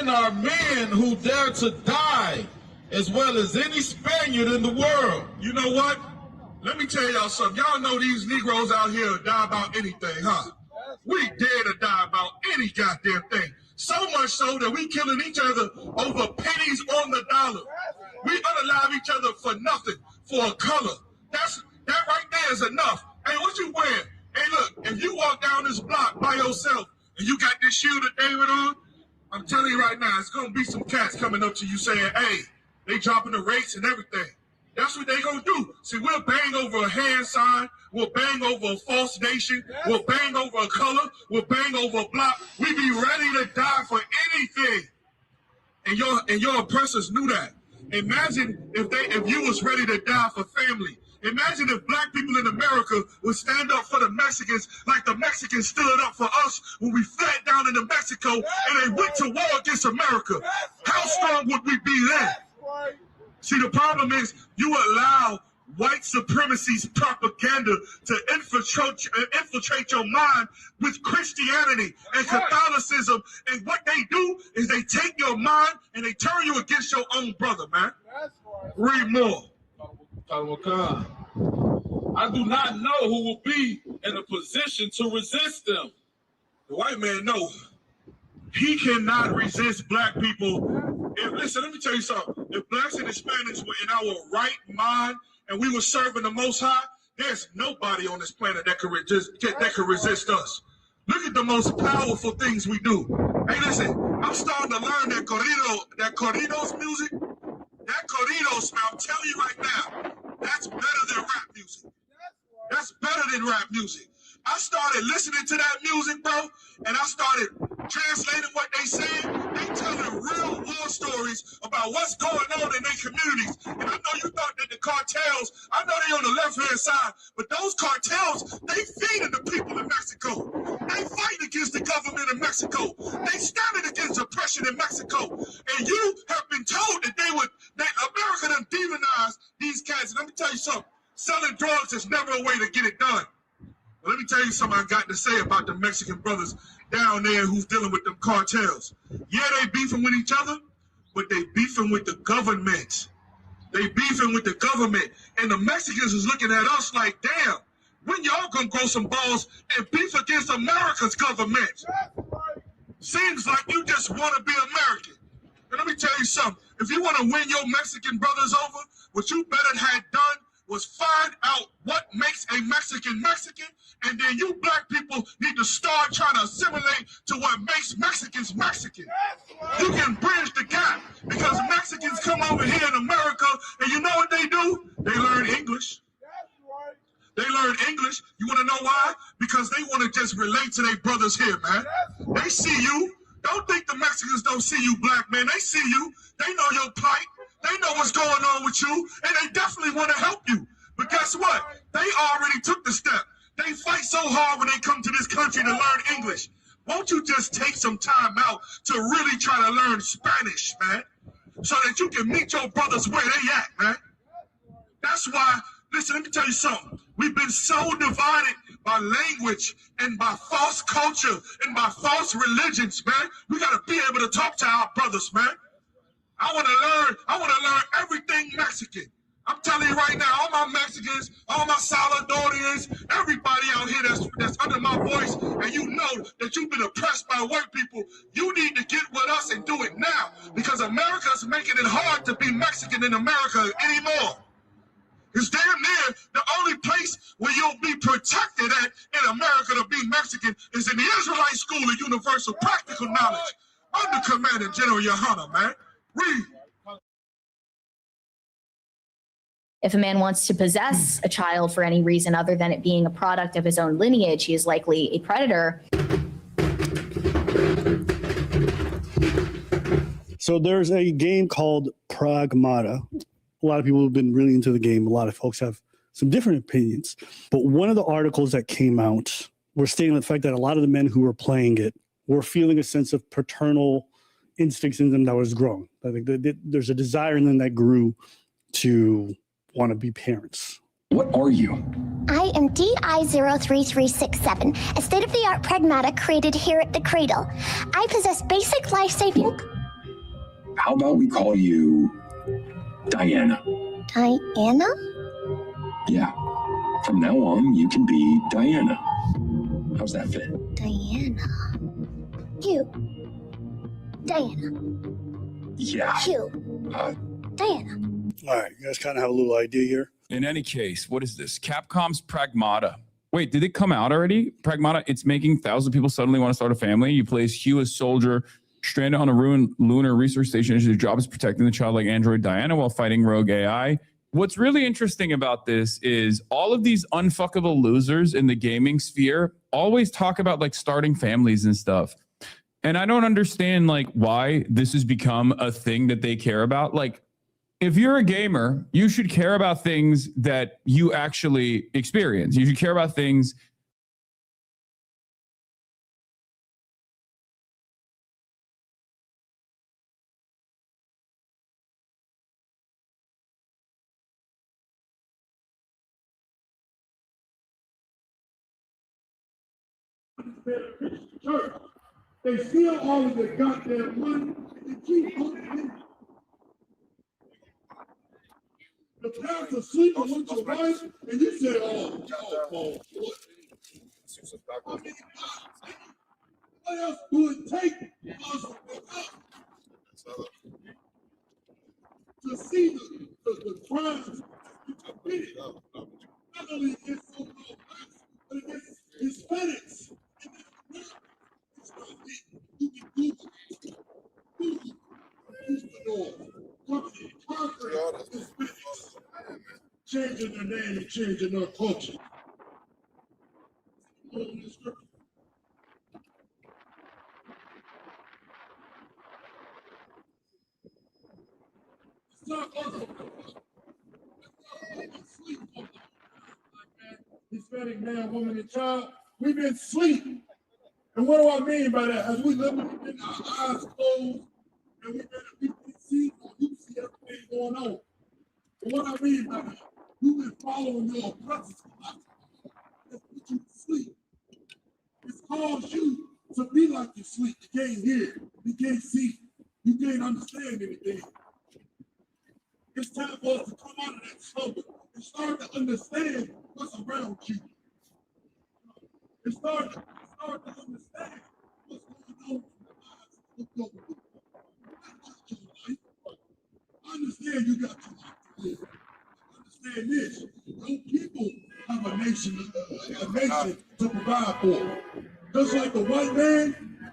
men are men who dare to die as well as any Spaniard in the world. You know what? Let me tell y'all something. Y'all know these Negroes out here die about anything, huh? We dare to die about any goddamn thing. So much so that we killing each other over pennies on the dollar. We unalive each other for nothing, for a color. That right there is enough. Hey, what you wearing? Hey, look, if you walk down this block by yourself and you got this shield of David on, I'm telling you right now, it's going to be some cats coming up to you saying, hey, they dropping the rates and everything. That's what they going to do. See, we'll bang over a hand sign. We'll bang over a false nation. We'll bang over a color. We'll bang over a block. We be ready to die for anything. And your oppressors knew that. Imagine if you was ready to die for family. Imagine if black people in America would stand up for the Mexicans like the Mexicans stood up for us when we fled down into Mexico and they went to war against America. How strong would we be then? See, the problem is you allow white supremacy's propaganda to infiltrate your mind with Christianity and Catholicism. And what they do is they take your mind and they turn you against your own brother, man. Read more. I do not know who will be in a position to resist them. The white man knows. He cannot resist black people. Listen, let me tell you something. If blacks and Hispanics were in our right mind and we were serving the Most High, there's nobody on this planet that could resist us. Look at the most powerful things we do. Hey, listen, I'm starting to learn that corridos music. That corridos, I'm telling you right now, that's better than rap music. That's better than rap music. I started listening to that music, bro, and I started translating what they said. They telling real war stories about what's going on in their communities. And I know you thought that the cartels, I know they on the left-hand side, but those cartels, they feeding the people in Mexico. They fighting against the government in Mexico. They standing against oppression in Mexico. And you have been told that America done demonized these cats. And let me tell you something. Selling drugs is never a way to get it done. But let me tell you something I got to say about the Mexican brothers down there who's dealing with them cartels. Yeah, they beefing with each other, but they beefing with the government. They beefing with the government. And the Mexicans is looking at us like, damn, when y'all gonna grow some balls and beef against America's government? Seems like you just want to be American. And let me tell you something. If you want to win your Mexican brothers over, what you better had done was find out what makes a Mexican Mexican, and then you black people need to start trying to assimilate to what makes Mexicans Mexican. You can bridge the gap, because Mexicans come over here in America, and you know what they do? They learn English. They learn English. You want to know why? Because they want to just relate to their brothers here, man. They see you. Don't think the Mexicans don't see you, black man. They see you. They know your plight. They know what's going on with you, and they definitely want to help you. But guess what? They already took the step. They fight so hard when they come to this country to learn English. Won't you just take some time out to really try to learn Spanish, man? So that you can meet your brothers where they at, man. That's why, listen, let me tell you something. We've been so divided by language and by false culture and by false religions, man. We got to be able to talk to our brothers, man. I want to learn everything Mexican. I'm telling you right now, all my Mexicans, all my Salvadorians, everybody out here that's under my voice, and you know that you've been oppressed by white people, you need to get with us and do it now, because America's making it hard to be Mexican in America anymore. It's damn near the only place where you'll be protected at in America to be Mexican is in the Israelite School of Universal Practical Knowledge under Commander General Yohana, man. Read. If a man wants to possess a child for any reason other than it being a product of his own lineage, he is likely a predator. So there's a game called Pragmata. A lot of people have been really into the game. A lot of folks have some different opinions. But one of the articles that came out were stating the fact that a lot of the men who were playing it were feeling a sense of paternal instincts in them that was growing. I think that there's a desire in them that grew to want to be parents. What are you? I am DI-03367, a state-of-the-art pragmata created here at the Cradle. I possess basic life-saving... How about we call you Diana? Diana? Yeah. From now on, you can be Diana. How's that fit? Diana. Cute. Diana. Yeah. Cute. Diana. All right, you guys kind of have a little idea here. In any case, what is this? Capcom's Pragmata. Wait, did it come out already? Pragmata, it's making thousands of people suddenly want to start a family. You play as Hugh, a soldier stranded on a ruined lunar research station. His job is protecting the childlike android Diana while fighting rogue AI. What's really interesting about this is all of these unfuckable losers in the gaming sphere always talk about like starting families and stuff. And I don't understand like why this has become a thing that they care about. Like, if you're a gamer, you should care about things that you actually experience. You should care about things. Church. They steal all of the goddamn money and they keep putting it in. The pastor sleeping with your wife, and you say, oh, what? I mean, what else do it take us to see the crimes you committed? Not only against so-called blacks, but against Hispanics. You can Google Hispanics, changing their name and changing their culture. It's not us. Hispanic man, woman, and child, we've been sleeping. And what do I mean by that? As we live in our eyes closed, and we see everything going on. But what I mean by that, you've been following your oppressors. That's put you to sleep. It's caused you to be like you sleep. You can't hear, you can't see, you can't understand anything. It's time for us to come out of that slumber and start to understand what's around you. And start to understand what's going on in the lives of your people. Not just your life. I understand you got your life to live. Understand this. Your people have a nation to provide for. Just like the white man,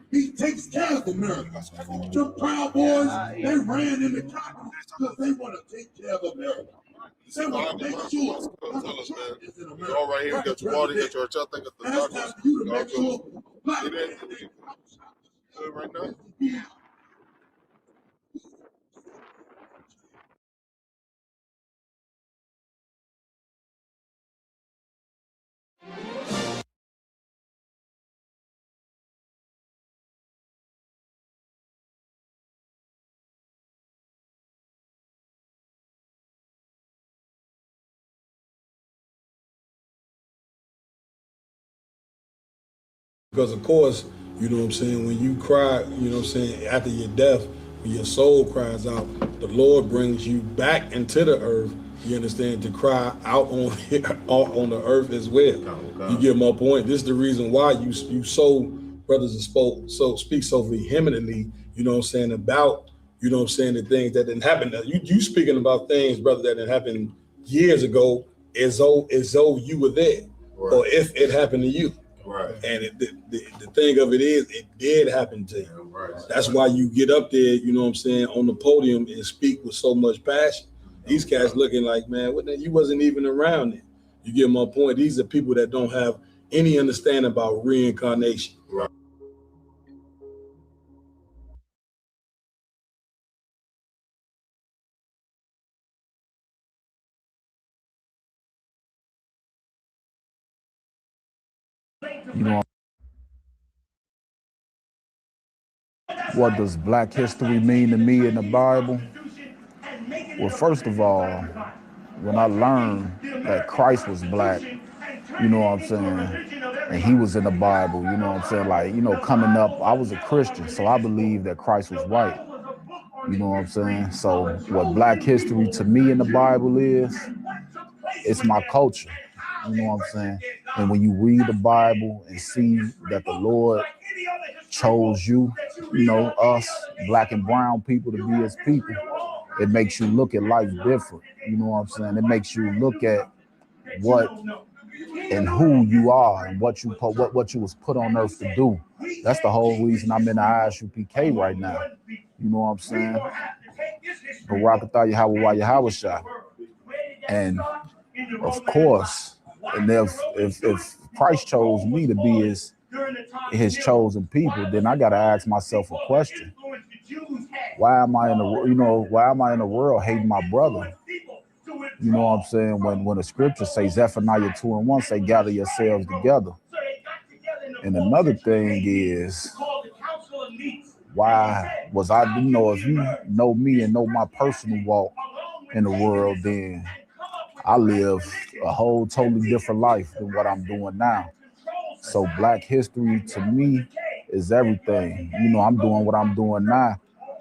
he takes care of America. The Proud Boys, they ran in the Congress because they want to take care of America. They want to make sure is in America. All right here, you got your water, you got your chest, you got the doctor. That's time for you to make sure black man good right now. Because of course, you know what I'm saying, when you cry, you know what I'm saying, after your death, when your soul cries out, the Lord brings you back into the earth, you understand, to cry out on the earth as well. Okay. You get my point? This is the reason why you so, brothers and speak so vehemently, you know what I'm saying, about, you know what I'm saying, the things that didn't happen. You speaking about things, brother, that didn't happen years ago as though you were there, right, or if it happened to you. Right. And the thing of it is, it did happen to you. Right. That's why you get up there, you know what I'm saying, on the podium and speak with so much passion. These cats looking like, man, you wasn't even around it. You get my point? These are people that don't have any understanding about reincarnation. Right. You know, what does Black history mean to me in the Bible? Well, first of all, when I learned that Christ was black, you know what I'm saying, and he was in the Bible, you know what I'm saying, like, you know, coming up, I was a Christian, so I believed that Christ was white. You know what I'm saying? So what Black history to me in the Bible is, it's my culture. You know what I'm saying? And when you read the Bible and see that the Lord chose you, you know, us, Black and brown people, to be his people, it makes you look at life different. You know what I'm saying? It makes you look at what and who you are and what you was put on earth to do. That's the whole reason I'm in the ISUPK right now. You know what I'm saying? Barakatah Yahweh Yahweh. And of course, and if Christ chose me to be his chosen people, then I gotta ask myself a question. Why am I in the world hating my brother? You know what I'm saying? When the scripture says Zephaniah 2:1 say gather yourselves together. And another thing is, why was I, you know, if you know me and know my personal walk in the world, then I live a whole totally different life than what I'm doing now. So Black history to me is everything. You know, I'm doing what I'm doing now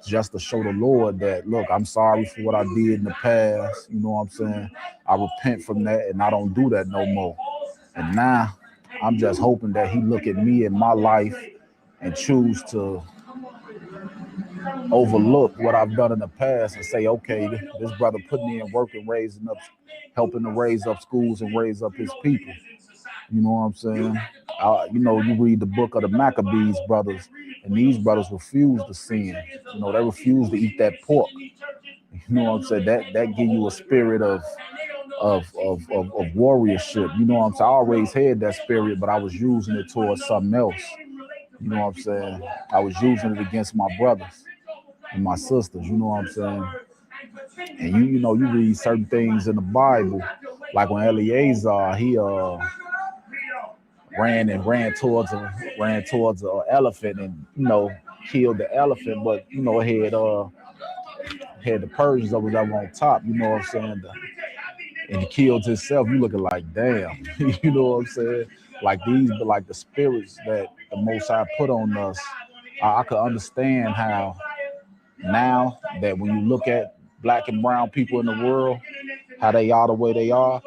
just to show the Lord that, look, I'm sorry for what I did in the past. You know what I'm saying? I repent from that and I don't do that no more. And now I'm just hoping that he look at me in my life and choose to overlook what I've done in the past and say, okay, this brother putting in work and helping to raise up schools and raise up his people. You know what I'm saying? You know, you read the book of the Maccabees brothers, and these brothers refused to sin. You know, they refused to eat that pork. You know what I'm saying? That give you a spirit of warriorship. You know what I'm saying? I always had that spirit, but I was using it towards something else. You know what I'm saying? I was using it against my brothers and my sisters. You know what I'm saying? And you know, you read certain things in the Bible, like when Eleazar, he ran towards an elephant and, you know, killed the elephant, but, you know, had the Persians over there on top. You know what I'm saying? And he killed himself. You looking like, damn. You know what I'm saying? Like the spirits that the Most High put on us. I could understand how now that when you look at Black and brown people in the world, how they are the way they are,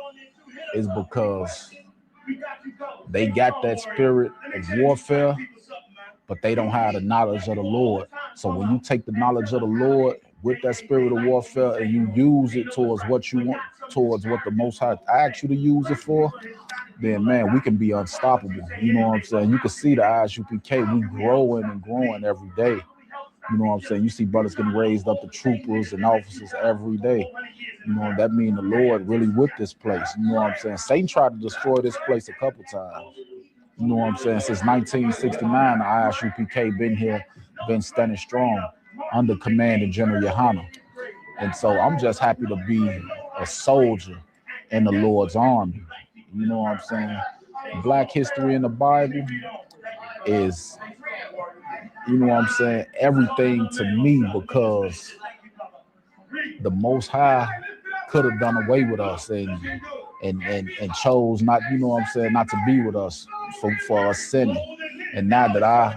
is because they got that spirit of warfare, but they don't have the knowledge of the Lord. So when you take the knowledge of the Lord with that spirit of warfare and you use it towards what you want, towards what the Most High asks you to use it for, then, man, we can be unstoppable. You know what I'm saying? You can see the ISUPK, we growing and growing every day. You know what I'm saying? You see brothers getting raised up to troopers and officers every day. You know, that means the Lord really with this place. You know what I'm saying? Satan tried to destroy this place a couple times. You know what I'm saying? Since 1969, the ISUPK been here, been standing strong under command of General Yohana. And so I'm just happy to be a soldier in the Lord's army. You know what I'm saying? Black history in the Bible is, you know what I'm saying, everything to me, because the Most High could have done away with us and chose not, you know what I'm saying, not to be with us for us sinning. And now that I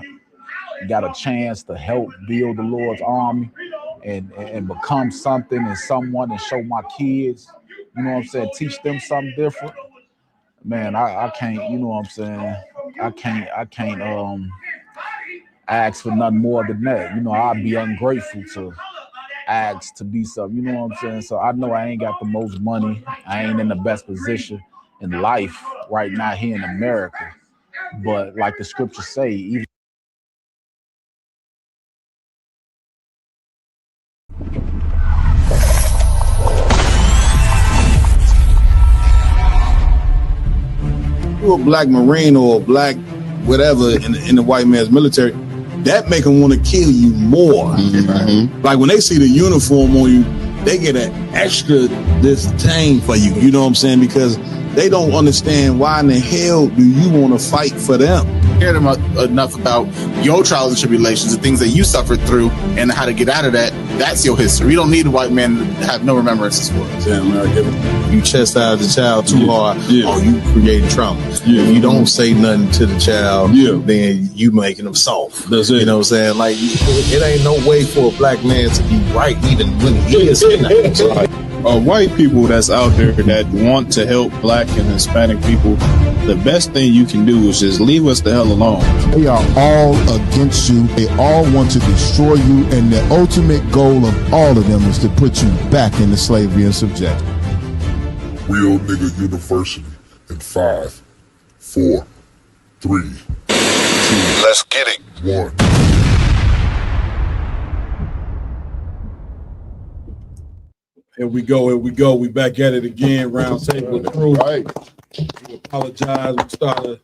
got a chance to help build the Lord's army and become something and someone and show my kids, you know what I'm saying, teach them something different, man, I can't, you know what I'm saying, I can't ask for nothing more than that. You know, I'd be ungrateful to ask to be something, you know what I'm saying? So I know I ain't got the most money. I ain't in the best position in life right now here in America. But like the scriptures say, even you're a Black Marine or a Black whatever in the white man's military, that make them want to kill you more. Mm-hmm. Like when they see the uniform on you, they get an extra disdain for you. You know what I'm saying? Because they don't understand why in the hell do you want to fight for them. Cared enough about your trials and tribulations, the things that you suffered through, and how to get out of that. That's your history. You don't need a white man to have no remembrances for it. Yeah, man, you chastise the child too hard, or you creating trauma. If you don't say nothing to the child, then you making them soft. That's it. You know what I'm saying? Like, it ain't no way for a black man to be right even when he is not. White people that's out there that want to help black and Hispanic people, the best thing you can do is just leave us the hell alone. They are all against you. They all want to destroy you, and the ultimate goal of all of them is to put you back into slavery and subjection. Real Nigga University in 5, 4, 3, 2. Let's get it. 1. Here we go. We back at it again. Round table crew. Right. We apologize. We started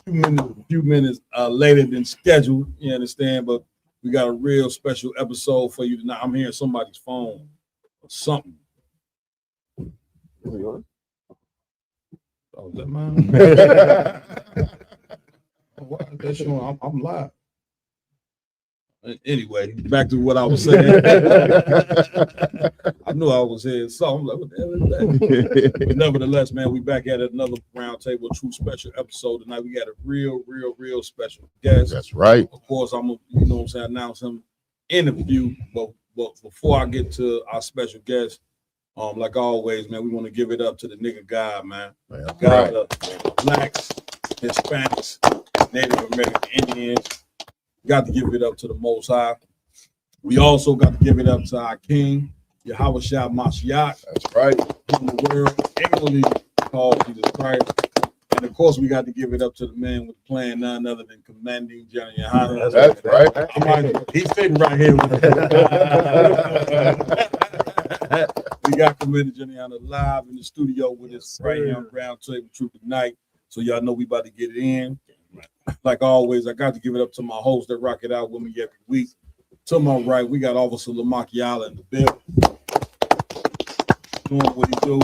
a few minutes later than scheduled. You understand? But we got a real special episode for you tonight. I'm hearing somebody's phone or something. Oh, is that mine? That's showing I'm live. Anyway, back to what I was saying. I knew I was here, so I'm like, what the hell is that? But nevertheless, man, we back at another Roundtable True special episode tonight. We got a real special guest. That's right. Of course, I'm gonna, you know what I'm saying, announce him in the view. But before I get to our special guest, like always, man, we want to give it up to the nigga God, man. God, blacks, Hispanics, Native American Indians. Got to give it up to the Most High. We also got to give it up to our King, Yahweh Shah Mashiach. That's right. In the world, annually called Jesus Christ. And of course, we got to give it up to the man with the plan, none other than Commanding General Yohana. That's right. He's sitting right here with us. We got Commanding General Yohana live in the studio with us right here on Roundtable Truth tonight. So y'all know we about to get it in. Like always, I got to give it up to my host that rock it out with me every week. To my right, we got Officer Lamakiala in the building, doing what he do.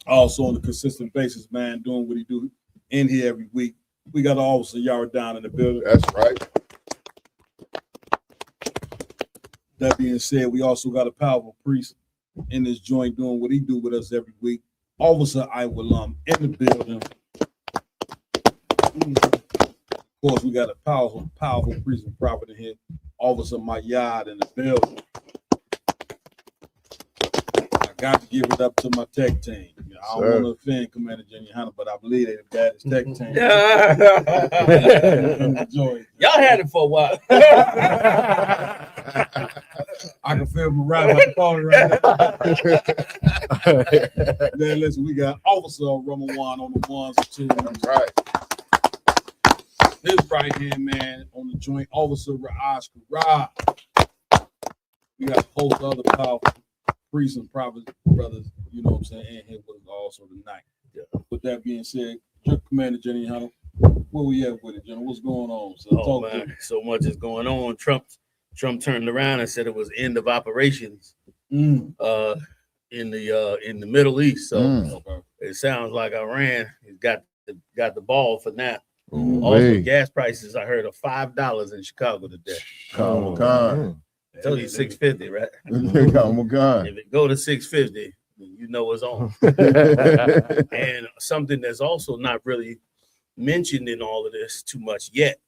Also on a consistent basis, man, doing what he do in here every week. We got Officer Yara down in the building. That's right. That being said, we also got a powerful priest in this joint doing what he do with us every week. Officer Iwalum in the building. Of course, we got a powerful priest and prophet in here. Officer Mayad in the building. I got to give it up to my tech team. I don't want to offend Commander General Hunter, but I believe they're the baddest tech team. Y'all had it for a while. I can feel my right about the phone right now. Then listen, we got Officer Ramawan on the ones and twos. That's right. This right here, man, on the joint, Officer Ra'ash Kara. We got a host of other powerful priests and prophets, brothers, you know what I'm saying, and here with us also tonight. Yeah. With that being said, Commander Jenny Hunter, where we at with it, Jenny? What's going on? So man, so much is going on. Trump turned around and said it was end of operations in the Middle East. So it sounds like Iran has got the ball for now. Also, gas prices I heard are $5 in Chicago today. I told you $6.50, right? If it go to $6.50, you know it's on. And something that's also not really mentioned in all of this too much yet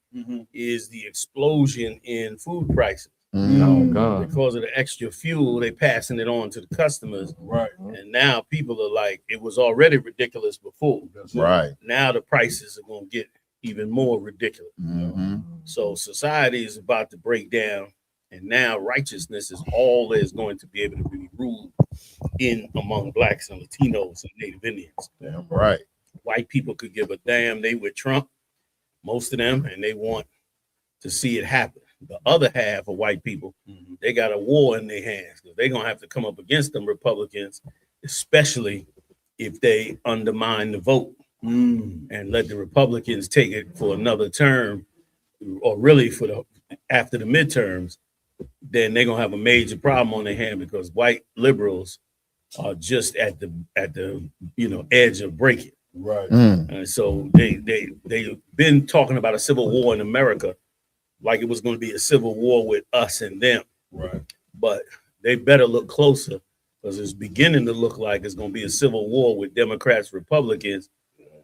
is the explosion in food prices. Oh God! Because of the extra fuel, they passing it on to the customers. Right. And now people are like, it was already ridiculous before. Right. Now the prices are going to get even more ridiculous. So society is about to break down, and now righteousness is all that is going to be able to be ruled in among blacks and Latinos and Native Indians. Damn right. White people could give a damn. They with Trump, most of them, and they want to see it happen. The other half of white people, they got a war in their hands because they're going to have to come up against them Republicans, especially if they undermine the vote and let the Republicans take it for another term, or really for after the midterms. Then they're going to have a major problem on their hand because white liberals are just at the edge of breaking. Right. And so they've been talking about a civil war in America like it was going to be a civil war with us and them. Right. But they better look closer because it's beginning to look like it's going to be a civil war with Democrats, Republicans,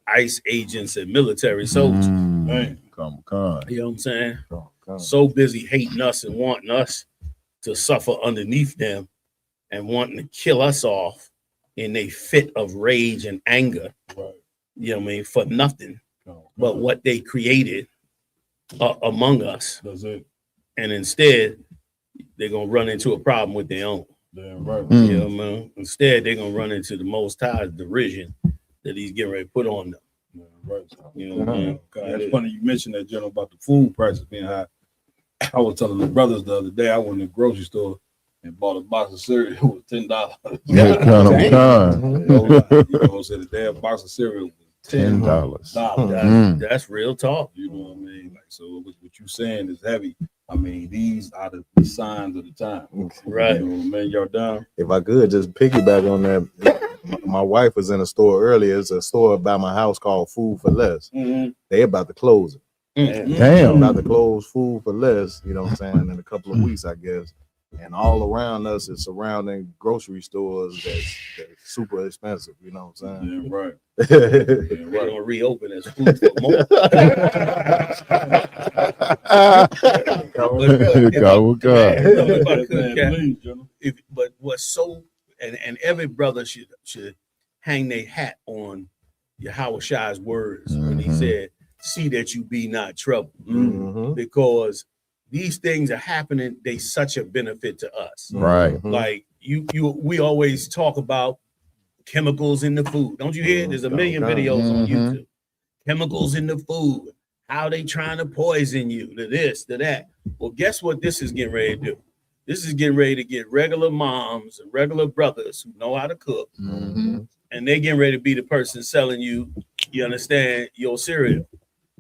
ICE agents, and military soldiers. Man. Come on. You know what I'm saying? Come. So busy hating us and wanting us to suffer underneath them and wanting to kill us off in a fit of rage and anger. Right. You know what I mean? For nothing but what they created among us. That's it. And instead, they're going to run into a problem with their own. Damn right. You know what I mean? Instead, they're going to run into the Most High's derision that he's getting ready to put on them. Right. You know what I mean? It's funny you mentioned that, General, about the food prices being high. I was telling the brothers the other day, I went to the grocery store and bought a box of cereal. It was $10. Yeah, kind of You know what I'm saying? The damn box of cereal was $10. That's real talk. You know what I mean? Like, so what you saying is heavy. I mean, these are the signs of the time. Right. You know, man, y'all down. If I could just piggyback on that, my wife was in a store earlier. It's a store by my house called Food for Less. Mm-hmm. They about to close it. Damn. About to close Food for Less, you know what I'm saying, in a couple of weeks, I guess. And all around us is surrounding grocery stores that's super expensive, you know what I'm saying? Yeah, right. They're going to reopen as food for more. But what's so, and every brother should hang their hat on Yahweh Shai's words when he said, see that you be not troubled. Because these things are happening, they such a benefit to us. Right. Like we always talk about chemicals in the food. Don't you hear? There's a million videos on YouTube. Chemicals in the food, how they trying to poison you, to this, to that. Well, guess what this is getting ready to do? This is getting ready to get regular moms and regular brothers who know how to cook. And they getting ready to be the person selling you, you understand, your cereal.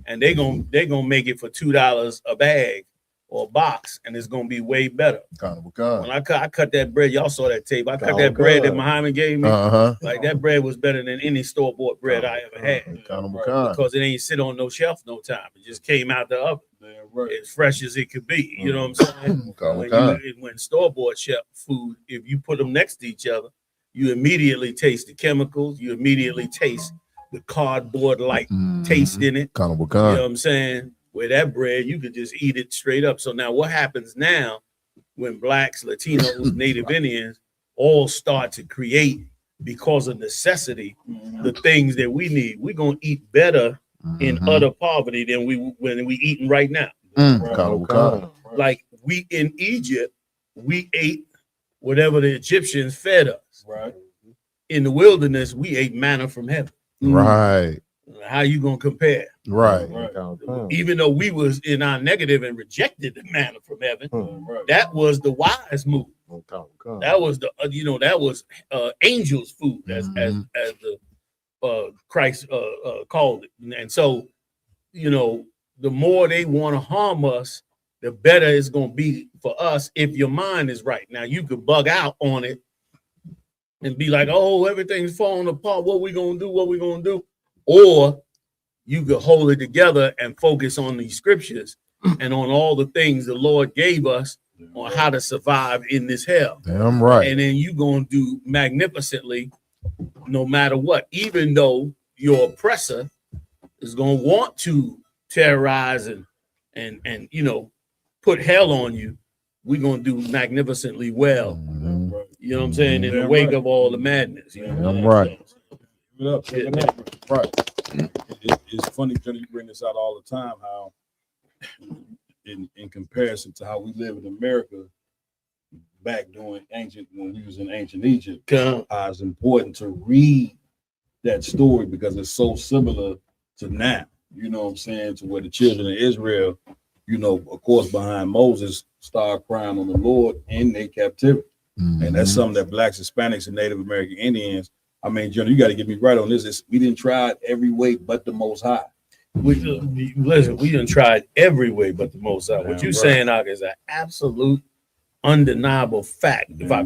And they gonna make it for $2 a bag or a box, and it's gonna be way better. When I cut that bread, y'all saw that tape. I cut that bread that Muhammad gave me. Like that bread was better than any store-bought bread I ever had. Because it ain't sit on no shelf no time. It just came out the oven. As fresh as it could be. You know what I'm saying? When store-bought food, if you put them next to each other, you immediately taste the chemicals, you immediately taste the cardboard-like taste in it. You know what I'm saying? Where that bread, you could just eat it straight up. So now what happens now when blacks, Latinos, Native Indians all start to create, because of necessity, the things that we need? We're going to eat better in utter poverty than when we eating right now. Like we in Egypt, we ate whatever the Egyptians fed us. Right. In the wilderness, we ate manna from heaven. Right. How you gonna compare? Right. Even though we was in our negative and rejected the manna from heaven, that was the wise move. That was the that was angels' food, as the Christ called it. And so, the more they want to harm us, the better it's gonna be for us if your mind is right. Now you could bug out on it and be like, oh, everything's falling apart. What we gonna do? What we gonna do? Or you could hold it together and focus on these scriptures and on all the things the Lord gave us on how to survive in this hell. Damn right. And then you gonna do magnificently no matter what, even though your oppressor is gonna want to terrorize and put hell on you. We're gonna do magnificently well. You know what I'm saying? In the wake of all the madness. I'm right. Right. It's funny that you bring this out all the time, how in comparison to how we live in America back when we was in ancient Egypt, how it's important to read that story because it's so similar to now. You know what I'm saying? To where the children of Israel, of course, behind Moses, started crying on the Lord in their captivity. And that's something that blacks, Hispanics, and Native American Indians, I mean, General, you got to get me right on this. We didn't try it every way but the Most High. We didn't try it every way but the Most High. What you're saying, Ak, is an absolute, undeniable fact. If I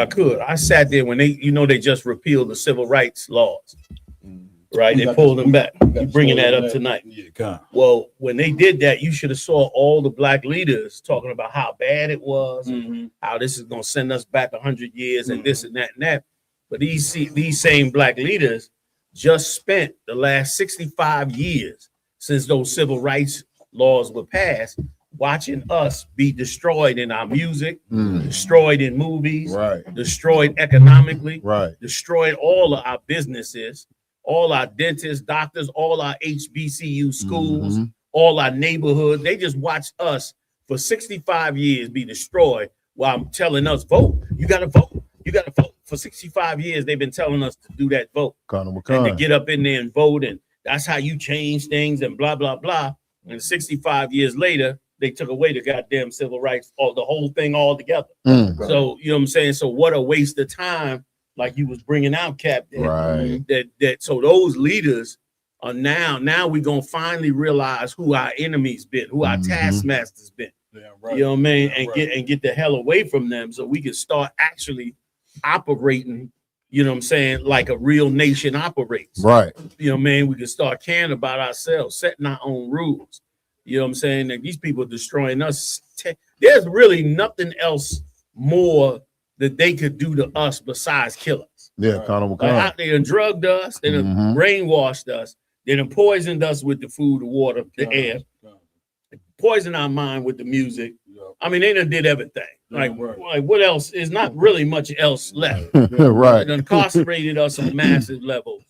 could, I sat there when they just repealed the civil rights laws. Right, they pulled them back. You're bringing that up tonight. Yeah, well, when they did that, you should have saw all the black leaders talking about how bad it was, and how this is going to send us back 100 years, and this and that and that. But these same black leaders just spent the last 65 years since those civil rights laws were passed, watching us be destroyed in our music, destroyed in movies, destroyed economically, destroyed all of our businesses, all our dentists, doctors, all our HBCU schools, all our neighborhoods. They just watched us for 65 years be destroyed while I'm telling us, vote. You got to vote. You got to vote. For 65 years, they've been telling us to do that vote. And to get up in there and vote. And that's how you change things and blah, blah, blah. And 65 years later, they took away the goddamn civil rights, or the whole thing altogether. So, you know what I'm saying? So what a waste of time. Like you was bringing out, Captain. So those leaders are now we're gonna finally realize who our enemies been, who our taskmasters been. You know what I mean? And get the hell away from them, so we can start actually operating. You know what I'm saying? Like a real nation operates. You know what I mean? We can start caring about ourselves, setting our own rules. You know what I'm saying? That these people are destroying us. There's really nothing else more that they could do to us besides kill us. They done drugged us, they done brainwashed us, they done poisoned us with the food, the water, the air, poisoned our mind with the music. I mean, they done did everything. Like what else? Is not really much else left. They done incarcerated us on massive levels.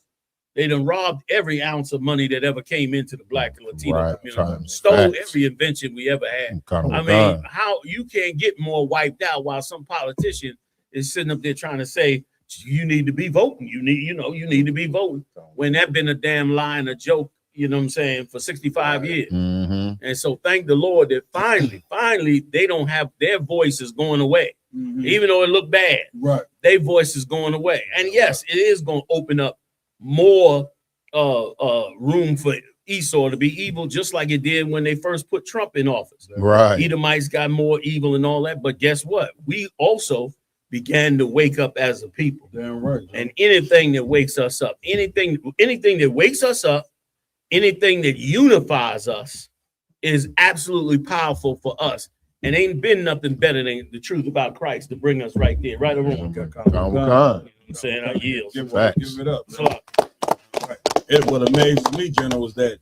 They done robbed every ounce of money that ever came into the Black and Latino community. Stole every invention we ever had. I mean, how you can't get more wiped out while some politician is sitting up there trying to say you need to be voting. You need to be voting. When that been a damn lie and a joke, you know what I'm saying, for 65 years. And so thank the Lord that finally they don't have their voices going away. Even though it looked bad. Their voice is going away. And yes, it is going to open up more room for Esau to be evil, just like it did when they first put Trump in office. Edomites got more evil and all that, but guess what? We also began to wake up as a people. And anything that wakes us up, anything that wakes us up, anything that unifies us is absolutely powerful for us. And ain't been nothing better than the truth about Christ to bring us right there, right around. I'm saying I yield. Give it up. What amazes me, General, is that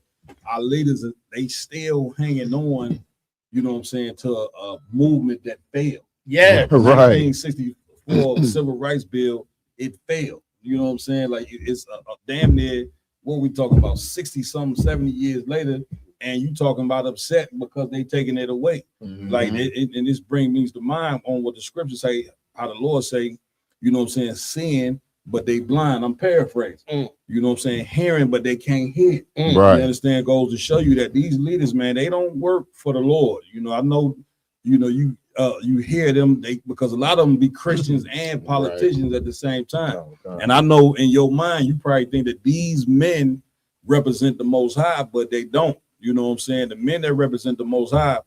our leaders, they still hanging on, you know what I'm saying, to a movement that failed. Yeah. 1964 Civil Rights Bill, it failed. You know what I'm saying? Like it's a damn near, what we talking about, 60-something, 70 years later, and you talking about upset because they taking it away. Like and this brings me to mind on what the scriptures say, how the Lord say, you know what I'm saying, sin, but they blind. I'm paraphrasing. You know what I'm saying? Hearing, but they can't hear. You understand? Goes to show you that these leaders, man, they don't work for the Lord. You know, I know, you hear them, because a lot of them be Christians and politicians at the same time. And I know in your mind, you probably think that these men represent the Most High, but they don't. You know what I'm saying? The men that represent the Most High,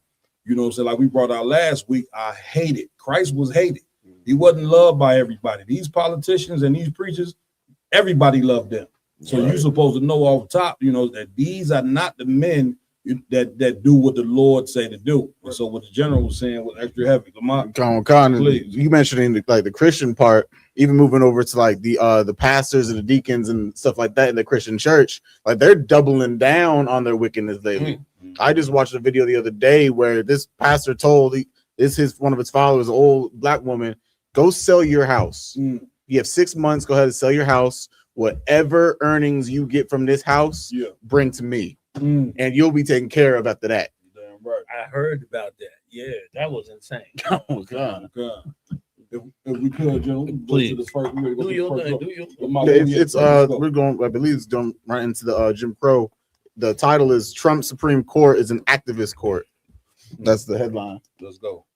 you know what I'm saying? Like we brought out last week, are hated. Christ was hated. He wasn't loved by everybody. These politicians and these preachers, everybody loved them. So you're supposed to know off top, you know, that these are not the men that do what the Lord say to do. And so what the general was saying was extra heavy. You mentioning the Christian part, even moving over to like the pastors and the deacons and stuff like that in the Christian church, like they're doubling down on their wickedness lately. I just watched a video the other day where this pastor told one of his followers, an old black woman, go sell your house. You have 6 months, go ahead and sell your house. Whatever earnings you get from this house, bring to me. And you'll be taken care of after that. I heard about that. Yeah, that was insane. Oh God. If we could, Joe, please go to the first. Do your thing. We're going. I believe it's going right into the Jim Crow. The title is Trump Supreme Court is an activist court. That's the headline. Let's go.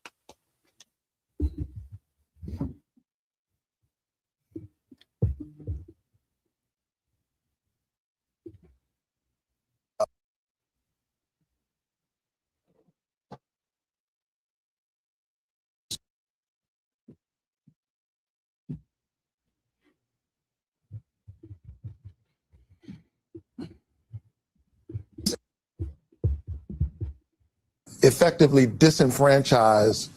effectively disenfranchise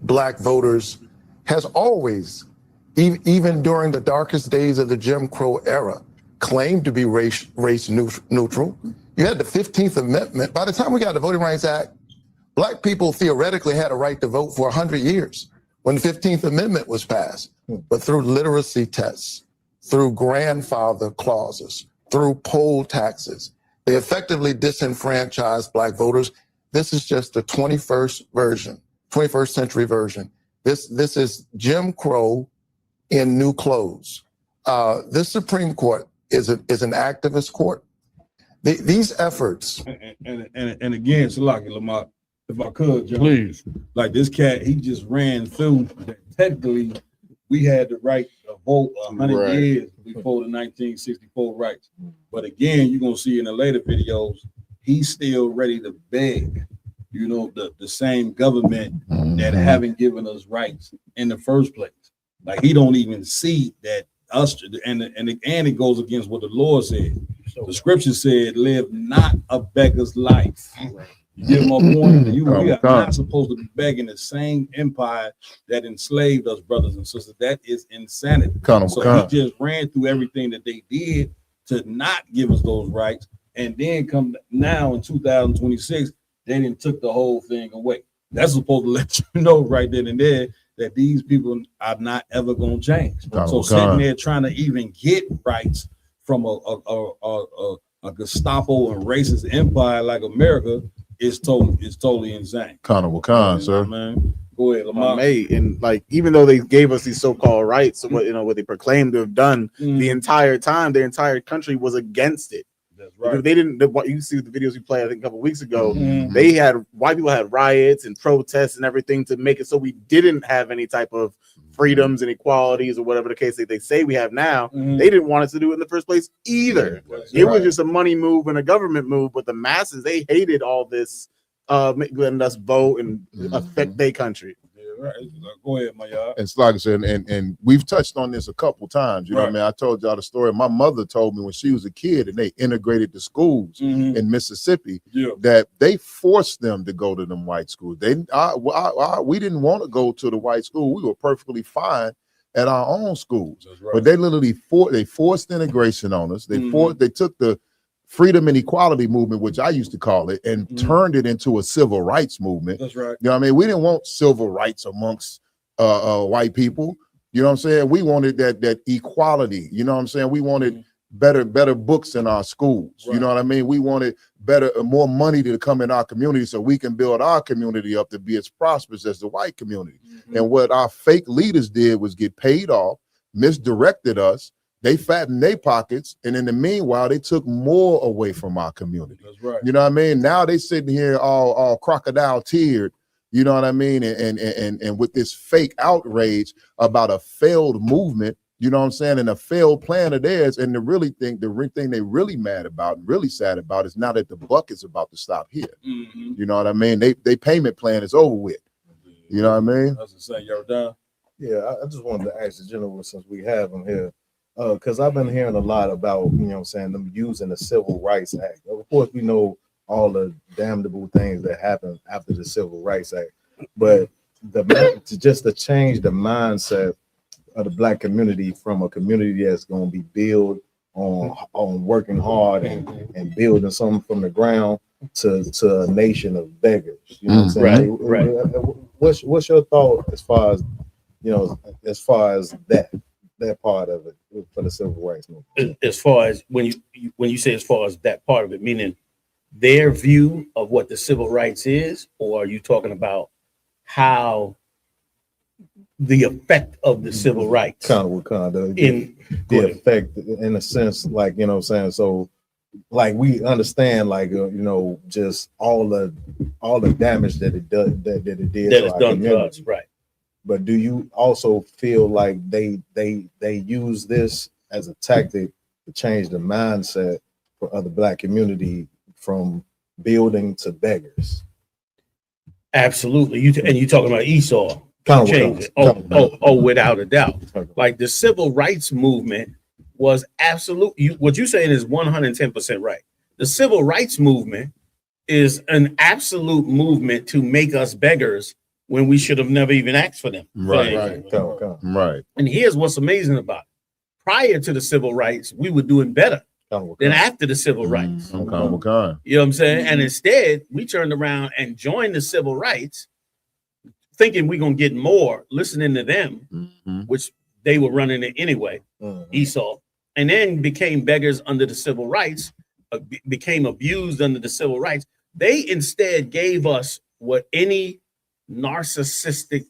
black voters has always, even during the darkest days of the Jim Crow era, claimed to be race neutral. You had the 15th Amendment. By the time we got the Voting Rights Act, black people theoretically had a right to vote for 100 years when the 15th Amendment was passed. But through literacy tests, through grandfather clauses, through poll taxes, they effectively disenfranchised black voters. This is just the 21st century version. This is Jim Crow in new clothes. This Supreme Court is an activist court. These efforts. And again, Salaki Lamar, if I could, John, please. Like this cat, he just ran through that technically we had the right to vote 100 years before the 1964 rights. But again, you're gonna see in the later videos, he's still ready to beg, the same government that haven't given us rights in the first place. Like he don't even see that us, and it goes against what the Lord said. The scripture said, "Live not a beggar's life." You get my point? We are not supposed to be begging the same empire that enslaved us, brothers and sisters. That is insanity. He just ran through everything that they did to not give us those rights, and then come now in 2026, they didn't took the whole thing away. That's supposed to let you know right then and there that these people are not ever going to change. So sitting there trying to even get rights from a Gestapo and racist empire like America is totally insane. Sir. Man. Go ahead, Lamar. And like, even though they gave us these so-called rights, what they proclaimed to have done the entire time, their entire country was against it. That's right. Because they didn't. What you see the videos we played, I think a couple of weeks ago, they had white people had riots and protests and everything to make it so we didn't have any type of freedoms and equalities or whatever the case they say we have now. They didn't want us to do it in the first place either. It was just a money move and a government move, but the masses, they hated all this letting us vote and affect their country. Right. Go ahead, my y'all. And like I said, and we've touched on this a couple times. You know what I mean? I told y'all the story. My mother told me when she was a kid and they integrated the schools in Mississippi that they forced them to go to them white schools. We didn't want to go to the white school. We were perfectly fine at our own schools. But they literally forced integration on us. They took the freedom and equality movement, which I used to call it, and turned it into a civil rights movement. That's right. You know what I mean? We didn't want civil rights amongst white people. You know what I'm saying? We wanted that equality. You know what I'm saying? We wanted better books in our schools. Right. You know what I mean? We wanted more money to come in our community so we can build our community up to be as prosperous as the white community. And what our fake leaders did was get paid off, misdirected us. They fattened their pockets, and in the meanwhile, they took more away from our community. That's right. You know what I mean? Now they sitting here all crocodile teared, you know what I mean? And with this fake outrage about a failed movement, you know what I'm saying, and a failed plan of theirs. And the thing they really mad about and really sad about is now that the buck is about to stop here. You know what I mean? They payment plan is over with. You know what I mean? That's the same. You're done. Yeah, I just wanted to ask the gentleman, since we have him here, because I've been hearing a lot about, them using the Civil Rights Act. Of course, we know all the damnable things that happened after the Civil Rights Act, but to change the mindset of the black community from a community that's going to be built on working hard and building something from the ground to a nation of beggars. You know what I'm saying? Right. What's your thought as far as that part of it for the civil rights movement? As far as when you say as far as that part of it, meaning their view of what the civil rights is, or are you talking about how the effect of the civil rights the effect, in a sense, like, you know what I'm saying? So like we understand, like, just all the damage that it does, that it did that is done to us, right? But do you also feel like they use this as a tactic to change the mindset for other black community from building to beggars? Absolutely. You talking about Esau? Change it. Oh, without a doubt. Like the civil rights movement was absolute. What you're saying is 110% right. The civil rights movement is an absolute movement to make us beggars when we should have never even asked for them. Right. And here's what's amazing about it. Prior to the civil rights, we were doing better than after the civil rights. You know what I'm saying? And instead, we turned around and joined the civil rights, thinking we're going to get more, listening to them, which they were running it anyway, Esau, and then became beggars under the civil rights, became abused under the civil rights. They instead gave us what any narcissistic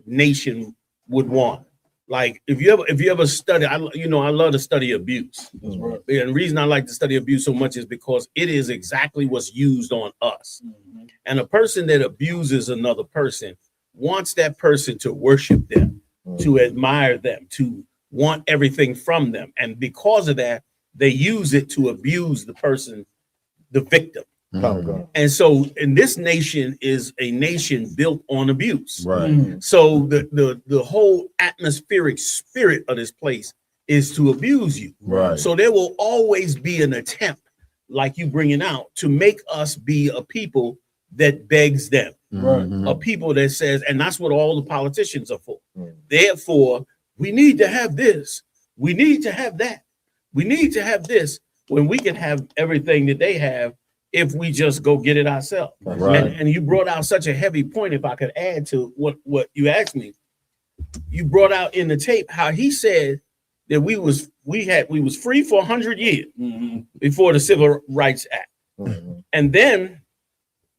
nation would want. Like if you ever study, I love to study abuse. And the reason I like to study abuse so much is because it is exactly what's used on us. And a person that abuses another person wants that person to worship them, to admire them, to want everything from them. And because of that, they use it to abuse the person, the victim. And so, and this nation is a nation built on abuse. So the whole atmospheric spirit of this place is to abuse you. So there will always be an attempt, like you bringing out, to make us be a people that begs them. A people that says, and that's what all the politicians are for. Therefore, we need to have this. We need to have that. We need to have this when we can have everything that they have if we just go get it ourselves. And you brought out such a heavy point. If I could add to what you asked me, you brought out in the tape how he said that we was free for 100 years before the Civil Rights Act. And then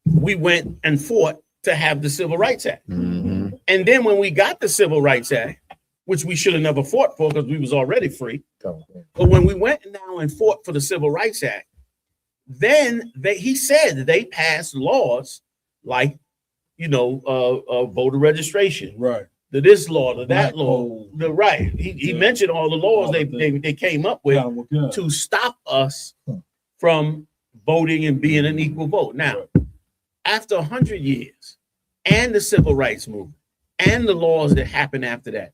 we went and fought to have the Civil Rights Act. And then when we got the Civil Rights Act, which we should have never fought for because we was already free. But when we went now and fought for the Civil Rights Act, then he said they passed laws like, voter registration, to this law, to that law, He mentioned all the laws they came up with to stop us from voting and being an equal vote. Now, after 100 years and the civil rights movement and the laws that happened after that,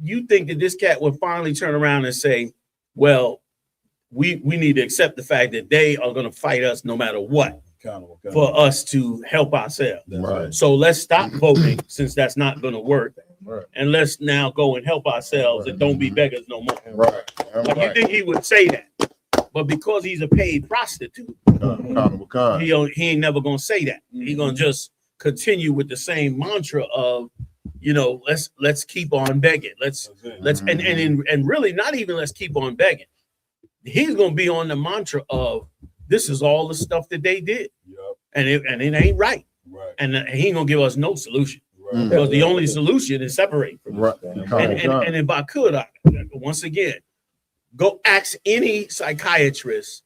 you think that this cat would finally turn around and say, well, we need to accept the fact that they are going to fight us no matter what for us to help ourselves. So let's stop voting since that's not going to work. And let's now go and help ourselves and don't be beggars no more. You think he would say that? But because he's a paid prostitute, he ain't never going to say that. He's going to just continue with the same mantra of, let's keep on begging. Let's and really not even let's keep on begging. He's gonna be on the mantra of this is all the stuff that they did, and it ain't right. And he ain't gonna give us no solution because the only solution is separate from and if I could, once again, go ask any psychiatrist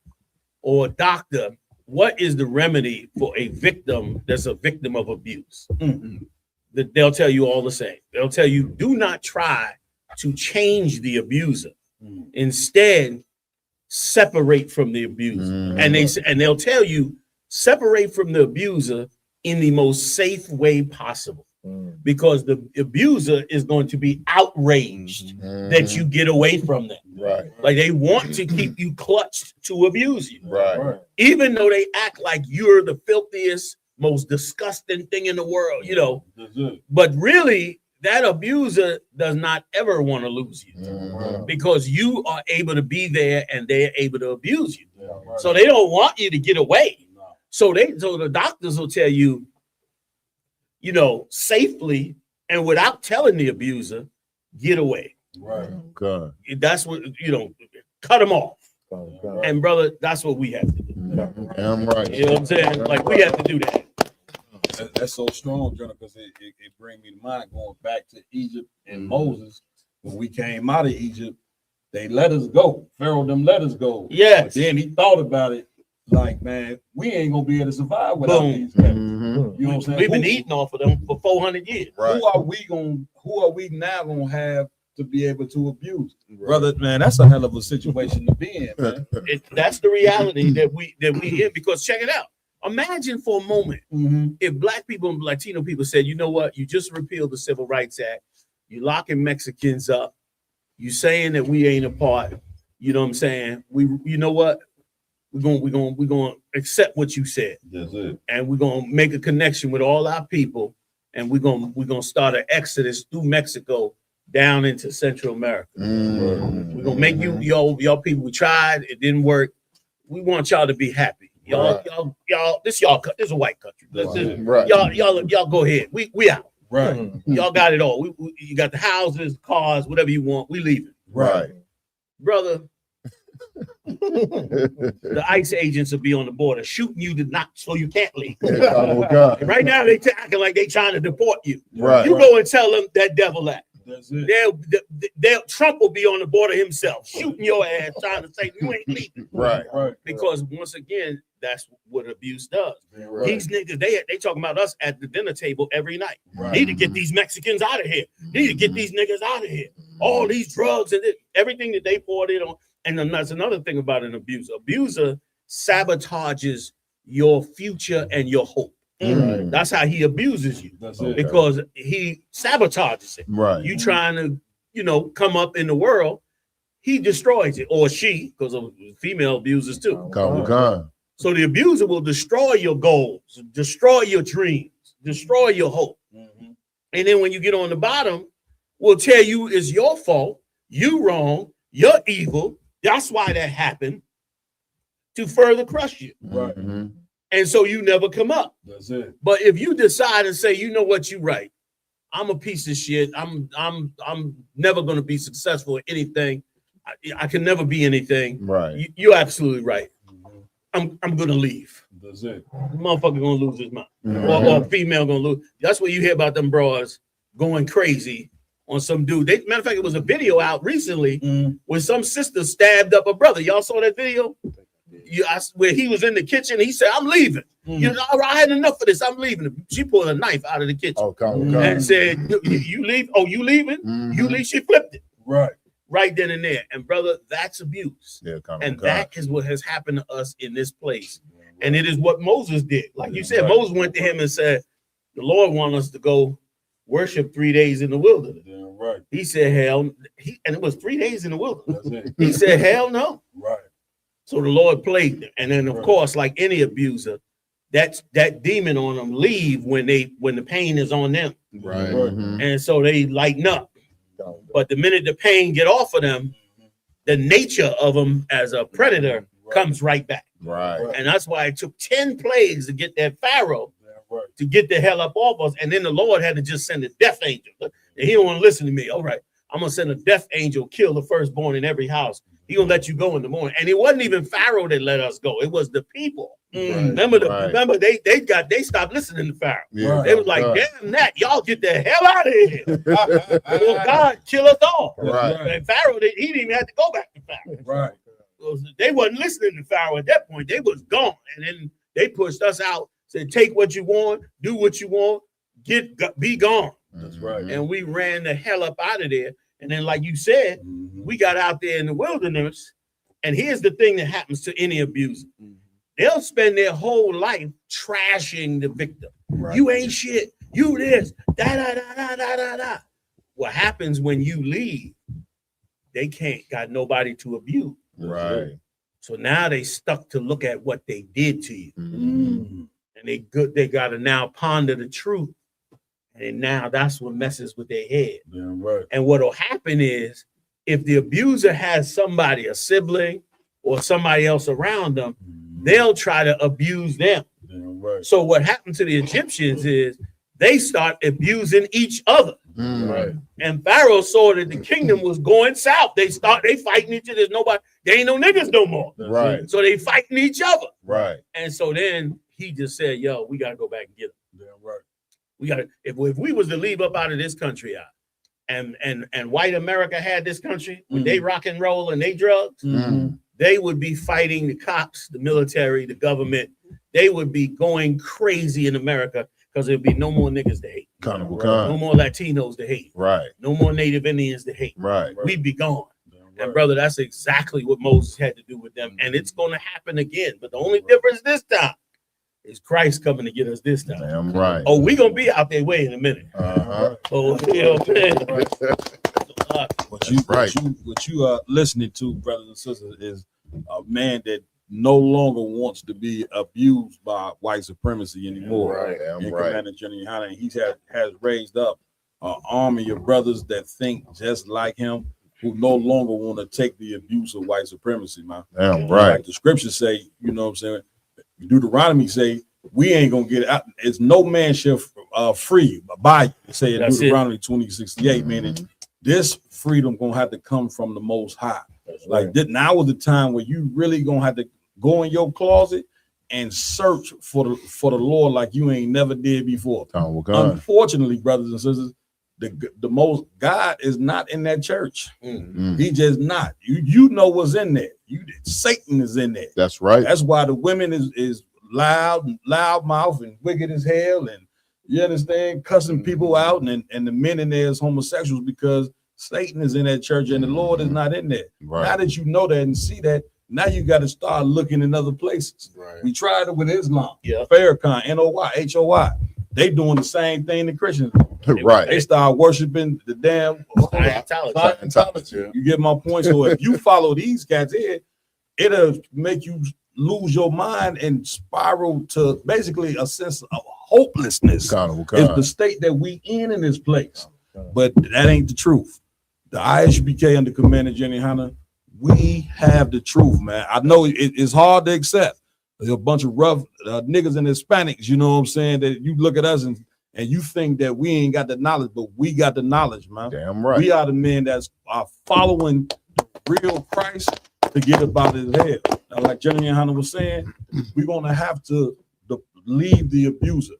or doctor what is the remedy for a victim that's a victim of abuse. They'll tell you all the same. They'll tell you, do not try to change the abuser. Instead, separate from the abuser. And they'll tell you, separate from the abuser in the most safe way possible. Because the abuser is going to be outraged that you get away from them. Like they want to keep you clutched to abuse you. Even though they act like you're the filthiest, most disgusting thing in the world, but really that abuser does not ever want to lose you because you are able to be there and they're able to abuse you. So they don't want you to get away. So the doctors will tell you, safely and without telling the abuser, get away. That's what, cut them off. And brother, that's what we have to do. I'm right. You know what I'm saying? Like we have to do that. That's so strong, Jonah, because it brings me to mind going back to Egypt and Moses. When we came out of Egypt, they let us go. Pharaoh them let us go. Yes. But then he thought about it like, man, we ain't gonna be able to survive without these guys. You know what I'm saying? We've been eating off of them for 400 years. Who are we now gonna have to be able to abuse? Brother, man, that's a hell of a situation to be in, man. That's the reality that we in, because check it out. Imagine for a moment if Black people and Latino people said, you know what, you just repealed the Civil Rights Act, you locking Mexicans up, you saying that we ain't a part, you know what I'm saying? You know what? we're gonna accept what you said. That's it. And we're gonna make a connection with all our people, and we're gonna start an exodus through Mexico down into Central America. We're gonna make y'all people. We tried, it didn't work. We want y'all to be happy. Y'all, this is a white country. Y'all go ahead. We out. Right. Y'all got it all. You got the houses, cars, whatever you want. We leaving. Right. Brother. The ICE agents will be on the border shooting you to not so you can't leave. Right now they acting like they trying to deport you. Right. You go and tell them that devil that. That's it. Trump will be on the border himself, shooting your ass, trying to say you ain't leaving. Right. Because once again, that's what abuse does. Right. These niggas, they talking about us at the dinner table every night. Right. Need to get these Mexicans out of here. Need to get these niggas out of here. All these drugs and everything that they poured in on. And then that's another thing about an abuser. Abuser sabotages your future and your hope. Right. That's how he abuses you. That's it. Because he sabotages it. Right. You trying to, come up in the world, he destroys it, or she, because of female abusers too. So the abuser will destroy your goals, destroy your dreams, destroy your hope. And then when you get on the bottom, will tell you it's your fault, you wrong, you're evil. That's why that happened, to further crush you. Right. And so you never come up. That's it. But if you decide and say, you know what, you right, I'm a piece of shit. I'm never going to be successful at anything. I can never be anything. Right. You're absolutely right. I'm going to leave. That's it. Motherfucker going to lose his mind. Or female going to lose. That's what you hear about them bras going crazy on some dude. Matter of fact, it was a video out recently where some sister stabbed up a brother. Y'all saw that video? Where he was in the kitchen. He said, I'm leaving. You know, I had enough of this. I'm leaving. She pulled a knife out of the kitchen and said, you leave? Oh, you leaving? You leave? She flipped it. Right then and there. And brother, that's abuse. And that is what has happened to us in this place. And it is what Moses did. Like you said, Moses went to him and said, the Lord wants us to go worship 3 days in the wilderness. Right. He said, hell, and it was 3 days in the wilderness. He said, hell no. Right. So the Lord played them. And then of course, like any abuser, that demon on them leave when the pain is on them. Right. And so they lighten up. But the minute the pain get off of them, the nature of them as a predator comes right back. Right. And that's why it took 10 plagues to get that Pharaoh to get the hell up off us. And then the Lord had to just send a death angel. And he don't want to listen to me. All right, I'm going to send a death angel, kill the firstborn in every house. He going to let you go in the morning. And it wasn't even Pharaoh that let us go. It was the people. Remember, they stopped listening to Pharaoh. They was like, damn that, y'all get the hell out of here. Well, God kill us all. And Pharaoh, he didn't even have to go back to Pharaoh. They wasn't listening to Pharaoh at that point. They was gone. And then they pushed us out, said, take what you want, do what you want, be gone. That's right. And we ran the hell up out of there. And then, like you said, we got out there in the wilderness. And here's the thing that happens to any abuser. They'll spend their whole life trashing the victim. You ain't shit. You this. Da. What happens when you leave, they got nobody to abuse. Right. So now they stuck to look at what they did to you. And they got to now ponder the truth. And now that's what messes with their head. And what'll happen is if the abuser has somebody, a sibling or somebody else around them, they'll try to abuse them. So what happened to the Egyptians is they start abusing each other. And Pharaoh saw that the kingdom was going south. They fighting each other. They ain't no niggas no more. So they fighting each other. And so then he just said, yo, we got to go back and get them. We got to, if we was to leave up out of this country out, and white America had this country with they rock and roll and they drugs, they would be fighting the cops, the military, the government. They would be going crazy in America because there'd be no more niggas to hate. No more Latinos to hate. No more Native Indians to hate. We'd be gone. And brother, that's exactly what Moses had to do with them. And it's going to happen again. But the only difference this time is Christ coming to get us this time. Damn right. Oh, we're going to be out there way in a minute. Oh, you know what I'm saying? What you are listening to, brothers and sisters, is a man that no longer wants to be abused by white supremacy anymore. Right, and right. Commander General Hunter, he has raised up an army of brothers that think just like him, who no longer want to take the abuse of white supremacy, man. Damn right. Like the scriptures say, you know what I'm saying? Deuteronomy say, we ain't gonna get out. It's no man shall free by you. Say in Deuteronomy 20:68, meaning this freedom gonna have to come from the Most High. Like now is the time where you really gonna have to go in your closet and search for the Lord like you ain't never did before. Unfortunately, brothers and sisters, the most God is not in that church. He just not. You know what's in there. Satan is in there. That's right. That's why the women is loud mouth and wicked as hell, and you understand, cussing people out, and the men in there is homosexuals because Satan is in that church and the Lord is not in there. Now that you know that and see that, now you got to start looking in other places. We tried it with Islam, Farrakhan, NOY, HOI. They doing the same thing the Christians do. They start worshiping the damn Scientology. You get my point? So if you follow these cats here, it'll make you lose your mind and spiral to basically a sense of hopelessness. It's the state that we in this place. But that ain't the truth. The ISBK under Commander Jenny Hunter, we have the truth, man. I know it's hard to accept. There's a bunch of rough niggas and Hispanics, you know what I'm saying, that you look at us and you think that we ain't got the knowledge, but we got the knowledge, man. Damn right. We are the men that are following the real Christ to get about his head. Now, like Jenny Hunter was saying, we're gonna have to leave the abuser,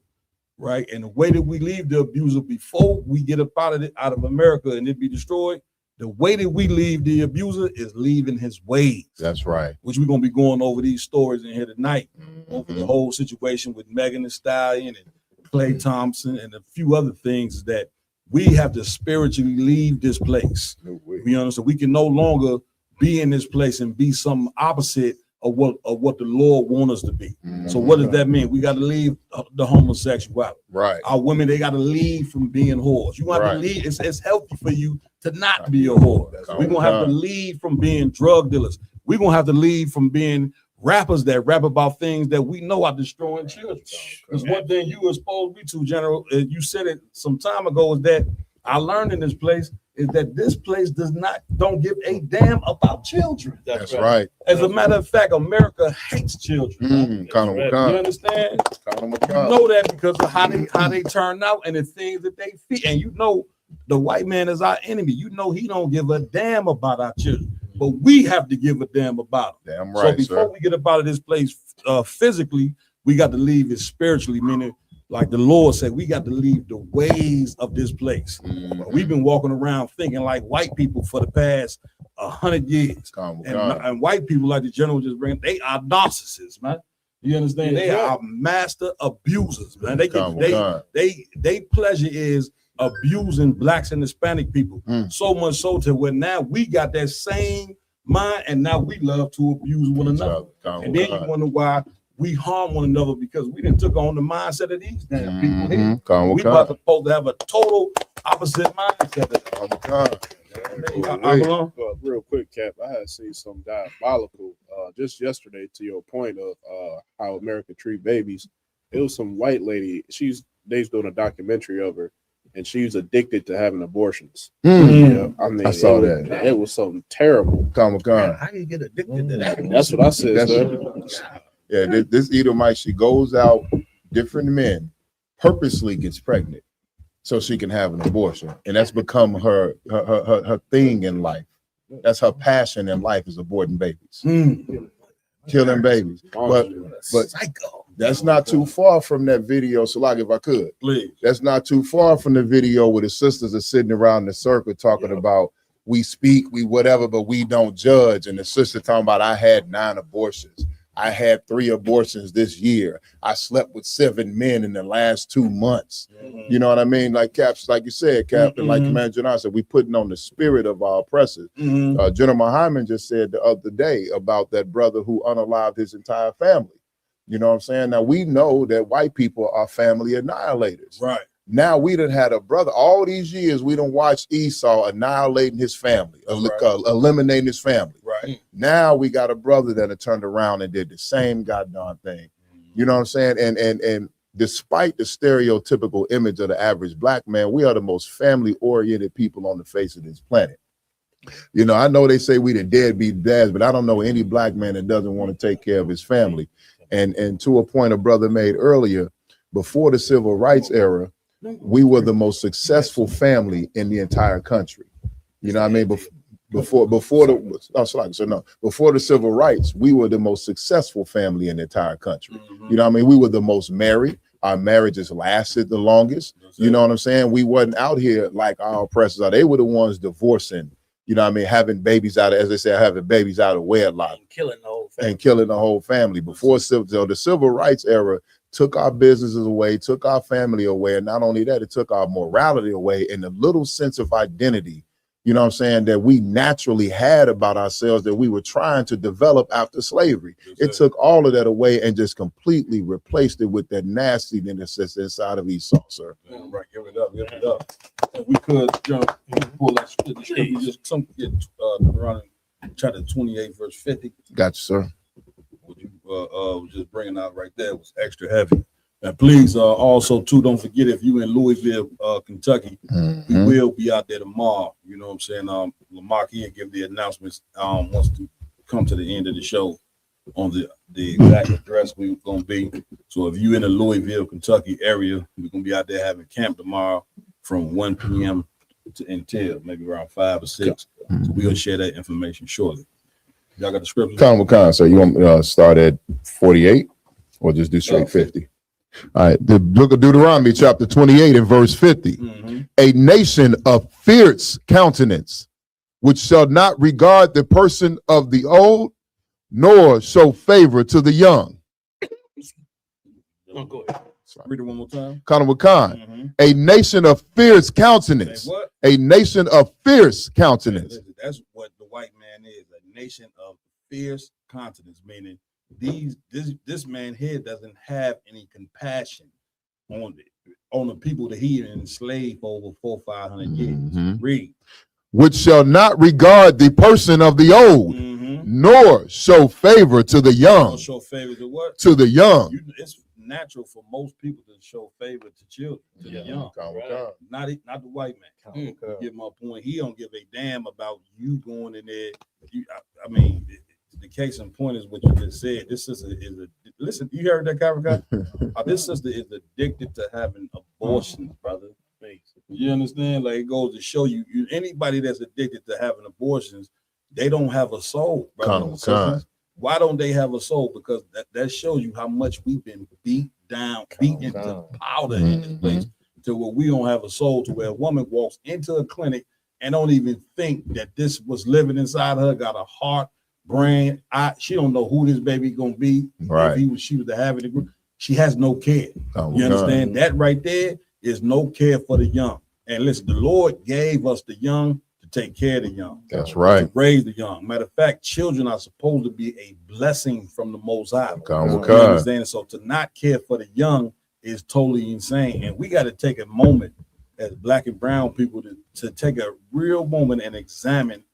right? And the way that we leave the abuser before we get up out of America and it be destroyed, the way that we leave the abuser is leaving his ways. That's right. Which we're gonna be going over these stories in here tonight, over the whole situation with Megan Thee Stallion and Clay Thompson and a few other things that we have to spiritually leave this place. We understand we can no longer be in this place and be some opposite of what the Lord wants us to be. So what does that mean? We got to leave the homosexuality. Right. Our women, they got to leave from being whores. You have to leave. It's healthy for you to not be a whore. We're gonna have to leave from being drug dealers. We're gonna have to leave from being rappers that rap about things that we know are destroying children. Because one thing you exposed me to, General, you said it some time ago, is that I learned in this place is that this place don't give a damn about children. That's right. As a matter of fact, America hates children. You understand? You know that because of how they turn out and the things that they feed. And you know the white man is our enemy. You know he don't give a damn about our children. But we have to give a damn about them. Damn right. So before we get up out of this place physically, we got to leave it spiritually, meaning like the Lord said, we got to leave the ways of this place. We've been walking around thinking like white people for the past 100 years. And white people, like the general just bring, they are narcissists, man. You understand? They are master abusers, man. They pleasure is abusing blacks and Hispanic people. So much so to where now we got that same mind, and now we love to abuse one another. And then you wonder why we harm one another, because we done took on the mindset of these damn people here. We about supposed to have a total opposite mindset. Real quick, Cap, I had seen some diabolical just yesterday to your point of how America treat babies. It was some white lady. They's doing a documentary of her, and she's addicted to having abortions. Yeah, I mean, I saw that. It was something terrible. How do you get addicted to that? That's what I said. Yeah, this Edomite, she goes out, different men, purposely gets pregnant so she can have an abortion. And that's become her thing in life. That's her passion in life, is aborting babies. Killing babies. But that's not too far from that video. So like, if I could, please. That's not too far from the video where the sisters are sitting around the circle talking about we speak, we whatever, but we don't judge. And the sister talking about, I had 9 abortions. I had 3 abortions this year. I slept with 7 men in the last 2 months. You know what I mean? Like Caps, like you said, Captain, like Commander John said, we putting on the spirit of our oppressors. General Hyman just said the other day about that brother who unalived his entire family. You know what I'm saying? Now we know that white people are family annihilators. Right. Now we done had a brother, all these years we done watched Esau annihilating his family, eliminating his family. Right. Right. Now we got a brother that had turned around and did the same goddamn thing. You know what I'm saying? And despite the stereotypical image of the average black man, we are the most family-oriented people on the face of this planet. You know, I know they say we the deadbeat dads, but I don't know any black man that doesn't want to take care of his family. And to a point a brother made earlier, before the civil rights era, we were the most successful family in the entire country. You know what I mean? Before the civil rights, we were the most successful family in the entire country. You know what I mean? We were the most married. Our marriages lasted the longest. You know what I'm saying? We wasn't out here like our oppressors are. They were the ones divorcing, you know what I mean, having babies out of, as they say, having babies out of wedlock. Killing the whole family. And killing the whole family. Before the civil rights era took our businesses away, took our family away. And not only that, it took our morality away and the little sense of identity, you know what I'm saying, that we naturally had about ourselves that we were trying to develop after slavery. It took all of that away and just completely replaced it with that nastiness that's inside of Esau, sir. Right, give it up, give it up. If we could jump, pull that scripture, just some get around chapter 28, verse 50. Gotcha, sir. What you was just bringing out right there was extra heavy. And please, also too, don't forget, if you in Louisville, Kentucky, we will be out there tomorrow. You know what I'm saying? Lamar here give the announcements wants to come to the end of the show on the exact address we're gonna be. So if you in the Louisville, Kentucky area, we're gonna be out there having camp tomorrow from 1 p.m. until maybe around 5 or 6. So we'll share that information shortly. Y'all got the scripture? Con, so you want me to start at 48 or just do straight 50? All right, the book of Deuteronomy, chapter 28 and verse 50. A nation of fierce countenance, which shall not regard the person of the old, nor show favor to the young. Oh, go ahead. Read it one more time. A nation of fierce countenance. A nation of fierce countenance. That's what the white man is, a nation of fierce countenance, meaning this man here doesn't have any compassion on the people that he enslaved for over 400 or 500 years. Read. Which shall not regard the person of the old, nor show favor to the young. Don't show favor to what? To the young. It's natural for most people to show favor to children, to the young. Not the white man. You get my point. He don't give a damn about you going in there. I mean, the case in point is what you just said. This sister is listen, you heard that, Kavika? This sister is addicted to having abortions, brother. You understand? Like, it goes to show you, anybody that's addicted to having abortions, they don't have a soul, brother. Why don't they have a soul? Because that shows you how much we've been beat into powder in this place, to where we don't have a soul, to where a woman walks into a clinic and don't even think that this was living inside her, got a heart, brain. She don't know who this baby gonna be. Right. If she was to have it, she has no care. You understand? That right there is no care for the young. And listen, the Lord gave us the young to take care of the young. That's right. To raise the young. Matter of fact, children are supposed to be a blessing from the Most High. You understand? So to not care for the young is totally insane. And we got to take a moment as black and brown people to take a real moment and examine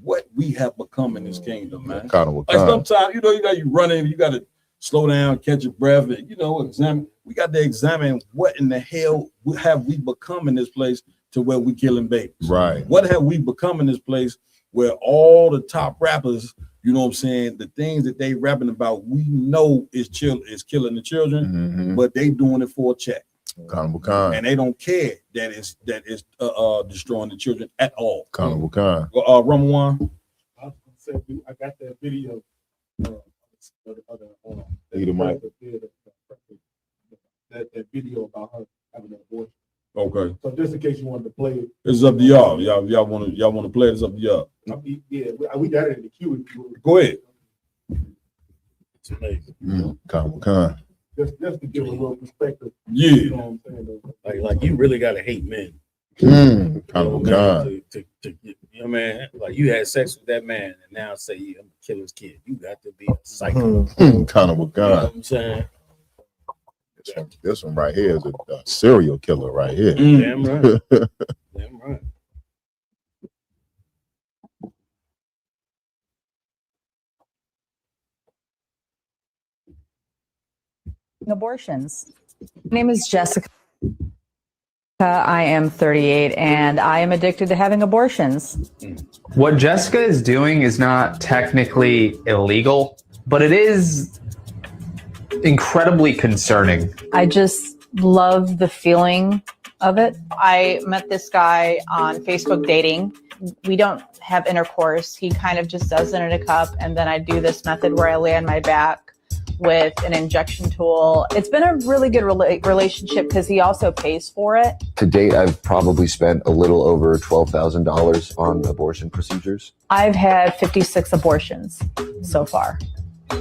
what we have become in this kingdom, man. Like sometimes, you running, you got to slow down, catch your breath, and examine. We got to examine what in the hell have we become in this place to where we killing babies. Right. What have we become in this place where all the top rappers, you know what I'm saying, the things that they rapping about, we know is killing the children, but they doing it for a check. And they don't care that it's destroying the children at all. Ramawan. I got that video. That video about her having an abortion. Okay. So just in case you wanted to play it, It's up to y'all. Y'all want to play it? It's up to y'all. Yeah, we got it in the queue. Go ahead. It's amazing. Just to give a little perspective. Yeah. You know what I'm saying? Like you really gotta hate men. You know what I mean, like you had sex with that man and now say I'm gonna kill his kid. You got to be a psycho. You know what I'm saying? This one right here is a serial killer right here. Damn right. Damn right. Abortions. My name is Jessica. I am 38 and I am addicted to having abortions. What Jessica is doing is not technically illegal, but it is incredibly concerning. I just love the feeling of it. I met this guy on Facebook dating. We don't have intercourse. He kind of just does it in a cup, and then I do this method where I lay on my back with an injection tool. It's been a really good relationship because he also pays for it. To date, I've probably spent a little over $12,000 on abortion procedures. I've had 56 abortions so far,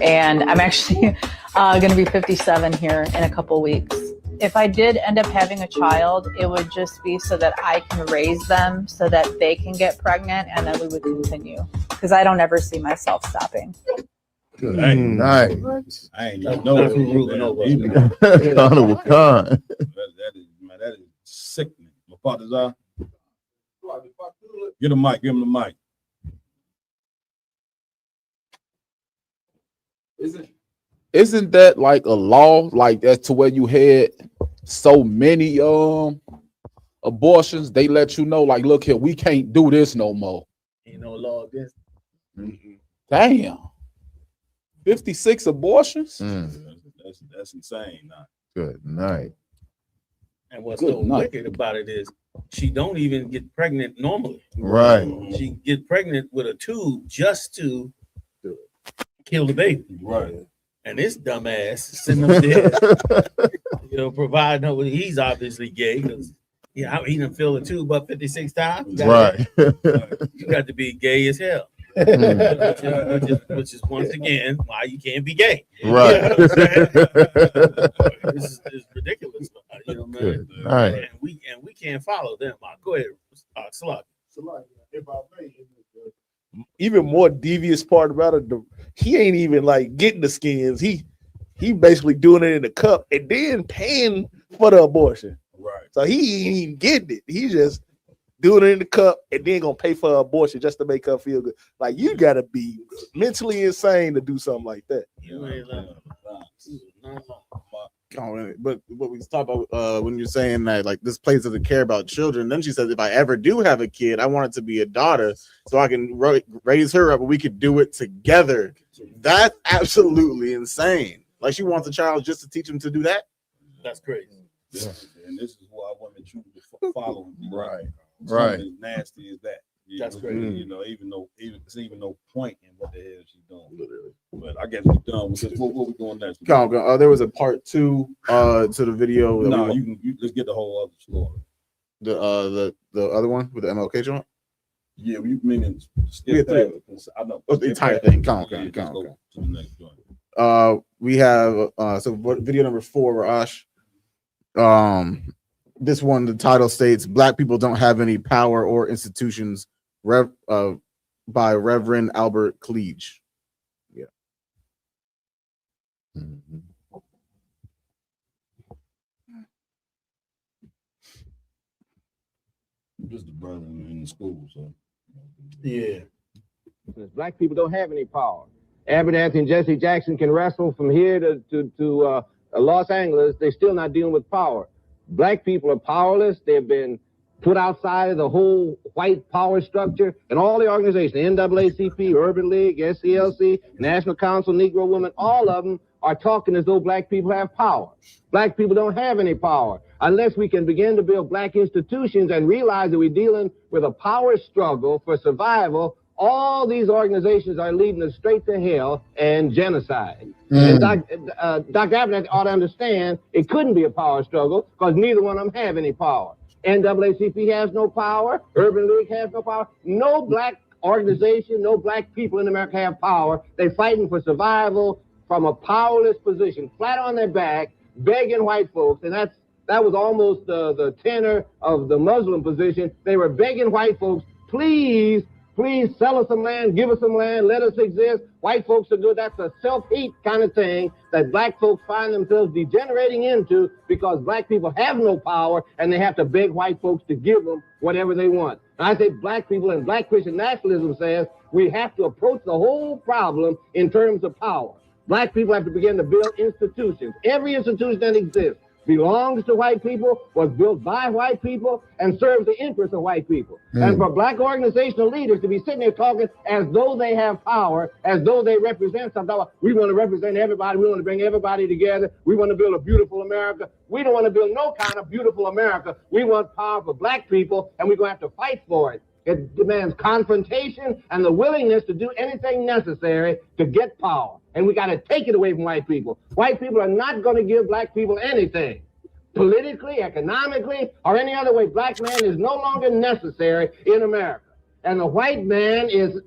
and I'm actually going to be 57 here in a couple weeks. If I did end up having a child, it would just be so that I can raise them so that they can get pregnant, and then we would continue, because I don't ever see myself stopping. Nice. I ain't know. That is sickening. My father's eye. Get a mic. Give him the mic. Isn't that like a law, like that, to where you had so many abortions? They let you know, like, look here, we can't do this no more. Ain't no law against. Damn, 56 abortions. That's insane. Nah. Good night. And what's so wicked about it is she don't even get pregnant normally. Right. She get pregnant with a tube just to kill the baby. Right. And this dumbass sitting up there, providing her with, he's obviously gay because he done filled the tube up 56 times. Right. You got to be gay as hell. which is once again why you can't be gay. Right. This is ridiculous, man. Right. And we can't follow them. Go ahead, Stallion. Even more devious part about it, he ain't even like getting the skins. He basically doing it in the cup and then paying for the abortion. Right. So he ain't even getting it. He just doing it in the cup and then gonna pay for an abortion just to make her feel good. Like, you gotta be mentally insane to do something like that. But what we talk about when you're saying that, like, this place doesn't care about children, then she says, if I ever do have a kid, I want it to be a daughter so I can raise her up and we could do it together. That's absolutely insane. Like, she wants a child just to teach him to do that. That's crazy. Yeah. And this is why women choose to follow. Right. Right. As nasty as that. That's crazy. Even no point in what the hell she's doing. Literally. But I guess we're done with this. What we doing next? There was a part 2 to the video. No, you let's get the whole other story. The other one with the MLK joint. Yeah, we meaning skip that. I know The entire thing. Come on. We have video number 4, Raj. This one, the title states, "Black people don't have any power or institutions," by Reverend Albert Cleage. Yeah. Just the burden in the school, so yeah. Black people don't have any power. Abernathy and Jesse Jackson can wrestle from here to Los Angeles. They're still not dealing with power. Black people are powerless. They've been put outside of the whole white power structure, and all the organizations, the NAACP, Urban League, SCLC, National Council, Negro Women, all of them are talking as though black people have power. Black people don't have any power unless we can begin to build black institutions and realize that we're dealing with a power struggle for survival. All these organizations are leading us straight to hell and genocide. And Dr. Abernathy ought to understand it couldn't be a power struggle because neither one of them have any power. NAACP has no power. Urban League has no power. No black organization, no black people in America have power. They're fighting for survival from a powerless position, flat on their back, begging white folks. And that was almost the tenor of the Muslim position. They were begging white folks, please sell us some land, give us some land, let us exist. White folks are good. That's a self-hate kind of thing that black folks find themselves degenerating into because black people have no power and they have to beg white folks to give them whatever they want. And I say black people and black Christian nationalism says we have to approach the whole problem in terms of power. Black people have to begin to build institutions. Every institution that exists belongs to white people, was built by white people, and serves the interests of white people. And for black organizational leaders to be sitting there talking as though they have power, as though they represent something. We want to represent everybody. We want to bring everybody together. We want to build a beautiful America. We don't want to build no kind of beautiful America. We want power for black people, and we're going to have to fight for it. It demands confrontation and the willingness to do anything necessary to get power. And we got to take it away from white people. White people are not going to give black people anything. Politically, economically, or any other way, black man is no longer necessary in America. And the white man is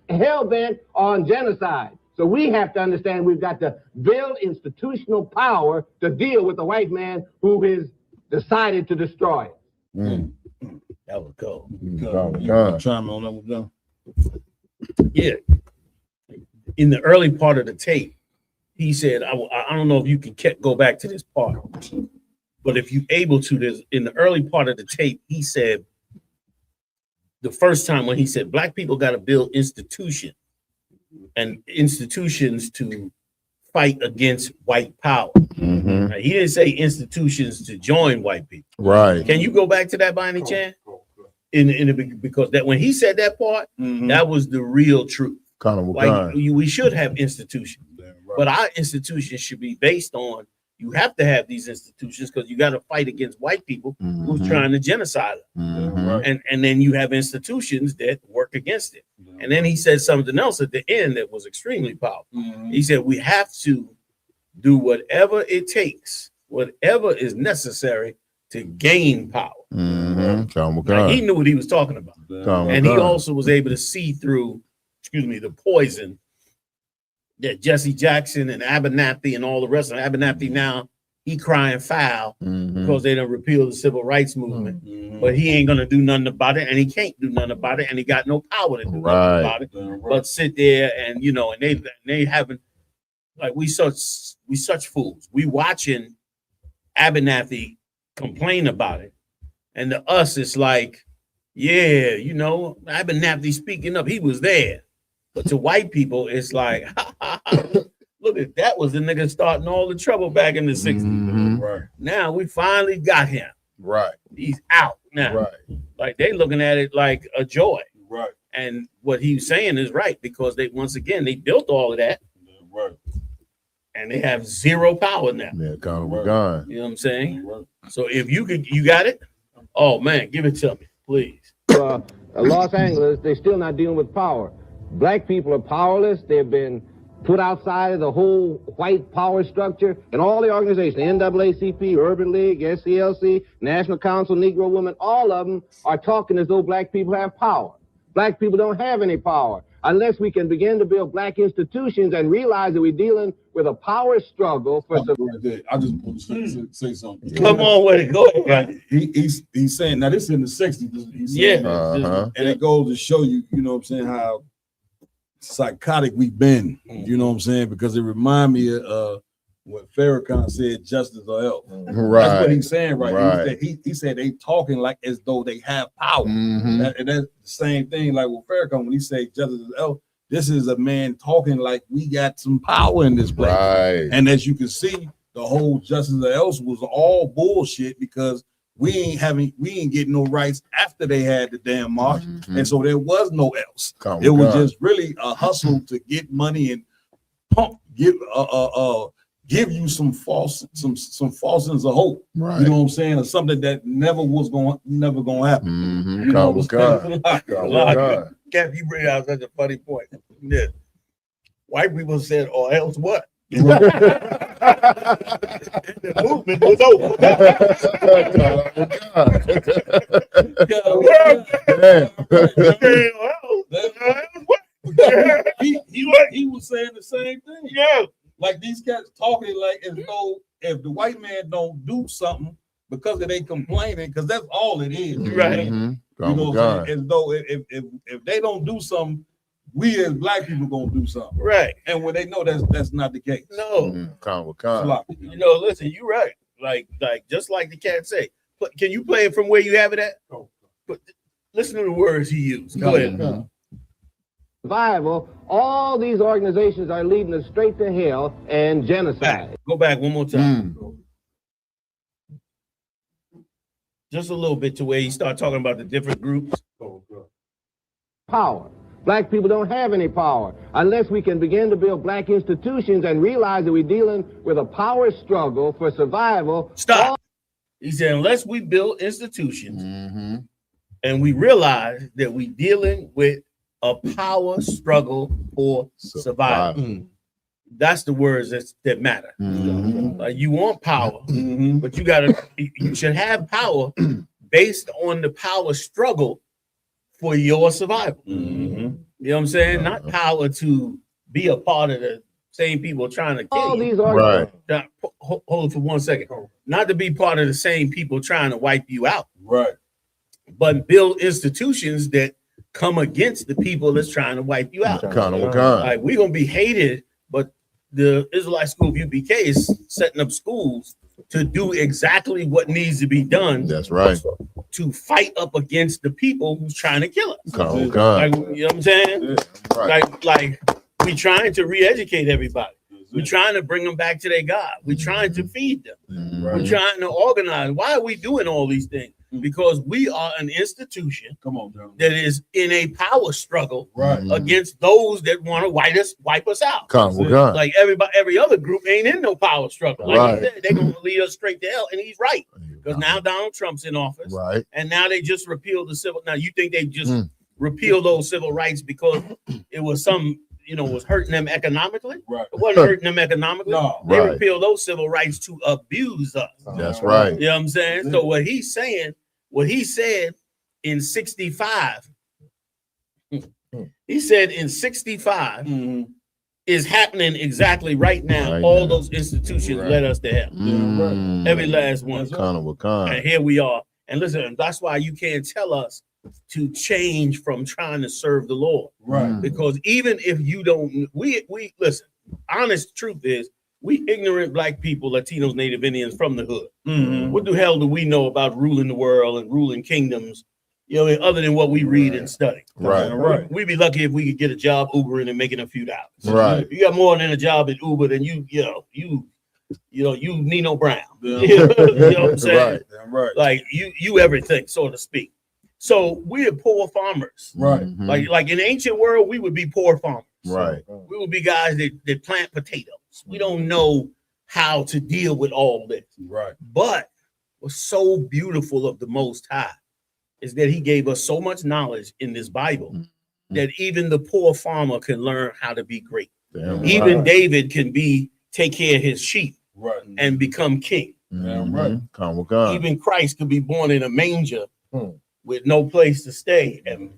hell-bent on genocide. So we have to understand we've got to build institutional power to deal with the white man who has decided to destroy it. That was cool. Chime on that one down. Yeah. In the early part of the tape, he said, I don't know if you can go back to this part, but if you're able to, there's in the early part of the tape, he said, the first time when he said, black people got to build institutions and institutions to fight against white power. Now, he didn't say institutions to join white people. Right. Can you go back to that by any chance? Because that when he said that part, that was the real truth. Like we should have institutions, but our institutions should be based on. You have to have these institutions because you got to fight against white people who's trying to genocide them, and then you have institutions that work against it. And then he said something else at the end that was extremely powerful. He said we have to do whatever it takes, whatever is necessary to gain power. Like, he knew what he was talking about, and he also was able to see through, the poison that Jesse Jackson and Abernathy and all the rest of Abernathy now, he crying foul because they don't repeal the civil rights movement, but he ain't gonna do nothing about it, and he can't do nothing about it, and he got no power to do nothing about it, but sit there and and they haven't, like, we such fools. We watching Abernathy complain about it, and to us it's like, yeah, Abernathy speaking up, he was there. But to white people, it's like, look at that was the nigga starting all the trouble back in the 60s. Right. Now we finally got him. Right. He's out now. Right. Like they looking at it like a joy. Right. And what he's saying is right, because they built all of that. Right. And they have zero power now. Yeah, gone. You know what I'm saying? Right. So if you got it? Oh man, give it to me, please. Los Angeles, they're still not dealing with power. Black people are powerless. They've been put outside of the whole white power structure, and all the organizations, NAACP, Urban League, SCLC, National Council, Negro Women, all of them are talking as though black people have power. Black people don't have any power unless we can begin to build black institutions and realize that we're dealing with a power struggle for I just want to say something. Come on with it. Go ahead. He's saying, now this is in the 60s. He's saying, and it goes to show you, how psychotic we've been, because it reminds me of what Farrakhan said, justice or else. Right. That's what he's saying, right? Right. He said they talking like as though they have power. And that's the same thing like with Farrakhan when he said justice or else. This is a man talking like we got some power in this place. Right. And as you can see, the whole justice or else was all bullshit because we ain't getting no rights after they had the damn march, and so there was no else. It was just really a hustle to get money and give you some false sense of hope. Right. You know what I'm saying, or something that never gonna happen. You know, Cap, you bring out such a funny point. Yeah. White people said, or else what? The movement was over. He was saying the same thing. Yeah. Like these cats talking like as though if the white man don't do something because they complaining, because that's all it is. Right. You know what I'm saying? As though if they don't do something, we as black people gonna do something. Right. And when they know that's not the case. No. Listen, you're right. Like just like the cat say. Can you play it from where you have it at? But listen to the words he used. Go ahead. survival, all these organizations are leading us straight to hell and genocide. Go back one more time. Just a little bit to where you start talking about the different groups. Power. Black people don't have any power unless we can begin to build black institutions and realize that we're dealing with a power struggle for survival. Stop. He said, unless we build institutions and we realize that we're dealing with a power struggle for survival. That's the words that matter. You want power, but you should have power based on the power struggle for your survival. You know what I'm saying? Not power to be a part of the same people trying to kill you. Right. Hold for 1 second. Not to be part of the same people trying to wipe you out. Right. But build institutions that come against the people that's trying to wipe you out. Like we're gonna be hated, but the Israelite School of UBK is setting up schools to do exactly what needs to be done. That's right. To fight up against the people who's trying to kill us. Oh, Like, God. you know what I'm saying? Like we trying to re-educate everybody. We're trying to bring them back to their God. We're trying to feed them. We're trying to organize. Why are we doing all these things? Because we are an institution that is in a power struggle against those that want to wipe us out. Like every other group ain't in no power struggle. Like he said, they're gonna lead us straight to hell, and he's right. Because now Donald Trump's in office, and now they just repealed the civil. Now you think they just repealed those civil rights because it was some, was hurting them economically? It wasn't hurting them economically. They repealed those civil rights to abuse us. That's right. You know what I'm saying? So what he said in 65, he said in 65 is happening exactly right now. All those institutions led us to hell. Every last one. And here we are. And listen, that's why you can't tell us to change from trying to serve the Lord. Because even if you don't, we listen, honest truth is, we ignorant black people, Latinos, Native Indians from the hood. What the hell do we know about ruling the world and ruling kingdoms, other than what we read and study? We'd be lucky if we could get a job Ubering and making a few dollars. You got more than a job at Uber than you Nino Brown. You know what I'm saying? Like you everything, so to speak. So we're poor farmers. Like in the ancient world, we would be poor farmers. We would be guys that plant potatoes. We don't know how to deal with all this. But what's so beautiful of the Most High is that he gave us so much knowledge in this Bible that even the poor farmer can learn how to be great. Even David can take care of his sheep and become king. Even Christ could be born in a manger with no place to stay and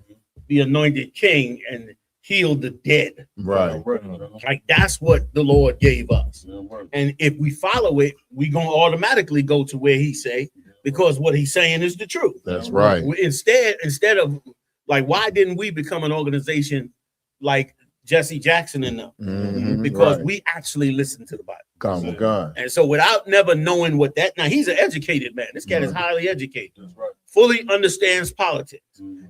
be anointed king and heal the dead. Like that's what the Lord gave us. And if we follow it, we gonna automatically go to where he say, because what he's saying is the truth. That's right. Instead of like, why didn't we become an organization like Jesse Jackson and them? Because we actually listen to the Bible. And so without never knowing what that, now he's an educated man. This cat is highly educated. Fully understands politics,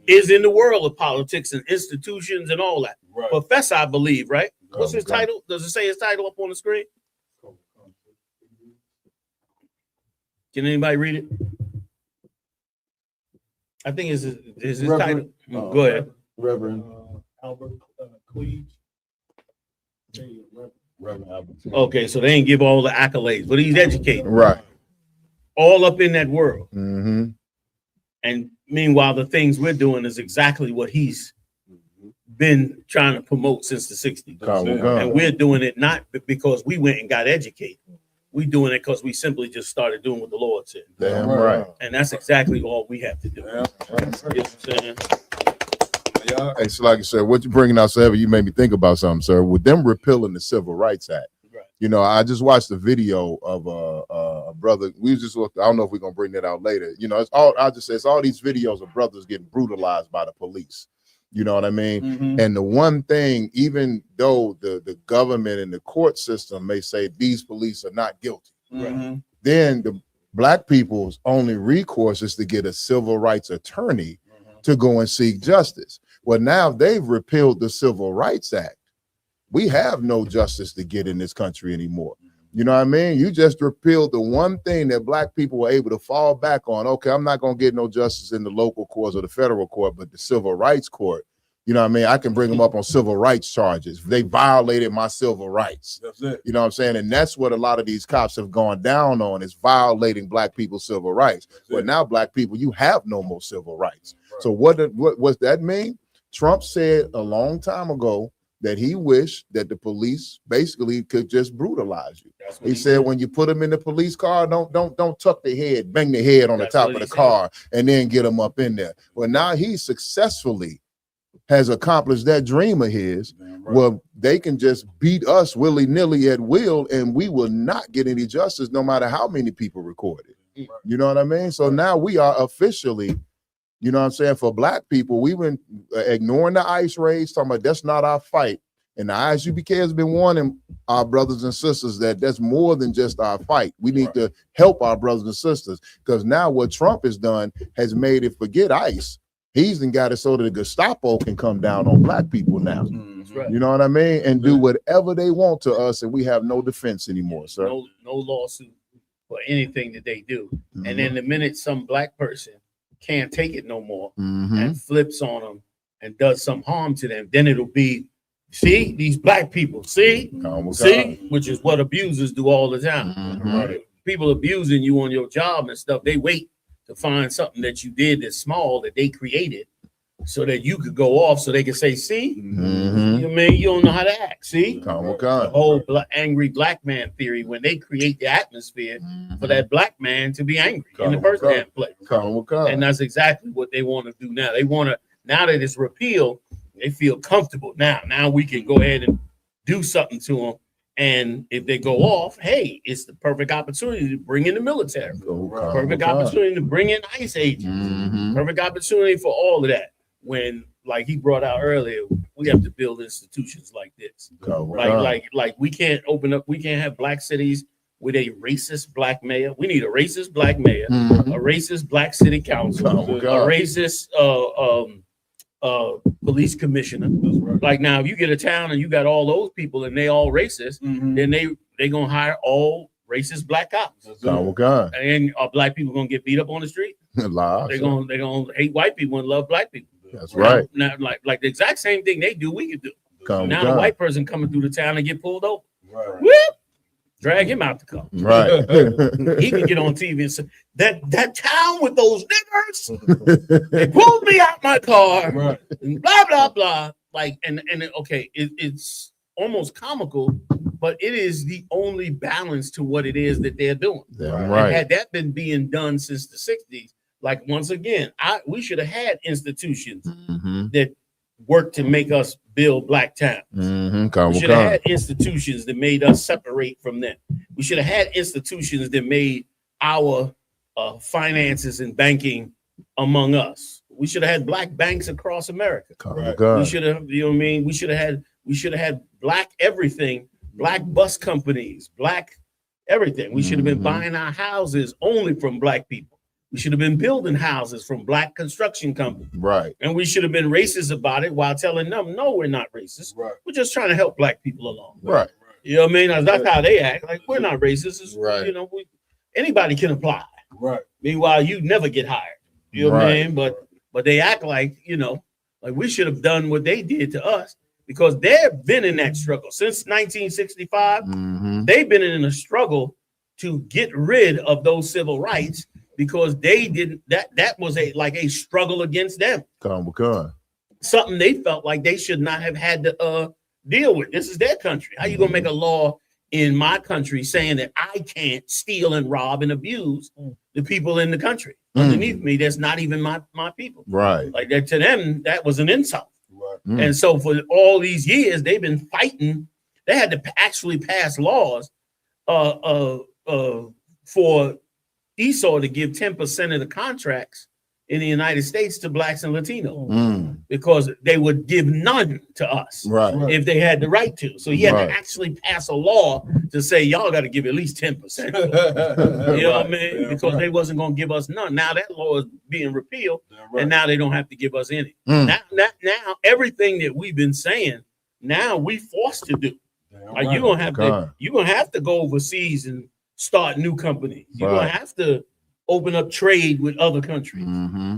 is in the world of politics and institutions and all that. Professor, I believe, right? What's his title? Does it say his title up on the screen? Can anybody read it? I think it's his title. Go ahead. Reverend Albert Cleage. Reverend Albert. Okay, so they ain't give all the accolades, but he's educated. All up in that world. And meanwhile, the things we're doing is exactly what he's been trying to promote since the 60s. And we're doing it not because we went and got educated. We're doing it because we simply just started doing what the Lord said. Damn right. And that's exactly all we have to do. You know what I'm saying? Hey, so like I said, what you're bringing out, sir, you made me think about something, sir. With them repealing the Civil Rights Act, I just watched the video of a brother. We just looked. I don't know if we're gonna bring that out later. It's all. I'll just say it's all these videos of brothers getting brutalized by the police. You know what I mean? And the one thing, even though the government and the court system may say these police are not guilty, then the black people's only recourse is to get a civil rights attorney to go and seek justice. Well, now they've repealed the Civil Rights Act. We have no justice to get in this country anymore. You know what I mean? You just repealed the one thing that black people were able to fall back on. Okay, I'm not going to get no justice in the local courts or the federal court, but the civil rights court, you know what I mean? I can bring them up on civil rights charges. They violated my civil rights. That's it. You know what I'm saying? And that's what a lot of these cops have gone down on, is violating black people's civil rights. But now black people, you have no more civil rights. So what does that mean? Trump said a long time ago that he wished that the police basically could just brutalize you. He said when you put them in the police car, don't tuck their head, bang their head on the top of the car, and then get them up in there. Well, now he successfully has accomplished that dream of his. Well, they can just beat us willy-nilly at will, and we will not get any justice no matter how many people record it. You know what I mean? So now we are officially, you know what I'm saying, for black people, we've been ignoring the ICE raids, talking about that's not our fight. And the ISUPK has been warning our brothers and sisters that that's more than just our fight. We need to help our brothers and sisters, because now what Trump has done has made it forget ICE. He's then got it so that the Gestapo can come down on black people now. You know what I mean? And do whatever they want to us, and we have no defense anymore, sir. No lawsuit for anything that they do. And then the minute some black person can't take it no more and flips on them and does some harm to them, then it'll be, see, these black people, see, which is what abusers do all the time. People abusing you on your job and stuff, they wait to find something that you did that's small that they created so that you could go off so they can say, see, you know what I mean? You don't know how to act, see? The whole angry black man theory, when they create the atmosphere for that black man to be angry in the first damn place. And that's exactly what they want to do now. They want to, now that it's repealed, they feel comfortable. Now we can go ahead and do something to them. And if they go off, hey, it's the perfect opportunity to bring in the military. Perfect opportunity to bring in ICE agents. Perfect opportunity for all of that. When, like he brought out earlier, we have to build institutions like this. Like we can't open up, we can't have black cities with a racist black mayor. We need a racist black mayor, a racist black city council, a racist police commissioner. Like now, if you get a town and you got all those people and they all racist, then they gonna hire all racist black cops. And are black people gonna get beat up on the street? They're gonna hate white people and love black people. That's right. Now, like the exact same thing they do, we can do. Now the white person coming through the town and get pulled over. Whoop! Drag him out the car. He can get on TV and say, that town with those niggers, they pulled me out my car, and blah, blah, blah. Like, and okay, it's almost comical, but it is the only balance to what it is that they're doing. And had that been being done since the 60s, like once again, we should have had institutions that work to make us build black towns. We should have had institutions that made us separate from them. We should have had institutions that made our finances and banking among us. We should have had black banks across America. We should have, you know what I mean? We should have had black everything, black bus companies, black everything. We should have been buying our houses only from black people. We should have been building houses from black construction companies. And we should have been racist about it while telling them, no, we're not racist. We're just trying to help black people along. You know what I mean? That's how they act. Like, we're not racist. You know, anybody can apply. Meanwhile, you never get hired. You know what I mean? But they act like, you know, like we should have done what they did to us, because they've been in that struggle since 1965. They've been in a struggle to get rid of those civil rights, because they didn't, that was a struggle against them. Something they felt like they should not have had to deal with. This is their country. How you gonna make a law in my country saying that I can't steal and rob and abuse the people in the country underneath me? That's not even my people. Like that, to them, that was an insult. And so for all these years, they've been fighting. They had to actually pass laws for Esau to give 10% of the contracts in the United States to blacks and Latinos, because they would give none to us if they had the right to. So he had to actually pass a law to say, y'all got to give at least 10%. You know what I mean? Because they wasn't going to give us none. Now that law is being repealed, and now they don't have to give us any. Now everything that we've been saying, now we forced to do. Like you're gonna have to go overseas and start new companies. You're gonna have to open up trade with other countries.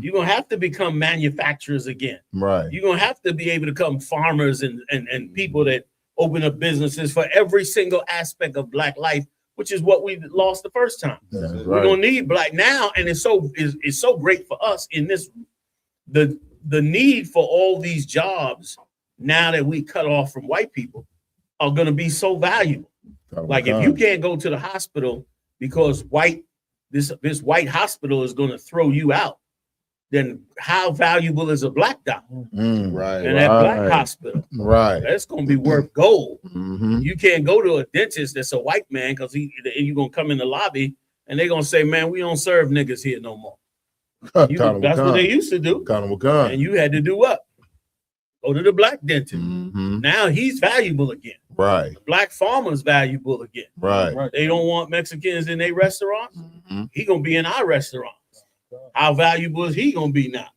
You're gonna have to become manufacturers again. Right. You're gonna have to be able to become farmers and people that open up businesses for every single aspect of Black life, which is what we lost the first time. We're gonna need Black now, and it's so great for us in this the need for all these jobs now that we cut off from white people are gonna be so valuable. Like if you can't go to the hospital because this white hospital is going to throw you out, then how valuable is a Black doctor? Right. And that Black hospital, that's going to be worth gold. You can't go to a dentist that's a white man because you're going to come in the lobby and they're going to say, man, we don't serve niggas here no more. That's what they used to do. And you had to do what? Go to the Black dentist. Now he's valuable again. Right. The Black farmer's valuable again. Right. They don't want Mexicans in their restaurants. He gonna be in our restaurants. How valuable is he gonna be now?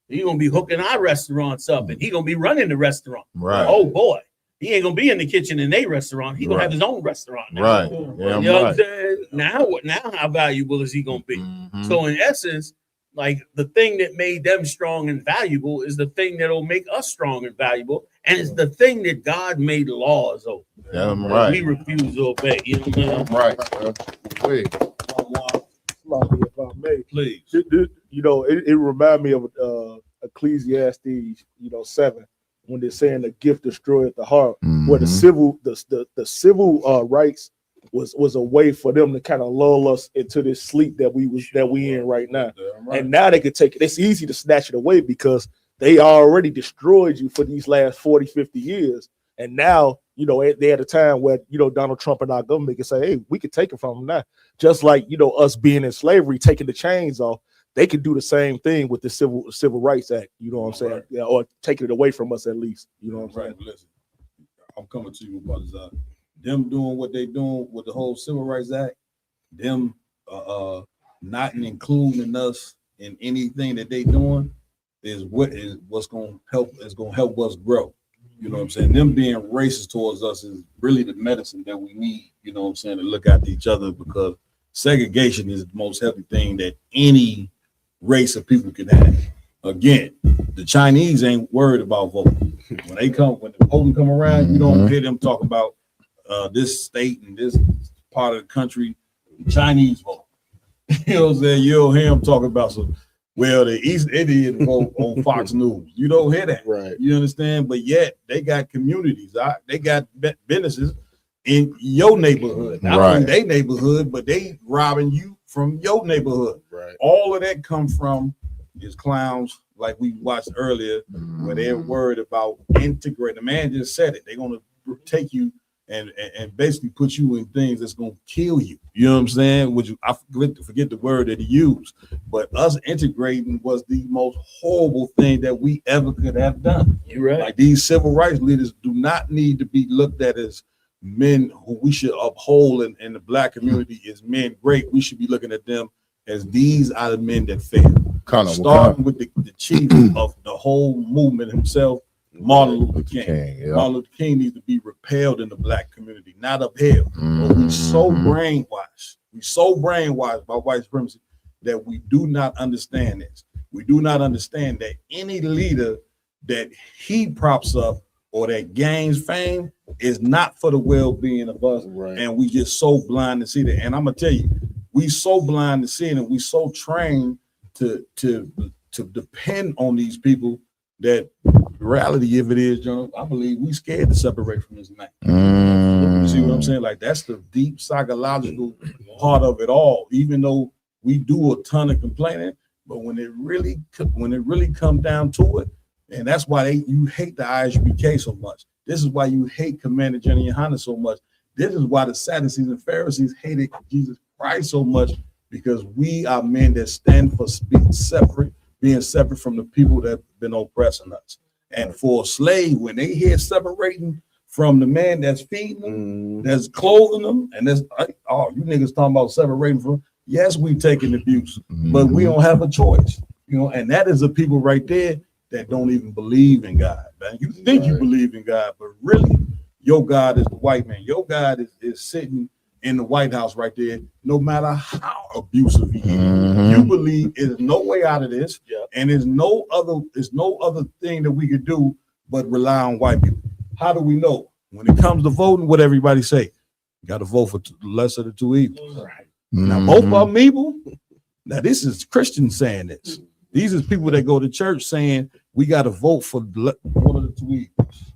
He gonna be hooking our restaurants up, and he gonna be running the restaurant. Right. Oh boy, he ain't gonna be in the kitchen in their restaurant. He gonna have his own restaurant now. Right. You know what I'm saying? Now how valuable is he gonna be? So in essence, like the thing that made them strong and valuable is the thing that'll make us strong and valuable, and it's the thing that God made laws over. Right. We refuse to obey. You know what I'm saying? Right. Wait. If I may, please. You know, it reminded me of Ecclesiastes, 7, when they're saying the gift destroyeth the heart, where the civil rights was a way for them to kind of lull us into this sleep that we in right now. And now they could take it. It's easy to snatch it away because they already destroyed you for these last 40, 50 years. And now, they're at a time where, Donald Trump and our government can say, hey, we could take it from them now. Just like, us being in slavery, taking the chains off, they could do the same thing with the Civil Rights Act. You know what I'm saying? Yeah, or taking it away from us at least. You know what I'm saying? Listen, I'm coming to you, brothers. Them doing what they doing with the whole Civil Rights Act, them not including us in anything that they doing is what's gonna help us grow. You know what I'm saying? Them being racist towards us is really the medicine that we need, you know what I'm saying, to look after each other, because segregation is the most healthy thing that any race of people can have. Again, the Chinese ain't worried about voting. When the voting come around, you don't hear them talk about this state and this part of the country, Chinese vote. You know what I'm saying? You don't hear them talk about the East Indian vote on Fox News. You don't hear that. Right. You understand? But yet they got communities. They got businesses in your neighborhood. Not only their neighborhood, but they robbing you from your neighborhood. Right. All of that come from these clowns like we watched earlier, where they're worried about integrating. The man just said it. They're going to take you and basically put you in things that's going to kill you. You know what I'm saying? I forget the word that he used, but us integrating was the most horrible thing that we ever could have done. You're right. Like, these civil rights leaders do not need to be looked at as men who we should uphold in the Black community as men great. We should be looking at them as these are the men that fail. Starting with the chief of the whole movement himself, Martin Luther King. Martin Luther King needs to be repelled in the Black community, not upheld. But we so brainwashed by white supremacy that we do not understand this. We do not understand that any leader that he props up or that gains fame is not for the well-being of us. And we just so blind to see that. And I'm gonna tell you, we so blind to see it, and we so trained to depend on these people that the reality, if it is, John, I believe we scared to separate from this man. You see what I'm saying? Like, that's the deep psychological part of it all. Even though we do a ton of complaining, but when it really comes down to it, and that's why you hate the ISBK so much. This is why you hate Commander Jenny Yohana so much. This is why the Sadducees and Pharisees hated Jesus Christ so much, because we are men that stand for being separate being separate from the people that have been oppressing us. And for a slave, when they hear separating from the man that's feeding them, that's clothing them, and that's, oh, you niggas talking about separating from, yes, we taking abuse, but we don't have a choice, and that is the people right there that don't even believe in God, man. You think you believe in God, but really, your God is the white man. Your God is sitting in the White House right there, no matter how abusive he is. You believe there's no way out of this, and there's no other thing that we could do but rely on white people. How do we know? When it comes to voting, what everybody say? You got to vote for the lesser of the two evils. Right. Now, both of them evil. Now, this is Christians saying this. These are people that go to church saying we got to vote for one of the two evils.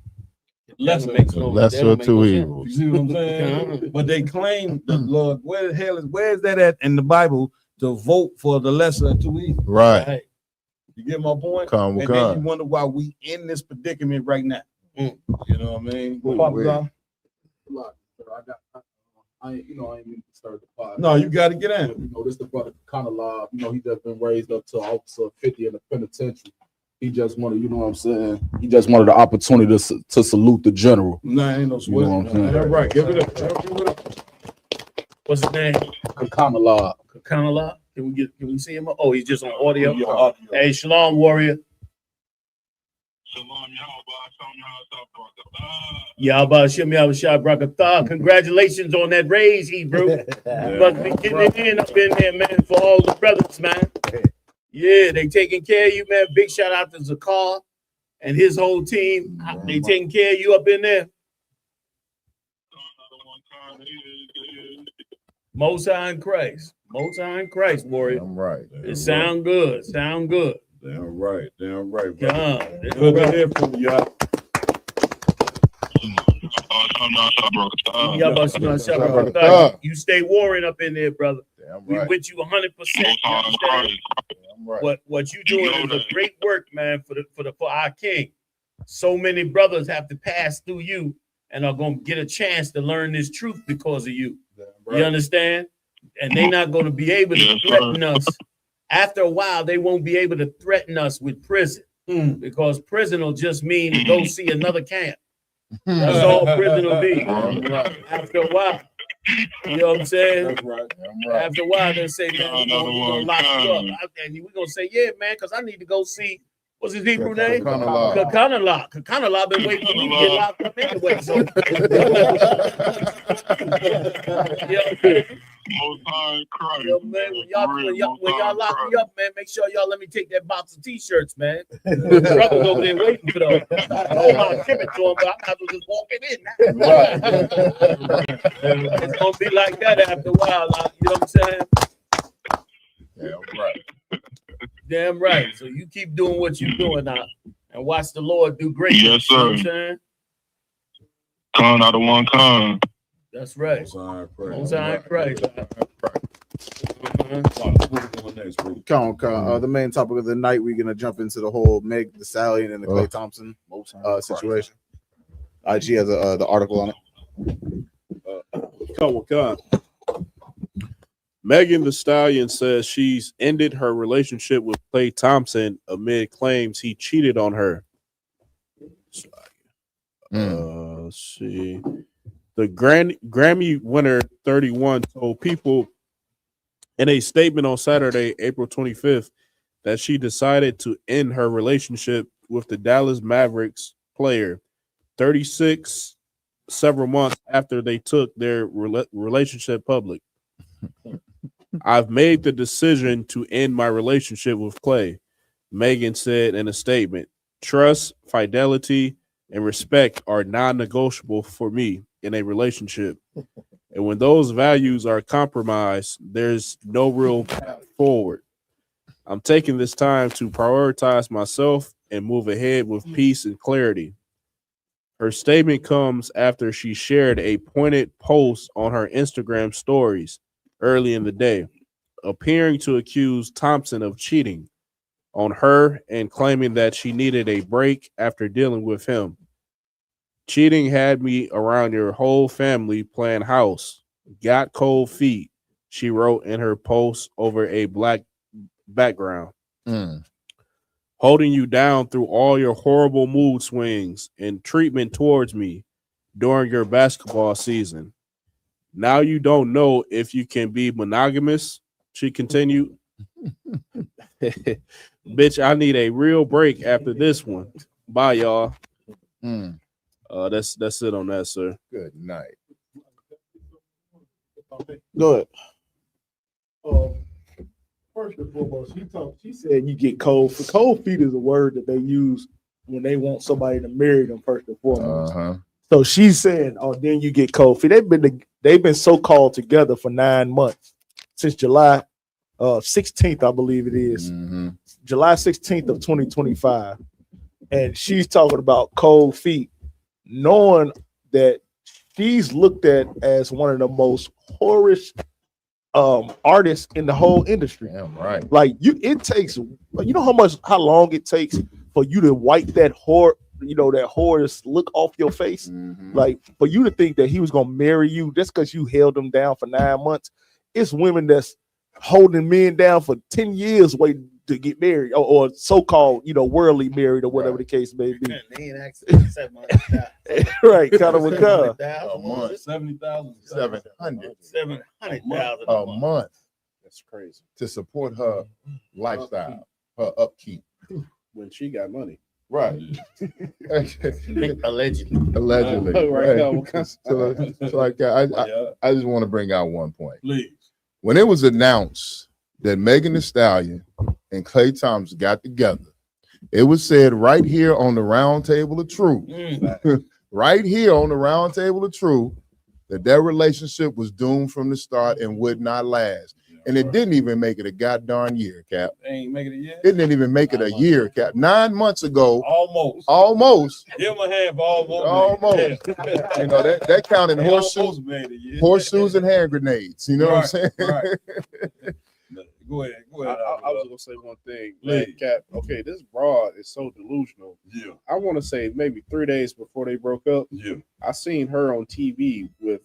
Lesser of two evils. You see what I'm saying? But they claim the Lord. Where is that at in the Bible to vote for the lesser of two evils? Right. You get my point? Then you wonder why we in this predicament right now. You know what I mean? I ain't mean to start the pod. No, you got to get in. This the brother kind of live. He just been raised up to officer 50 in the penitentiary. He just wanted, what I'm saying? He just wanted the opportunity to salute the general. No, ain't no sweat. That's right. Give it up. What's his name? Kakanala. Kakanala. Can we see him? Oh, he's just on audio. Hey, Shalom, warrior. Yahba Shem Yahweh Brakatah. Congratulations on that raise, Hebrew. Must be getting it in up in there, man, for all the brothers, man. Yeah, they taking care of you, man. Big shout out to Zakar and his whole team. They taking care of you up in there. Most High in Christ. Most High in Christ, warrior. I'm right. It sound good. Sound good. Damn right. God, good to hear from you, y'all. You stay warring up in there, brother. We with you 100%. What you doing is a great work, man, for our king. So many brothers have to pass through you and are gonna get a chance to learn this truth because of you. You understand? And they're not gonna be able to threaten us. After a while, they won't be able to threaten us with prison because prison will just mean to go see another camp. That's all prison will be. After a while, you know what I'm saying? After a while, they'll say, man, we're gonna lock you up. And we're gonna say, yeah, man, because I need to go see, what's his Hebrew name? Kakanala. Kakanala been waiting for me to get locked up anyway. So, man, when y'all lock me up, man, make sure y'all let me take that box of t-shirts, man. Brothers over there waiting for those. I don't mind shipping to them, but I'm not just walking in now. It's gonna be like that after a while, you know what I'm saying? Yeah, right. Damn right. So you keep doing what you're doing now and watch the Lord do great. Yes, sir. You know what I'm saying? Con out of one con. That's right. Most High in Christ. The main topic of the night, we're gonna jump into the whole Meg the Stallion and the Klay Thompson situation. IG has the article on it. Megan Thee Stallion says she's ended her relationship with Klay Thompson amid claims he cheated on her. Let's see. The Grammy winner 31 told People in a statement on Saturday, April 25th, that she decided to end her relationship with the Dallas Mavericks player 36 several months after they took their relationship public. I've made the decision to end my relationship with Klay, Megan said in a statement. Trust, fidelity, and respect are non-negotiable for me in a relationship. And when those values are compromised, there's no real path forward. I'm taking this time to prioritize myself and move ahead with peace and clarity. Her statement comes after she shared a pointed post on her Instagram stories early in the day, appearing to accuse Thompson of cheating on her and claiming that she needed a break after dealing with him. Cheating had me around your whole family playing house. Got cold feet, she wrote in her post over a black background. holding you down through all your horrible mood swings and treatment towards me during your basketball season. Now you don't know if you can be monogamous, she continued. Bitch, I need a real break after this one. Bye, y'all. That's it on that, sir. Good night. Go ahead. First and foremost, she said you get cold feet. Cold feet is a word that they use when they want somebody to marry them first and foremost. So she's saying, "Oh, then you get cold feet." They've been so called together for 9 months since July 16th, I believe it is. July 16th of 2025, and she's talking about cold feet, knowing that she's looked at as one of the most whorish artists in the whole industry. Damn right. Like it takes, you know how long it takes for you to wipe that whore, that whorish look off your face. Like for you to think that he was gonna marry you just because you held him down for 9 months. It's women that's holding men down for 10 years waiting to get married, or so-called, worldly married, or whatever the case may be. Right, kind of a car. A month. 70,000. 700. 700,000 a month. That's crazy. To support her lifestyle, her upkeep. When she got money. Right. Allegedly. Right. So like I just want to bring out one point. Please. When it was announced that Megan Thee Stallion and Klay Thompson got together, it was said right here on the round table of truth, right here on the round table of truth, that their relationship was doomed from the start and would not last. And it didn't even make it a goddamn year, Cap. They ain't making it yet. It didn't even make it a year, Cap. 9 months ago. Almost. Give him a hand for almost. You know, that counted horseshoes and hand grenades. You know what I'm saying? Right. Go ahead. I was gonna say one thing. Cap, okay, this broad is so delusional. Yeah. I want to say maybe 3 days before they broke up. Yeah. I seen her on TV with,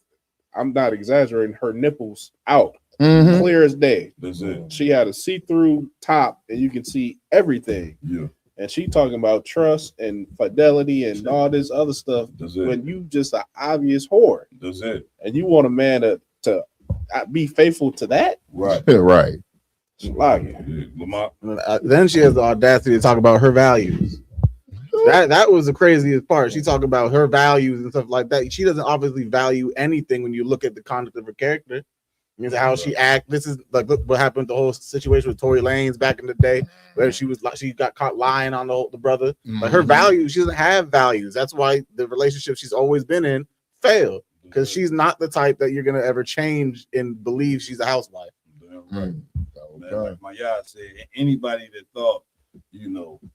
I'm not exaggerating, her nipples out. Clear as day. That's it. She had a see-through top and you can see everything. Yeah. And she talking about trust and fidelity and all this other stuff. That's it. When you just an obvious whore. That's it. And you want a man to be faithful to that? Right. Right. Then she has the audacity to talk about her values. That was the craziest part. She talked about her values and stuff like that. She doesn't obviously value anything when you look at the conduct of her character. You know, how she act. This is like, look what happened. The whole situation with Tory Lanez back in the day, where she got caught lying on the brother. Like her values, she doesn't have values. That's why the relationship she's always been in failed, because she's not the type that you're gonna ever change and believe she's a housewife. Right. Like my yard said, anybody that thought,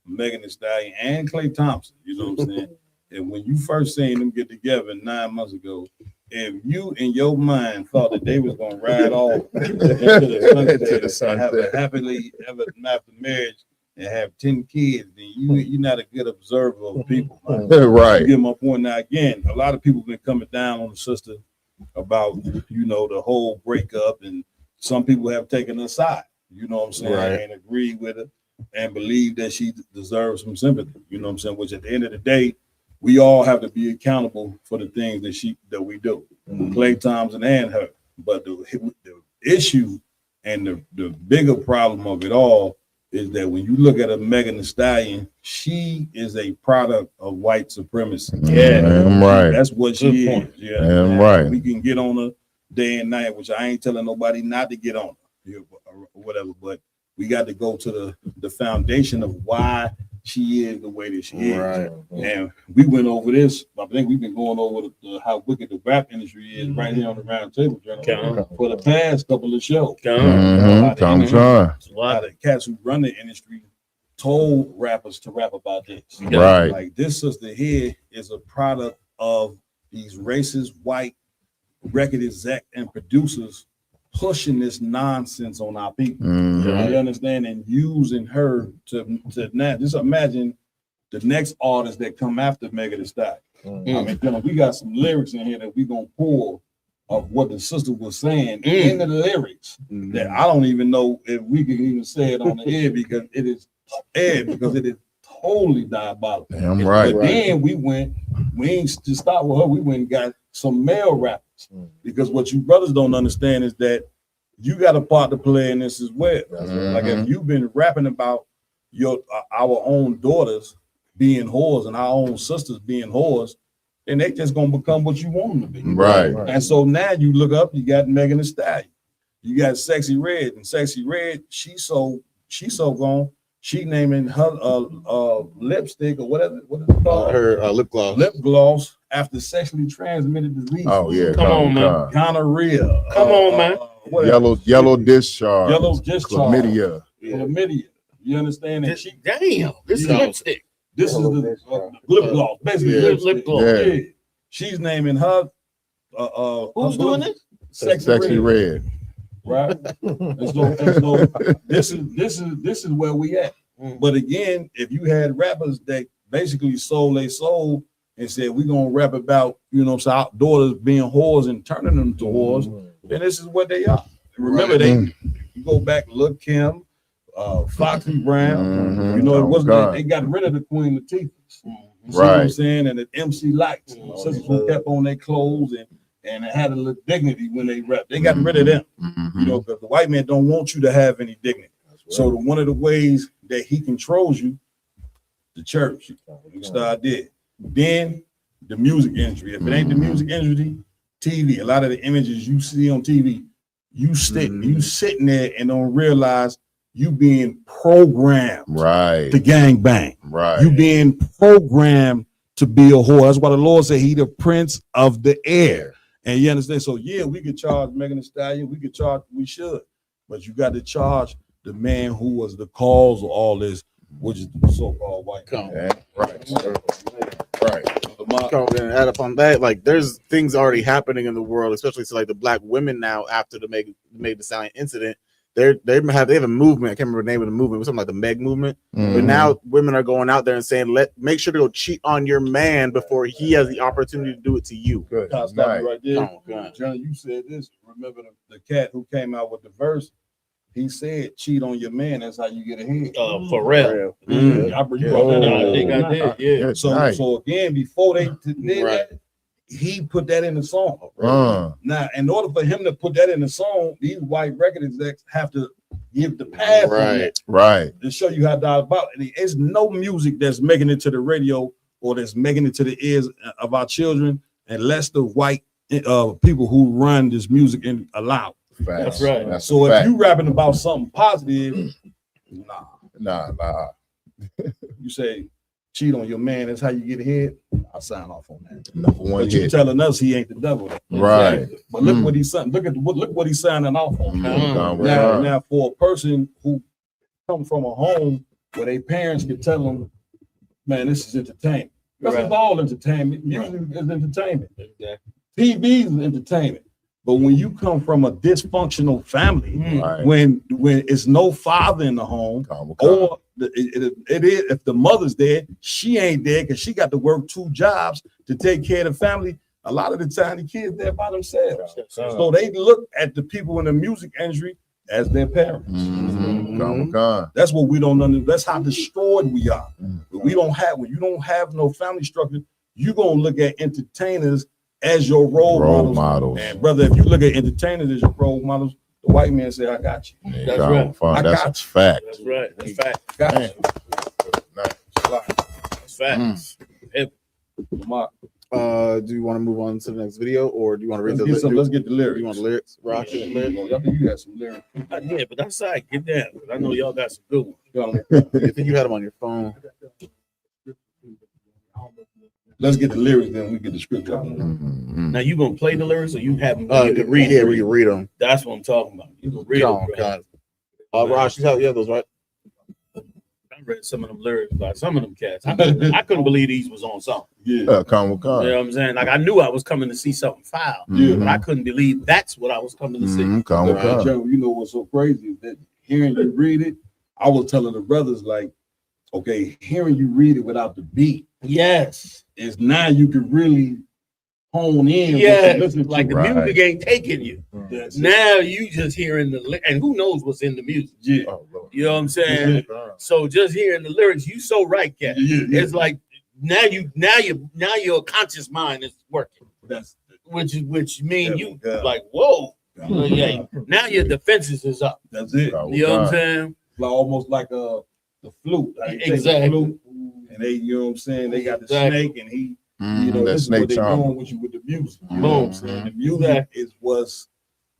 Megan Thee Stallion and Klay Thompson, you know what I'm saying? And when you first seen them get together 9 months ago, if you in your mind thought that they was gonna ride off into the sunset, have a happily ever after marriage and have 10 kids, then you're not a good observer of people. Right. You get my point. Now again, a lot of people been coming down on the sister about the whole breakup, and some people have taken her side, you know what I'm saying, Right. and agreed with her and believe that she deserves some sympathy, you know what I'm saying, which at the end of the day, we all have to be accountable for the things that we do. Klay Thompson and her. But the issue and the bigger problem of it all is that when you look at a Megan Thee Stallion, she is a product of white supremacy. Yeah, damn right. That's what she is. Yeah, damn right. We can get on her day and night, which I ain't telling nobody not to get on her, or whatever. But we got to go to the foundation of why she is the way that she is. Right. And we went over this. I think we've been going over how wicked the rap industry is right here on the round table for the past couple of shows. I'm trying. A lot of cats who run the industry told rappers to rap about this. Right. Like this sister here is a product of these racist white record exec and producers pushing this nonsense on our people. You understand? And using her to now just imagine the next artist that come after Megan Thee Stallion. I mean, we got some lyrics in here that we gonna pull of what the sister was saying into the lyrics that I don't even know if we can even say it on the air, because it is because it is totally diabolical. Damn right. But then we ain't just start with her. We went and got some male rappers because what you brothers don't understand is that you got a part to play in this as well. Like if you've been rapping about our own daughters being whores and our own sisters being whores, then they just gonna become what you want them to be. Right. And so now you look up, you got Megan Thee Stallion, you got Sexy Red, and Sexy Red, she so gone. She naming her lipstick or whatever. What is it called? Her lip gloss. Lip gloss after sexually transmitted disease. Oh yeah, Come on, man. Gonorrhea. Come on, man. Yellow discharge. Yellow discharge. Chlamydia. Chlamydia. You understand? And Damn, this is lipstick. This is the lip gloss, basically lip gloss. Yeah. She's naming her. Who's doing this? Sexy Red. Right. and so this is where we at. But again, if you had rappers that basically sold their soul and said we're gonna rap about our daughters being whores and turning them to whores, then this is what they are. And remember, you go back, Lil' Kim, Foxy Brown. It wasn't they got rid of the Queen Latifah. You see what I'm saying? And the MC Lights, sisters who kept on their clothes and had a little dignity when they rap. They got rid of them, because the white man don't want you to have any dignity. So one of the ways that he controls you, the church, you start there. Then the music industry. If it ain't the music industry, TV. A lot of the images you see on TV, you sitting there and don't realize you being programmed to gang bang. Right. You being programmed to be a whore. That's why the Lord said he the prince of the air. And you understand? So yeah, we could charge Megan Thee Stallion, we should, but you got to charge the man who was the cause of all this, which is the so-called white man. Right. And add up on that, like there's things already happening in the world, especially to like the black women now after the Meg Thee Stallion incident. They have a movement. I can't remember the name of the movement. It was something like the Meg movement. But now women are going out there and saying, make sure to go cheat on your man before he has the opportunity to do it to you. Good. Right there. John, you said this. Remember the cat who came out with the verse? He said, cheat on your man. That's how you get ahead. For real. I think I did. So again, before they did that, he put that in the song. Now, in order for him to put that in the song, these white record execs have to give the pass to show you how diabolical. There's no music that's making it to the radio or that's making it to the ears of our children unless the white people who run this music allow. That's right. So if you rapping about something positive, nah. You say cheat on your man, that's how you get ahead. I'll sign off on that. But you telling us he ain't the devil. Right. But look what he's saying. Look what he's signing off on. Now for a person who come from a home where their parents can tell them, man, this is entertainment. Because it's all entertainment. Music is entertainment. TV is entertainment. But when you come from a dysfunctional family, when it's no father in the home, or it is if the mother's dead, she ain't dead because she got to work 2 jobs to take care of the family. A lot of the time, the kids there by themselves, so they look at the people in the music industry as their parents. That's what we don't understand. That's how destroyed we are. But when you don't have no family structure, you're gonna look at entertainers as your role models. And brother, if you look at entertainers as your role models, the white man say, I got you. That's right. That's fact. That's right. That's fact. Got you. That's facts. Do you want to move on to the next video, or do you want to read Let's get the lyrics. You want the lyrics? Rock it, lyrics. I think you got some lyrics. Yeah, but that's all right. Get down. I know y'all got some good ones. I think you had them on your phone. Let's get the lyrics, then we get the script. Now you gonna play the lyrics, or you have them? You can read. Yeah, we can read them. That's what I'm talking about. You can read them. Rosh, you have those, right? I read some of them lyrics by some of them cats. I couldn't believe these was on something. Come. You know what I'm saying? Like I knew I was coming to see something foul, but I couldn't believe that's what I was coming to see. Joe, you know what's so crazy is that hearing you read it, I was telling the brothers like, okay, hearing you read it without the beat, yes, is now you can really hone in. Yeah, what you listen like to. the music ain't taking you. That's Now you just hearing and who knows what's in the music. Yeah. You know what I'm saying? So just hearing the lyrics, you so right, Cat. It's like now your conscious mind is working. That's which mean you like, whoa. Yeah. Now your defenses is up. That's it. You know what I'm saying? Like almost like the flute. Like Exactly. The flute, and they, you know what I'm saying? They got the snake, and he, you know, that this is snake what they're charmer. doing with you with the music. You know what I'm saying? The music is what's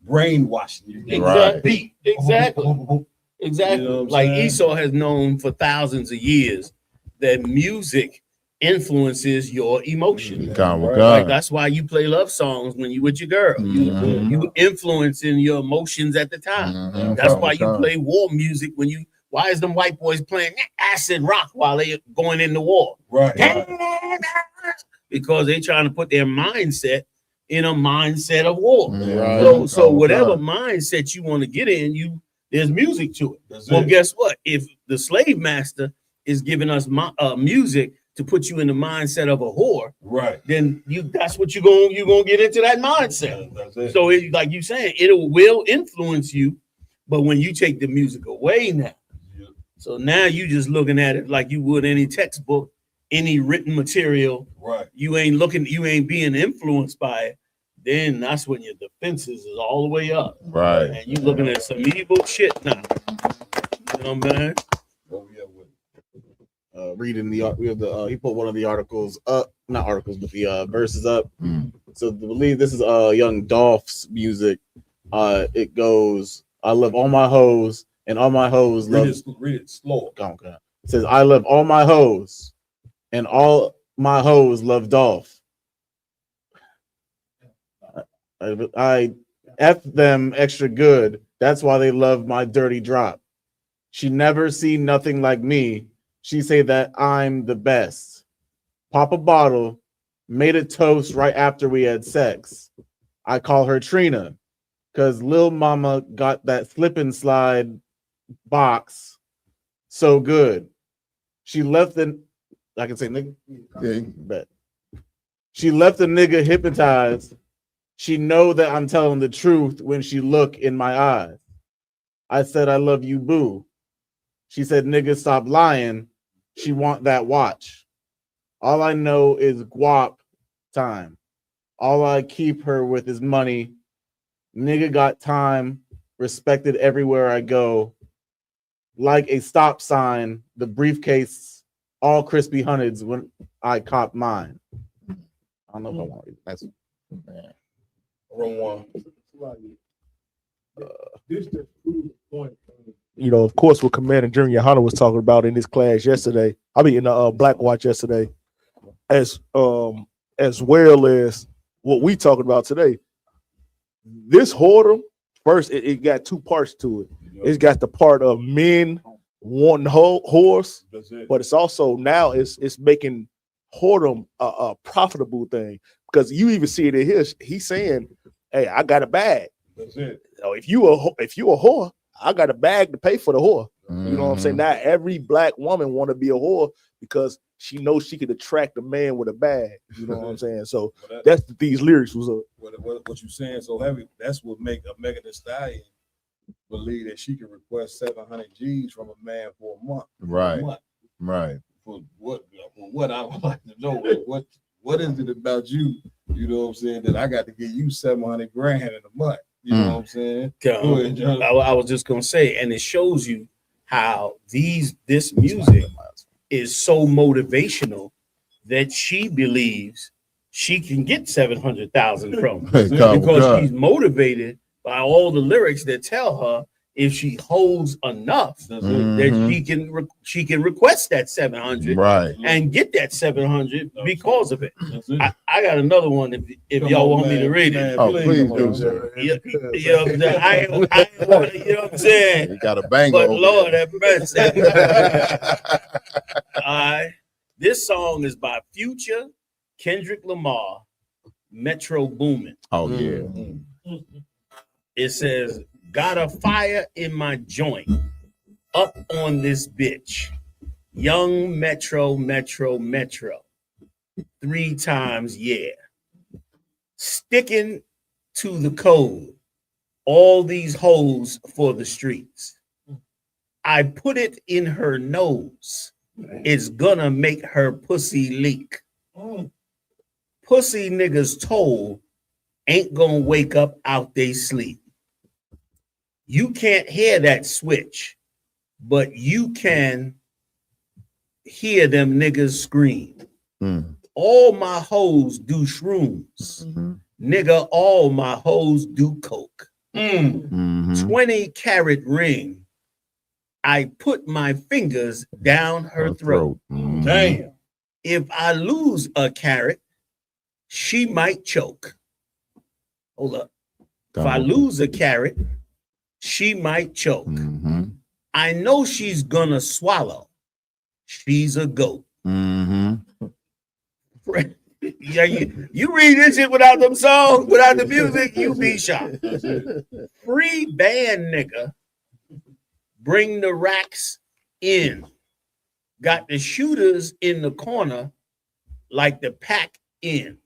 brainwashing you. Exactly. Exactly. Exactly. You know what I'm like saying? Esau has known for thousands of years that music influences your emotions. Like that's why you play love songs when you with your girl. You influencing your emotions at the time. That's why you play war music when you. Why is them white boys playing acid rock while they going into war? Right. Because they trying to put their mindset in a mindset of war. Right. So whatever mindset you want to get in, there's music to it. Guess what? If the slave master is giving us music to put you in the mindset of a whore, right? Then that's what you're gonna get into that mindset. So like you saying, it will influence you, but when you take the music away now, so now you just looking at it like you would any textbook, any written material. Right. You ain't being influenced by it. Then that's when your defenses is all the way up. Right. And you looking at some evil shit now. You know what I'm saying? Reading he put one of the articles up, not articles, but the verses up. So to believe this is Young Dolph's music. It goes, I love all my hoes, and all my hoes love. Read it slow. Okay. It says, I love all my hoes, and all my hoes love Dolph. I F them extra good. That's why they love my dirty drop. She never seen nothing like me. She say that I'm the best. Pop a bottle, made a toast right after we had sex. I call her Trina, because Lil Mama got that slip and slide box so good. She left the, I can say nigga? Yeah. Bet. She left the nigga hypnotized. She know that I'm telling the truth when she look in my eyes. I said, I love you, boo. She said, nigga, stop lying. She want that watch. All I know is guap time. All I keep her with is money. Nigga got time, respected everywhere I go. Like a stop sign, the briefcase, all crispy hundreds when I cop mine. I don't know if I want it. That's Wrong one. This just proves the point. You know, of course, what Commander Junior Hunter was talking about in his class yesterday. I mean, in the Black Watch yesterday, as well as what we talking about today. This whoredom, first, it got two parts to it. It's got the part of men wanting whores, but it's also now it's making whoredom a profitable thing, because you even see it in his. He's saying, "Hey, I got a bag. That's it. So if you a whore, I got a bag to pay for the whore." You know what I'm saying? Now every black woman want to be a whore because she knows she could attract a man with a bag. You know what I'm saying? So that's what these lyrics was. What you saying so heavy? That's what make a Megan Thee Stallion believe that she can request 700 G's from a man for a month. Right. For a month. Right. For what I would like to know, what is it about you? You know what I'm saying? That I got to give you 700 grand in a month. You know what I'm saying? Go ahead, John. I was just gonna say, and it shows you how this music is so motivational that she believes she can get 700,000 from because she's motivated by all the lyrics that tell her if she holds enough that she can request that 700 and get that 700 because of it. I got another one if y'all want me to read it. Oh, please do, sir. You know what I'm saying? You got a banger. But Lord have mercy. All right. This song is by Future, Kendrick Lamar, Metro Boomin. Oh, yeah. It says, got a fire in my joint, up on this bitch. Young Metro, 3 times, yeah. sticking to the code, all these hoes for the streets. I put it in her nose. It's gonna make her pussy leak. Pussy niggas told ain't gonna wake up out they sleep. You can't hear that switch, but you can hear them niggas scream. All my hoes do shrooms. Nigga, all my hoes do coke. 20-carat ring. I put my fingers down her throat. Damn. If I lose a carat, she might choke. Hold up. If I lose a carat, she might choke. I know she's gonna swallow. She's a goat. Yeah, you read this shit without them songs, without the music, you be shocked. Free band nigga. Bring the racks in. Got the shooters in the corner like the pack in.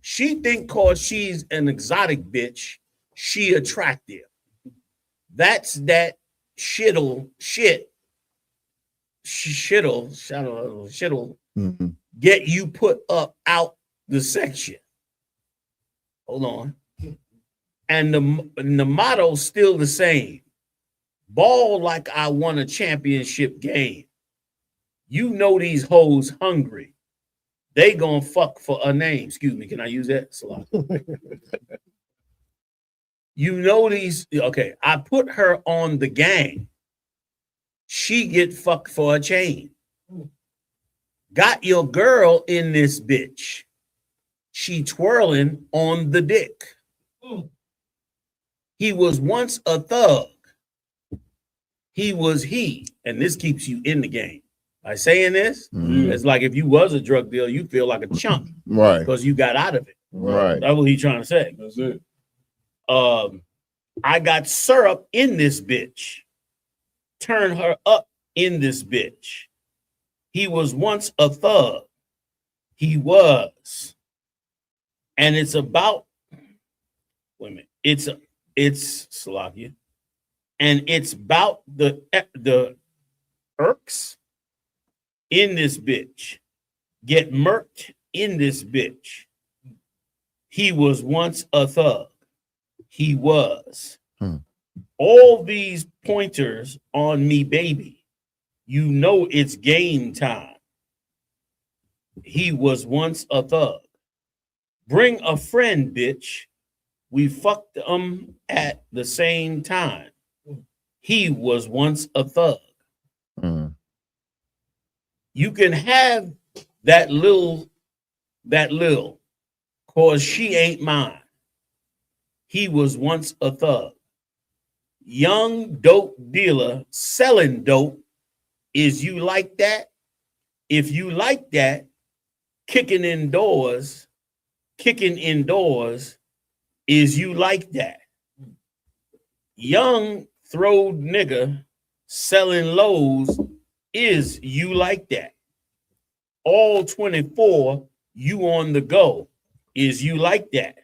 She think cause she's an exotic bitch, she attractive. That's that shit'll get you put up out the section. Hold on. And the motto's still the same. Ball like I won a championship game. You know these hoes hungry. They gonna fuck for a name. Excuse me, can I use that? You know these, okay, I put her on the gang. She get fucked for a chain. Got your girl in this bitch. She twirling on the dick. He was once a thug. He was he, and this keeps you in the game. By saying this, it's like if you was a drug dealer, you feel like a chump, right? Because you got out of it, right? That's what he's trying to say. That's it. I got syrup in this bitch. Turn her up in this bitch. He was once a thug. He was, and it's about. Wait a minute. It's Slovakia. And it's about the irks in this bitch. Get murked in this bitch. He was once a thug. He was. All these pointers on me, baby. You know it's game time. He was once a thug. Bring a friend, bitch. We fucked them at the same time. He was once a thug. You can have that little, cause she ain't mine. He was once a thug. Young dope dealer selling dope. Is you like that? If you like that, kicking indoors, is you like that? Young throwed nigga selling lows, is you like that? All 24, you on the go, is you like that?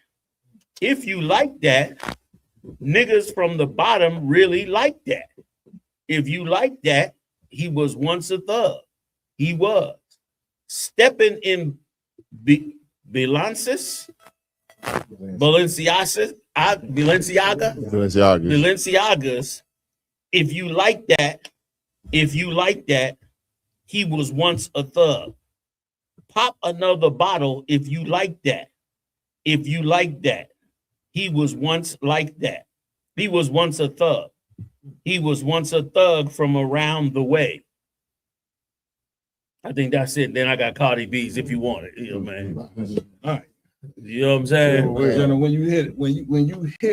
If you like that, niggas from the bottom really like that. If you like that, he was once a thug. He was. Stepping in Balenciagas. If you like that, he was once a thug. Pop another bottle if you like that. If you like that, he was once like that. He was once a thug. He was once a thug from around the way. I think that's it. Then I got Cardi B's if you want it. You know, man. All right. You know what I'm saying? When you hear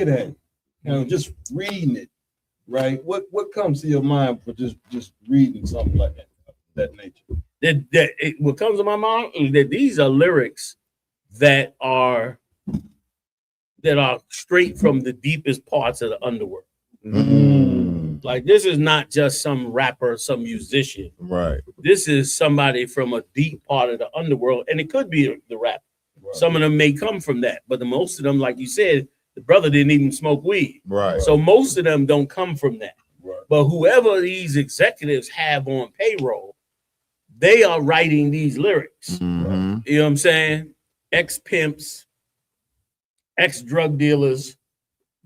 that, just reading it, right? What comes to your mind for just reading something like that nature? What comes to my mind is that these are lyrics that are straight from the deepest parts of the underworld. Like, this is not just some rapper, some musician. Right. This is somebody from a deep part of the underworld, and it could be the rapper. Some of them may come from that, but the most of them, like you said, the brother didn't even smoke weed. Right. So most of them don't come from that. Right. But whoever these executives have on payroll, they are writing these lyrics. Mm-hmm. You know what I'm saying? Ex-pimps, ex-drug dealers,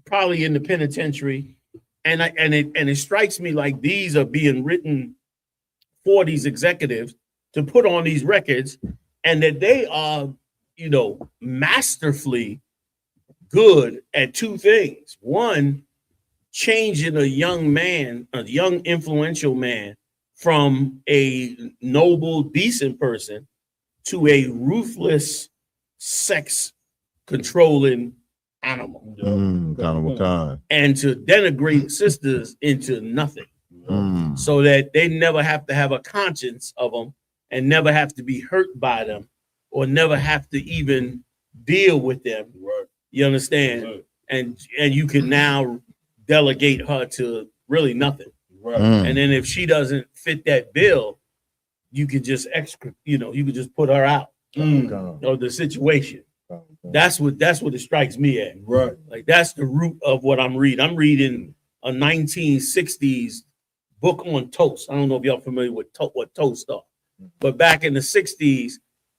probably in the penitentiary. And it strikes me like these are being written for these executives to put on these records, and that they are, you know, masterfully good at two things. One, changing a young man, a young influential man, from a noble, decent person to a ruthless, sex controlling animal. And to denigrate sisters into nothing. So that they never have to have a conscience of them and never have to be hurt by them or never have to even deal with them. Right. You understand? Right. And you can now delegate her to really nothing. Right. And then if she doesn't fit that bill, you could just you could just put her out of the situation. That's what it strikes me at. Right. Like that's the root of what I'm reading. I'm reading a 1960s book on toast. I don't know if y'all familiar with what toast are, but back in the 60s,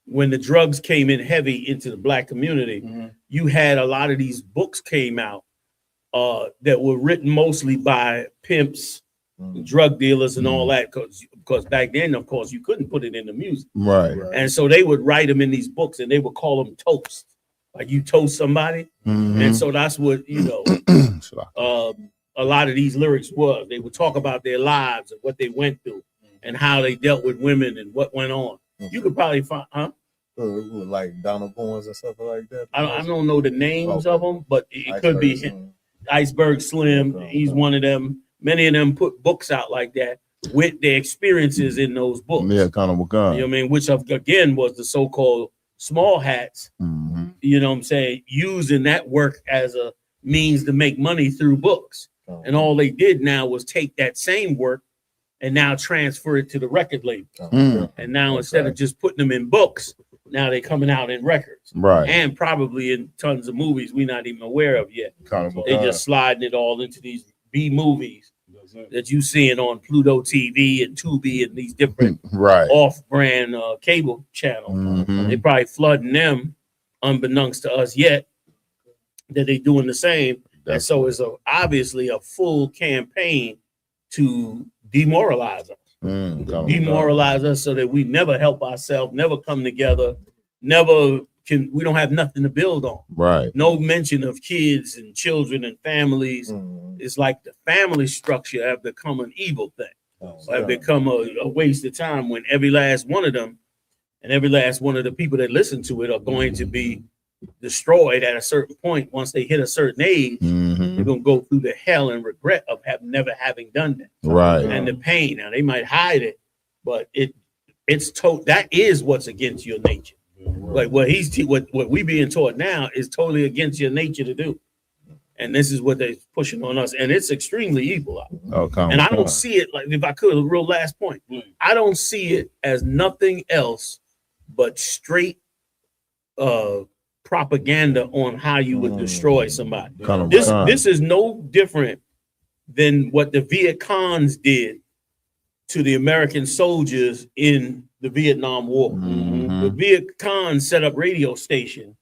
when the drugs came in heavy into the black community, you had a lot of these books came out that were written mostly by pimps, drug dealers, and all that, because back then, of course, you couldn't put it in the music. Right. And so they would write them in these books, and they would call them toast. Like you toast somebody, and so that's what a lot of these lyrics was. They would talk about their lives and what they went through, and how they dealt with women and what went on. You could probably find, like Donald Bones and stuff like that. I don't know the names of them, but it could be Iceberg Slim. He's one of them. Many of them put books out like that with their experiences in those books. Yeah, kind of. You know what I mean? Which again was the so-called small hats. You know what I'm saying? Using that work as a means to make money through books. And all they did now was take that same work and now transfer it to the record label. And now instead of just putting them in books, now they're coming out in records. Right. And probably in tons of movies we're not even aware of yet. They just sliding it all into these B movies that you seeing on Pluto TV and Tubi and these different off-brand cable channels. They probably flooding them unbeknownst to us yet that they doing the same. And so it's obviously a full campaign to demoralize us. Demoralize us so that we never help ourselves, never come together, we don't have nothing to build on. Right. No mention of kids and children and families. It's like the family structure have become an evil thing. Have become a waste of time when every last one of them and every last one of the people that listen to it are going to be destroyed at a certain point. Once they hit a certain age, they're gonna go through the hell and regret of never having done that. Right. And the pain. Now they might hide it, but that is what's against your nature. Like what we being taught now is totally against your nature to do. And this is what they're pushing on us. And it's extremely evil. And I don't see it, like, if I could, a real last point, I don't see it as nothing else but straight propaganda on how you would destroy somebody. This is no different than what the Viet Congs did to the American soldiers in the Vietnam War. The Viet Cong set up radio station,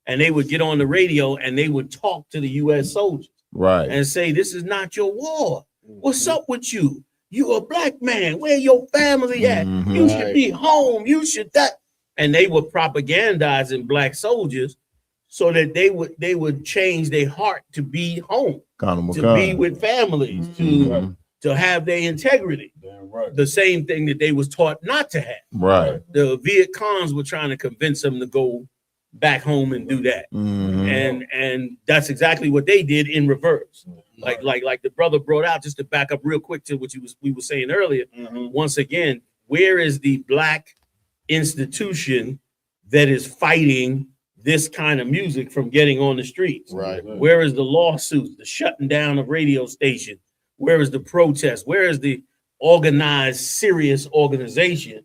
and they would get on the radio and they would talk to the U.S. soldiers, and say, "This is not your war. What's up with you? You a black man. Where your family at? You should be home. You should that." And they were propagandizing black soldiers so that they would change their heart to be home, to be with families, to have their integrity. The same thing that they was taught not to have. The Viet Congs were trying to convince them to go back home and do that. And that's exactly what they did in reverse. Like the brother brought out, just to back up real quick to what we were saying earlier. Once again, where is the black institution that is fighting this kind of music from getting on the streets? Where is the lawsuits, the shutting down of radio stations? Where is the protest? Where is the organized, serious organization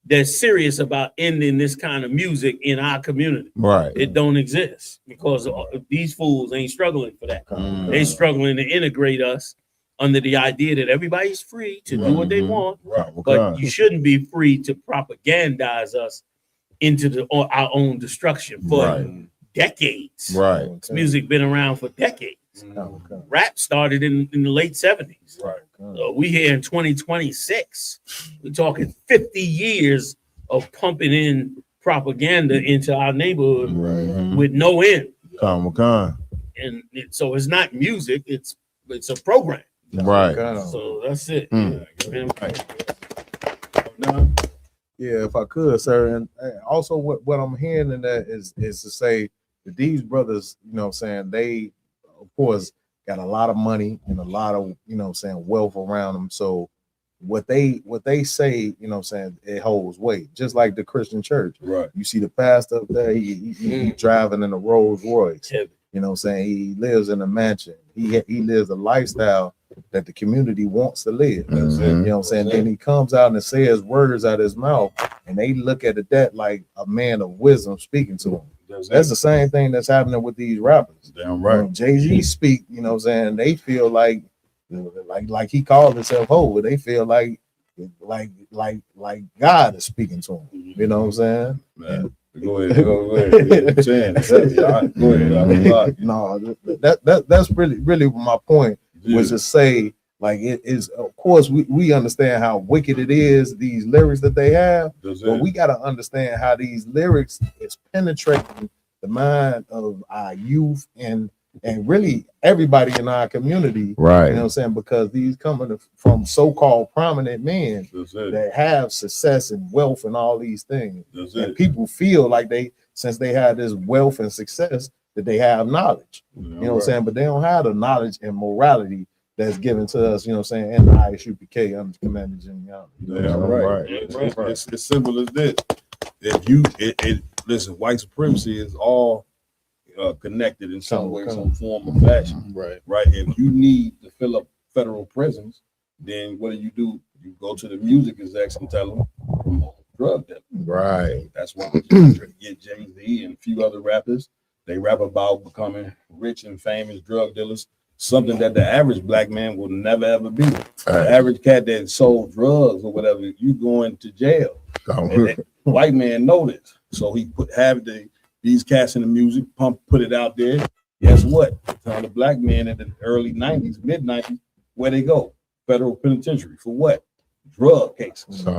that's serious about ending this kind of music in our community. Right. It don't exist because these fools ain't struggling for that. They struggling to integrate us under the idea that everybody's free to do what they want, but you shouldn't be free to propagandize us into our own destruction for decades. Right. This music been around for decades. Rap started in the late 70s. We here in 2026. We're talking 50 years of pumping in propaganda into our neighborhood with no end. And so it's not music, it's a program. Right. So that's it. Yeah, if I could, sir. And also what I'm hearing in that is to say that these brothers, you know what I'm saying, they of course got a lot of money and a lot of, you know what I'm saying, wealth around them. So what they say, you know what I'm saying, it holds weight. Just like the Christian church. Right. You see the pastor up there, he driving in a Rolls Royce. You know what I'm saying? He lives in a mansion. He lives a lifestyle that the community wants to live. You know what I'm saying? Then he comes out and says words out of his mouth, and they look at that like a man of wisdom speaking to him. That's the same thing that's happening with these rappers. Damn right. Jay-Z speak, you know what I'm saying? They feel like he called himself Ho, they feel like God is speaking to him. You know what I'm saying? Man. Go ahead. No, that's really my point was to say, like, it is, of course we understand how wicked it is, these lyrics that they have, but we got to understand how these lyrics is penetrating the mind of our youth and really everybody in our community. Right. You know what I'm saying? Because these coming from so-called prominent men that have success and wealth and all these things. And people feel like since they have this wealth and success, that they have knowledge. You know what I'm saying? But they don't have the knowledge and morality that's given to us, you know what I'm saying, in the ISUPK under Commander Jimmy Allen. It's as simple as this. If you listen, white supremacy is all connected in some way, some form or fashion. Right. If you need to fill up federal prisons, then what do? You go to the music execs and tell them promote drug dealing. Right. That's why you get Jay-Z and a few other rappers. They rap about becoming rich and famous drug dealers, something that the average black man will never ever be. The average cat that sold drugs or whatever, you going to jail. White man know this, so he have these cats in the music, put it out there. Guess what? The black man in the early 90s, mid 90s, where they go? Federal penitentiary for what? Drug cases. Get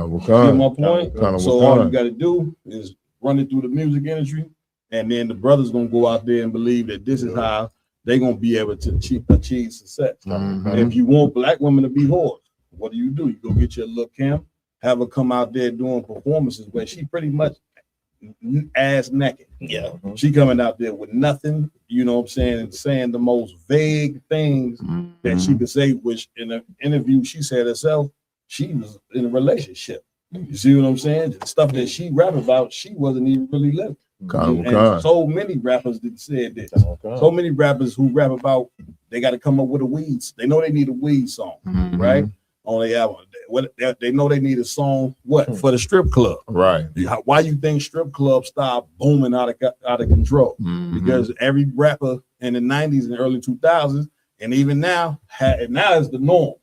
my point? So all you got to do is run it through the music industry, and then the brothers gonna go out there and believe that this is how they're gonna be able to achieve success. If you want black women to be whores, what do? You go get your little camp, have her come out there doing performances where she pretty much ass naked. She coming out there with nothing, you know what I'm saying, and saying the most vague things that she could say, which in an interview she said herself, she was in a relationship. You see what I'm saying? The stuff that she rap about, she wasn't even really living. And so many rappers that said this. So many rappers who rap about they got to come up with a weed. They know they need a weed song, right? On their album. They know they need a song for the strip club. Right. Why you think strip clubs start booming out of control? Because every rapper in the 90s and early 2000s, and even now, now is the norm.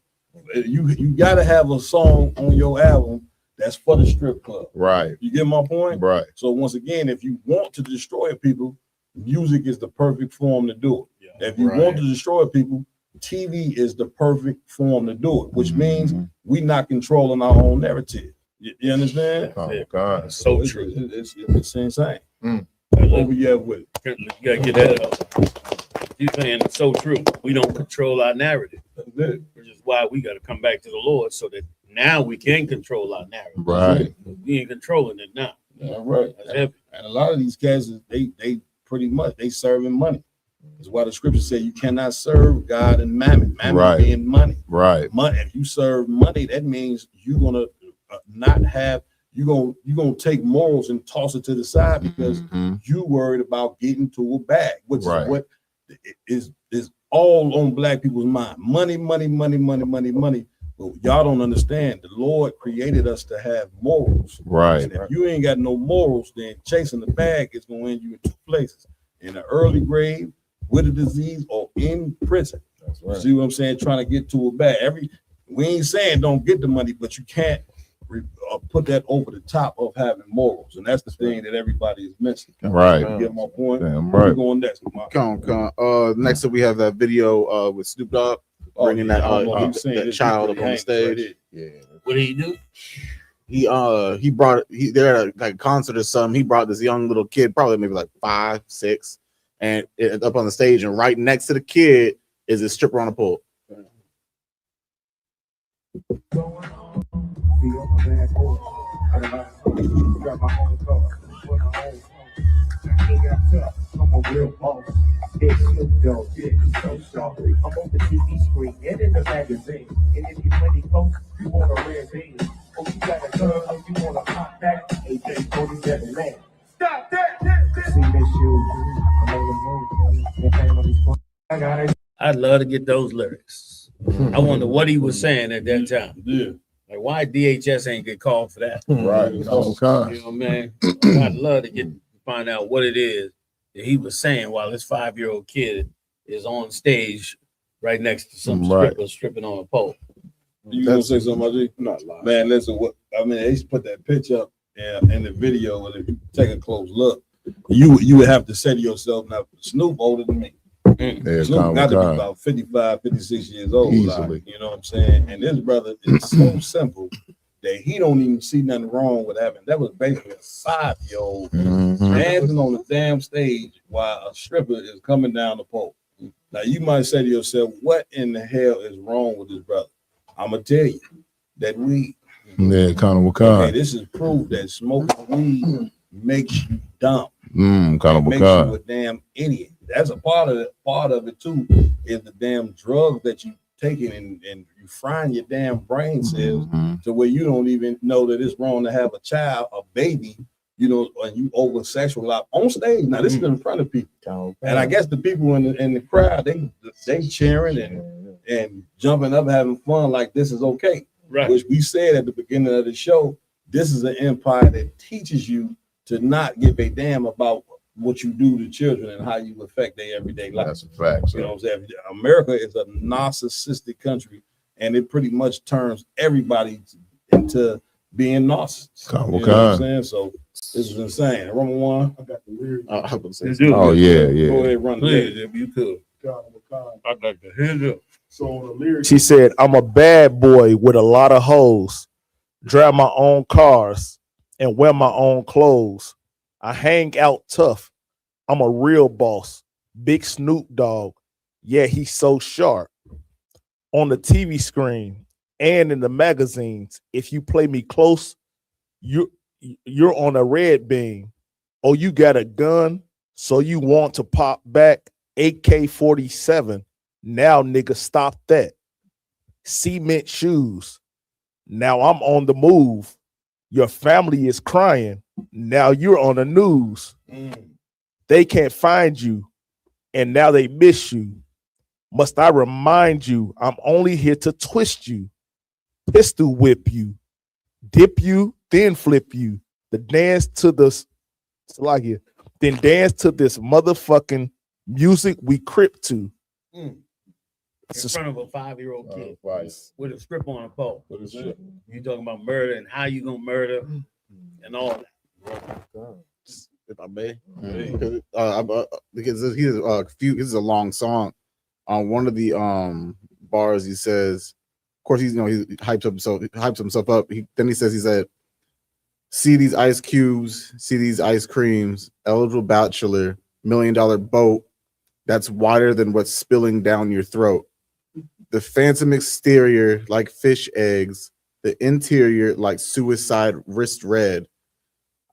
You got to have a song on your album that's for the strip club. Right. You get my point? Right. So once again, if you want to destroy people, music is the perfect form to do it. If you want to destroy people, TV is the perfect form to do it, which means we not controlling our own narrative. You understand? So true. It's insane. What we have with it? You gotta get that up. You're saying it's so true. We don't control our narrative, which is why we got to come back to the Lord so that now we can control our narrative. Right. We ain't controlling it now. Right. And a lot of these cats, they pretty much they serving money. That's why the scripture said you cannot serve God and mammon. Mammon being money. Right. Money. If you serve money, that means you're gonna not have. You're gonna take morals and toss it to the side because you worried about getting to a bag, which is what is all on black people's mind. Money. But y'all don't understand. The Lord created us to have morals. Right. And if you ain't got no morals, then chasing the bag is going to end you in two places: in an early grave with a disease, or in prison. That's right. See what I'm saying? Trying to get to a bag. We ain't saying don't get the money, but you can't put that over the top of having morals, and that's the thing that everybody is missing. Right. You get my point? Damn right. We're going next. Next up we have that video with Snoop Dogg bringing that child up on the stage. Yeah. What did he do? They're at a concert or something. He brought this young little kid, probably maybe like 5, 6, and up on the stage, and right next to the kid is a stripper on a pole. I'm a real boss. Big Snoop Dogg, so sharp. I'm on the TV screen and in the magazine. And if you plenty folks, you want a red bean. Oh, you got a girl and you want to pop back. AK-47 man. Stop that! See this you. I'm on the move. I got it. I'd love to get those lyrics. I wonder what he was saying at that time. Yeah. Like, why DHS ain't get called for that? Right. You know what I mean? I'd love to find out what it is that he was saying while this 5-year-old kid is on stage right next to some stripper stripping on a pole. You gonna say something, G? Not lying. Man, listen, they used to put that picture up in the video, and if you take a close look, you would have to say to yourself, now, Snoop older than me. Snoop got to be about 55, 56 years old. Easily. Like, you know what I'm saying? And this brother is so simple that he don't even see nothing wrong with having. That was basically a 5-year-old dancing on the damn stage while a stripper is coming down the pole. Now, you might say to yourself, what in the hell is wrong with this brother? I'm going to tell you that weed. Yeah, kind of Okay, this is proof that smoking weed makes you dumb. Kind of makes you a damn idiot. That's a part of it too, is the damn drugs that you taking and you frying your damn brain cells to where you don't even know that it's wrong to have a baby, you know, and you over sexualize on stage. Now this is in front of people, and I guess the people in the crowd they cheering and jumping up, having fun like this is okay. Right. Which we said at the beginning of the show, this is an empire that teaches you to not give a damn about what you do to children and how you affect their everyday life. That's a fact. You know what I'm saying? America is a narcissistic country, and it pretty much turns everybody into being narcissists. You know what I'm saying? So this is insane. Roman one. I got the lyrics. Oh yeah. Go ahead, run the lyrics if you could. I'd like to hear it. So on the lyrics, she said, "I'm a bad boy with a lot of hoes, drive my own cars, and wear my own clothes. I hang out tough. I'm a real boss. Big Snoop Dogg. Yeah, he's so sharp. On the TV screen and in the magazines, if you play me close, you're on a red beam. Oh, you got a gun, so you want to pop back AK-47. Now, nigga, stop that. Cement shoes. Now I'm on the move. Your family is crying. Now you're on the news. They can't find you, and now they miss you. Must I remind you, I'm only here to twist you, pistol whip you, dip you, then flip you. Then dance to this motherfucking music we crip to." In front of a 5-year-old kid with a strip on a pole. You talking about murder and how you gonna murder and all that. If I may, because this is a long song. On one of the bars, he says, of course, he hypes himself up. He said, "See these ice cubes, see these ice creams, eligible bachelor, $1 million boat that's wider than what's spilling down your throat. The phantom exterior like fish eggs, the interior like suicide wrist red.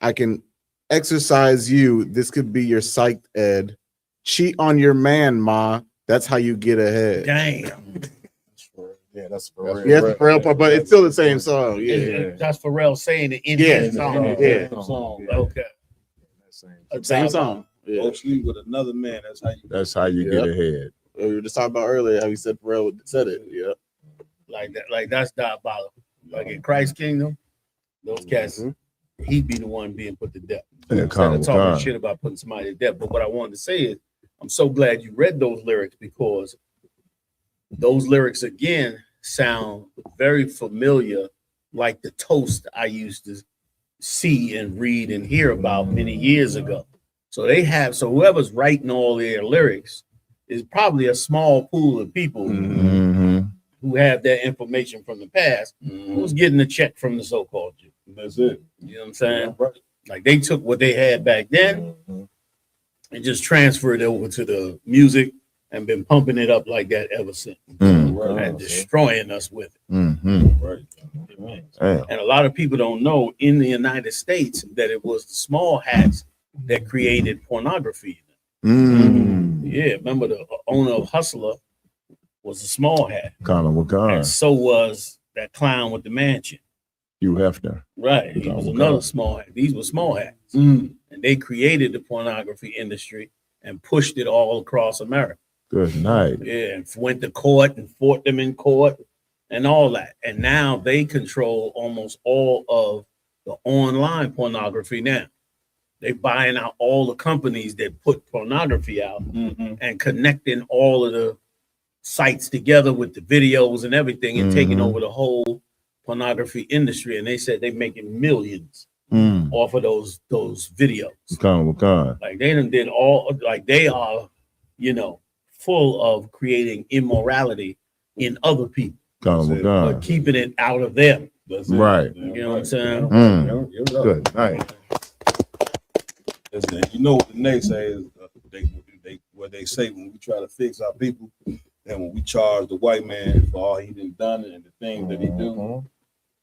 I can exercise you. This could be your psych ed. Cheat on your man, ma. That's how you get ahead." Damn. Yeah, that's Pharrell. Yeah, that's Pharrell, but it's still the same song. Yeah, that's Pharrell saying it in his song. Song. Okay. Same song. Yeah. Go sleep with another man. That's how you get ahead. We were just talking about earlier how he said Pharrell said it. Yeah. like that. Like that's diabolical. Like in Christ's kingdom, those cats, he'd be the one being put to death. Yeah, Instead of talking shit about putting somebody to death. But what I wanted to say is, I'm so glad you read those lyrics, because those lyrics again sound very familiar, like the toast I used to see and read and hear about many years ago. So whoever's writing all their lyrics is probably a small pool of people who have that information from the past, who's getting a check from the so-called Jew. That's it. You know what I'm saying? Like they took what they had back then and just transferred it over to the music and been pumping it up like that ever since. And destroying us with it. Right. And a lot of people don't know in the United States that it was the small hats that created pornography. Yeah, remember the owner of Hustler was a small hat. And so was that clown with the mansion. Hugh Hefner. Right. He was another small hat. These were small hats. And they created the pornography industry and pushed it all across America. Good night. Yeah, and went to court and fought them in court and all that. And now they control almost all of the online pornography now. They're buying out all the companies that put pornography out and connecting all of the sites together with the videos and everything and taking over the whole pornography industry. And they said they're making millions off of those videos. Like they done did all, like they are, full of creating immorality in other people, but keeping it out of them. Right. You know what I'm saying? Good night. Listen, you know what the naysayers they say when we try to fix our people, and when we charge the white man for all he done and the things that he do,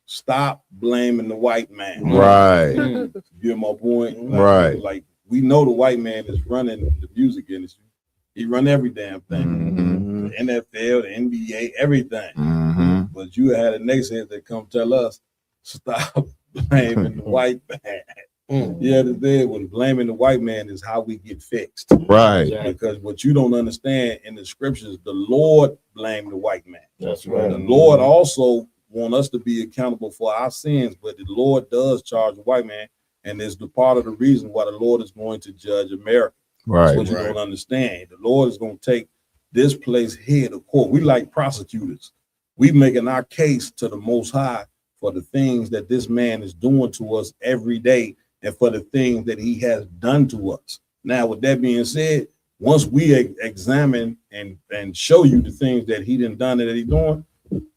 stop blaming the white man. Right. You hear my point? Right. Like we know the white man is running the music industry. He run every damn thing. The NFL, the NBA, everything. But you had a naysayer that come tell us, stop blaming the white man. Yeah, when blaming the white man is how we get fixed. Right. Because what you don't understand in the scriptures, the Lord blamed the white man. That's right. The Lord also want us to be accountable for our sins, but the Lord does charge the white man, and it's the part of the reason why the Lord is going to judge America. Right. That's what you don't understand. The Lord is going to take this place here to court. We like prosecutors. We making our case to the Most High for the things that this man is doing to us every day and for the things that he has done to us. Now, with that being said, once we examine and show you the things that he done and that he's doing,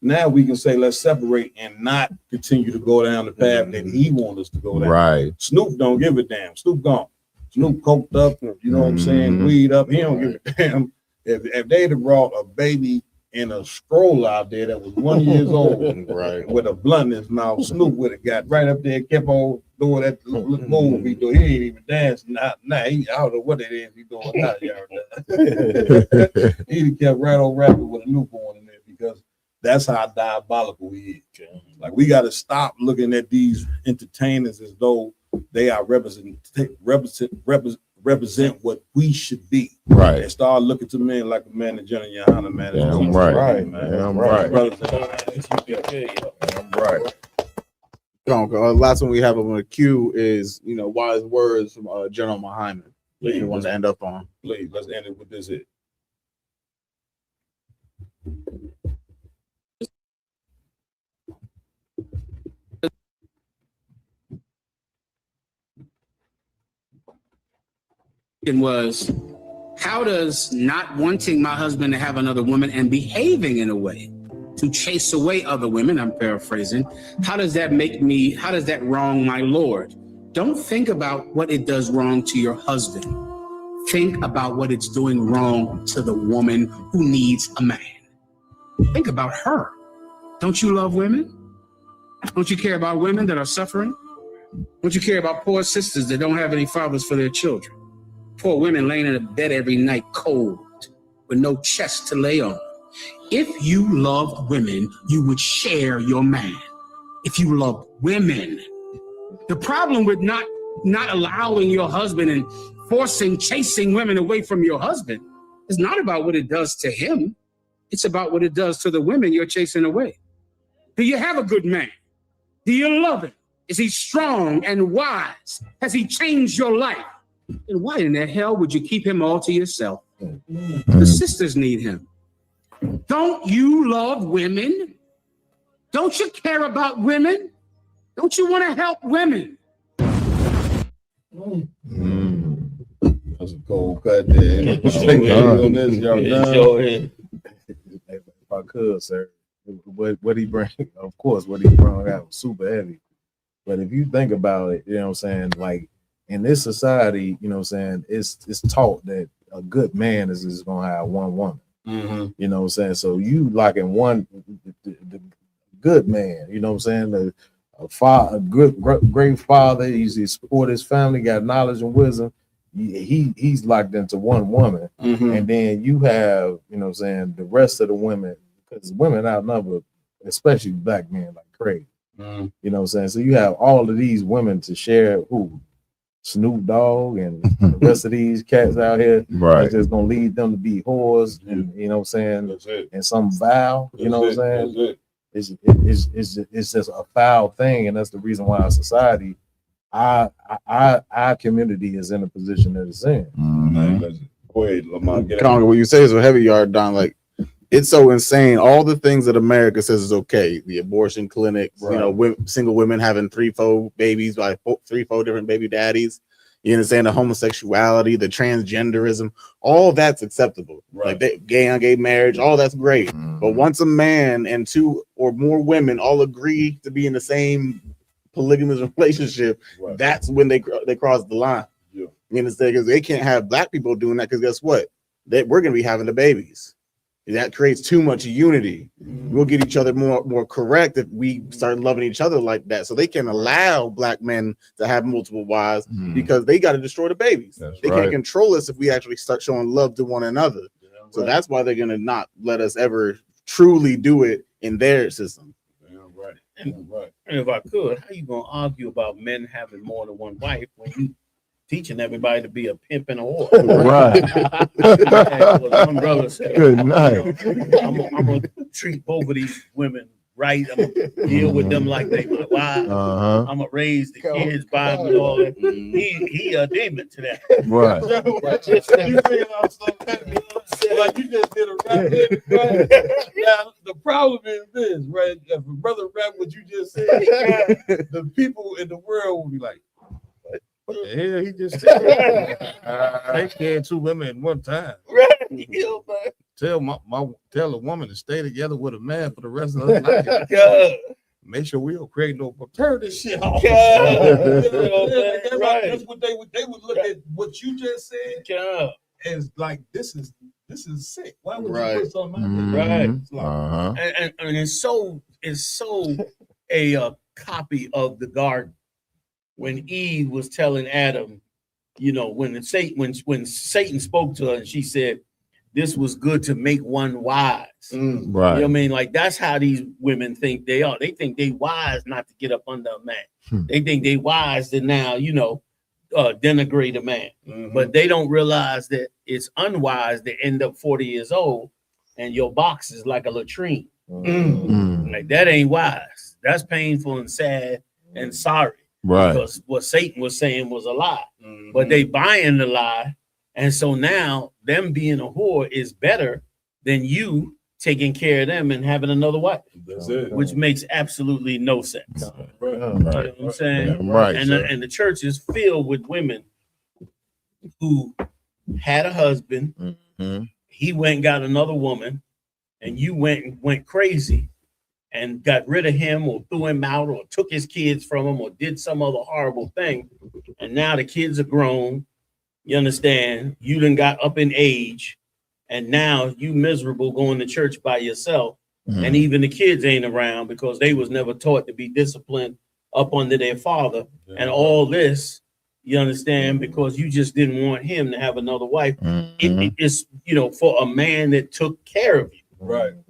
now we can say, let's separate and not continue to go down the path that he wants us to go down. Right. Snoop don't give a damn. Snoop gone. Snoop coked up, you know what I'm saying, weed up. He don't give a damn. If they'd have brought a baby in a stroller out there that was 1 year old, with a blunt in his mouth, Snoop would have got right up there, kept on doing that move he do. He ain't even dancing. I don't know what it is he doing now. He kept right on rapping with a newborn in there, because that's how diabolical he is. Like, we got to stop looking at these entertainers as though they are represent what we should be. Right. And start looking to men like a man in Jenna Johanna, man. Yeah, I'm right. Yeah, I'm right. I'm right. Last one we have on the queue is, wise words from General Muhammad. You want to end up on? Please, let's end it with this here. Was, how does not wanting my husband to have another woman and behaving in a way to chase away other women, I'm paraphrasing, how does that wrong my Lord? Don't think about what it does wrong to your husband. Think about what it's doing wrong to the woman who needs a man. Think about her. Don't you love women? Don't you care about women that are suffering? Don't you care about poor sisters that don't have any fathers for their children? Poor women laying in a bed every night cold with no chest to lay on. If you loved women, you would share your man. If you love women, the problem with not allowing your husband and chasing women away from your husband is not about what it does to him. It's about what it does to the women you're chasing away. Do you have a good man? Do you love him? Is he strong and wise? Has he changed your life? And why in the hell would you keep him all to yourself? The sisters need him. Don't you love women? Don't you care about women? Don't you want to help women? That's a cold cut there. On this, y'all done? If I could, sir, what he bring, of course, what he brought out was super heavy. But if you think about it, you know what I'm saying, like in this society, you know what I'm saying, it's taught that a good man is gonna have one woman. You know what I'm saying? So you like in one the good man, you know what I'm saying? A good great father, he support his family, got knowledge and wisdom. He's locked into one woman, and then you have, you know what I'm saying, the rest of the women, because women outnumber, especially black men, like crazy. You know what I'm saying? So you have all of these women to share who? Snoop Dogg and the rest of these cats out here, that's just gonna lead them to be whores, and you know what I'm saying, and some vow, you know what I'm saying? It's just a foul thing, and that's the reason why our society, our community is in a position that it's in. Go ahead, Lamont. What you say is so heavy, yard Don. Like, it's so insane. All the things that America says is okay, the abortion clinics, you know, single women having 3-4 babies by 3-4 different baby daddies. You understand, the homosexuality, the transgenderism, all that's acceptable. Like gay on gay marriage, all that's great. But once a man and 2 or more women all agree to be in the same polygamous relationship, that's when they cross the line. You understand? Because they can't have black people doing that, because guess what? We're gonna be having the babies. That creates too much unity. We'll get each other more correct if we start loving each other like that. So they can allow black men to have multiple wives, because they got to destroy the babies. They can't control us if we actually start showing love to one another. So that's why they're gonna not let us ever truly do it in their system. And if I could, how you gonna argue about men having more than one wife when you teaching everybody to be a pimp and a whore? One brother said, "Good night. I'm gonna treat both of these women right. I'm gonna deal with them like they my wives. I'm gonna raise the kids by them and all that." He a demon to that. Right. Like you just did a rap. Now the problem is this, right? If a brother rap what you just said, the people in the world will be like, what the hell he just said? Take care of 2 women at one time. Tell a woman to stay together with a man for the rest of her life. Make sure we don't create no, turn this shit off. That's what they would look at what you just said as like, this is sick. Why would you put something out there? And it's so a copy of the garden. When Eve was telling Adam, you know, when Satan spoke to her and she said, this was good to make one wise. You know what I mean? Like, that's how these women think they are. They think they wise not to get up under a man. They think they wise to now, you know, denigrate a man. But they don't realize that it's unwise to end up 40 years old and your box is like a latrine. Like, that ain't wise. That's painful and sad and sorry. Because what Satan was saying was a lie. But they buying the lie. And so now them being a whore is better than you taking care of them and having another wife. That's it. Which makes absolutely no sense. You know what I'm saying? And the church is filled with women who had a husband. He went and got another woman, and you went crazy and got rid of him or threw him out or took his kids from him or did some other horrible thing. And now the kids are grown. You understand? You done got up in age, and now you miserable going to church by yourself. And even the kids ain't around because they was never taught to be disciplined up under their father. And all this, you understand, because you just didn't want him to have another wife. It's, you know, for a man that took care of you.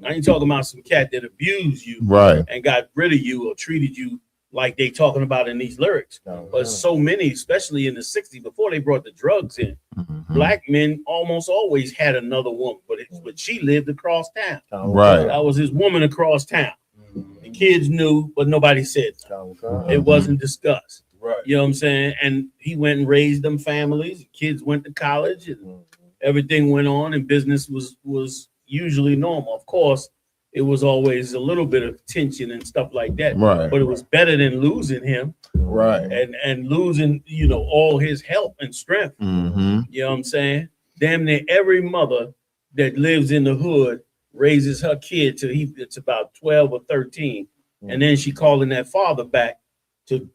I ain't talking about some cat that abused you and got rid of you or treated you like they talking about in these lyrics. But so many, especially in the 60s, before they brought the drugs in, black men almost always had another woman, but she lived across town. Right. That was his woman across town. The kids knew, but nobody said nothing. It wasn't discussed. Right. You know what I'm saying? And he went and raised them families. Kids went to college and everything went on, and business was usually normal. Of course, it was always a little bit of tension and stuff like that. Right. But it was better than losing him. Right. And losing, all his help and strength. Mm-hmm. You know what I'm saying? Damn near every mother that lives in the hood raises her kid till it's about 12 or 13. And then she calling that father back to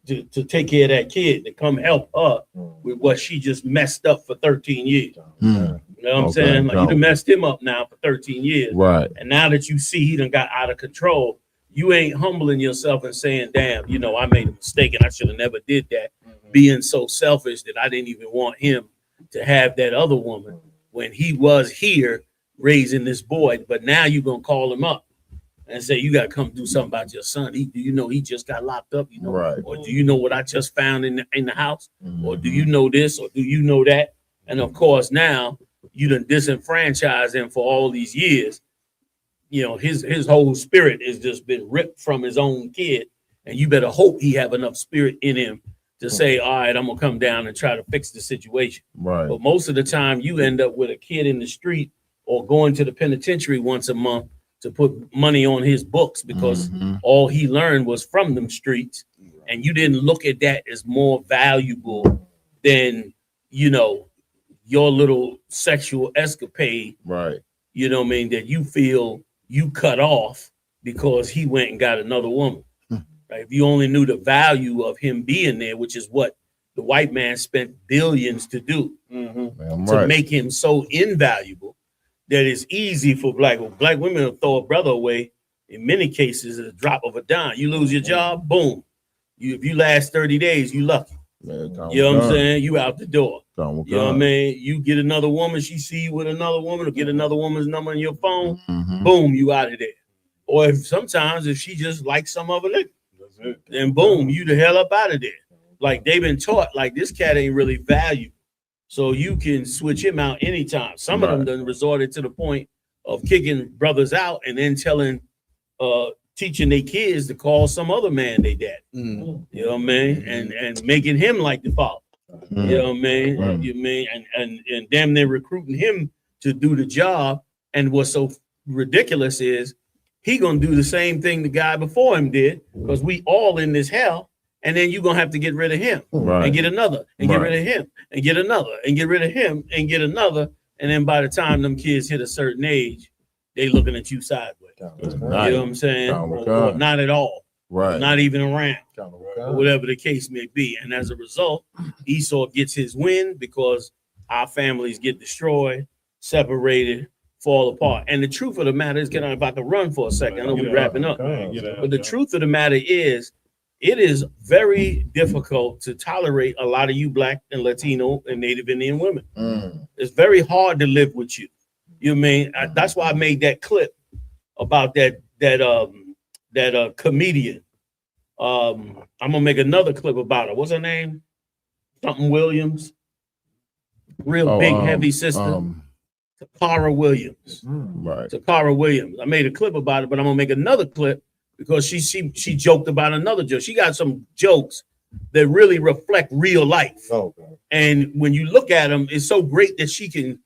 take care of that kid, to come help her with what she just messed up for 13 years. You know what I'm saying? Like, you done messed him up now for 13 years. Right. And now that you see he done got out of control, you ain't humbling yourself and saying, damn, I made a mistake and I should have never did that. Being so selfish that I didn't even want him to have that other woman when he was here raising this boy. But now you're going to call him up and say, you got to come do something about your son. Do you know he just got locked up? Right. Or do you know what I just found in the house? Or do you know this? Or do you know that? And of course, now you done disenfranchised him for all these years. His whole spirit has just been ripped from his own kid. And you better hope he have enough spirit in him to say, all right, I'm going to come down and try to fix the situation. Right. But most of the time you end up with a kid in the street or going to the penitentiary once a month to put money on his books because all he learned was from them streets. And you didn't look at that as more valuable than, your little sexual escapade. Right. You know what I mean? That you feel you cut off because he went and got another woman. Right? If you only knew the value of him being there, which is what the white man spent billions to do, to make him so invaluable that it's easy for black women to throw a brother away. In many cases, at a drop of a dime. You lose your job, boom. If you last 30 days, you lucky. You know what I'm saying? You out the door. You know what I mean? You get another woman, she see you with another woman, or get another woman's number on your phone, boom, you out of there. Or if she just likes some other nigga, then boom, you the hell up out of there. Like they've been taught, like this cat ain't really valued. So you can switch him out anytime. Some of them done resorted to the point of kicking brothers out and then teaching their kids to call some other man they daddy. You know what I mean? And making him like the father. You know what I mean? You mean and damn near recruiting him to do the job. And what's so ridiculous is he gonna do the same thing the guy before him did, because we all in this hell, and then you're gonna have to get rid of him and get another and get rid of him and get another and get rid of him and get another. And then by the time them kids hit a certain age, they looking at you sideways. You know what I'm saying? Or not at all. Right. Not even around. Or whatever the case may be. And as a result, Esau gets his win because our families get destroyed, separated, fall apart. And the truth of the matter is, I'm about to run for a second. I know we're wrapping up. But the truth of the matter is, it is very difficult to tolerate a lot of you Black and Latino and Native Indian women. It's very hard to live with you. You know what I mean? That's why I made that clip about that comedian. I'm gonna make another clip about her. What's her name? Something Williams. Real big, heavy sister. Takara Williams. Right. Takara Williams. I made a clip about it, but I'm gonna make another clip because she joked about another joke. She got some jokes that really reflect real life. And when you look at them, it's so great that she can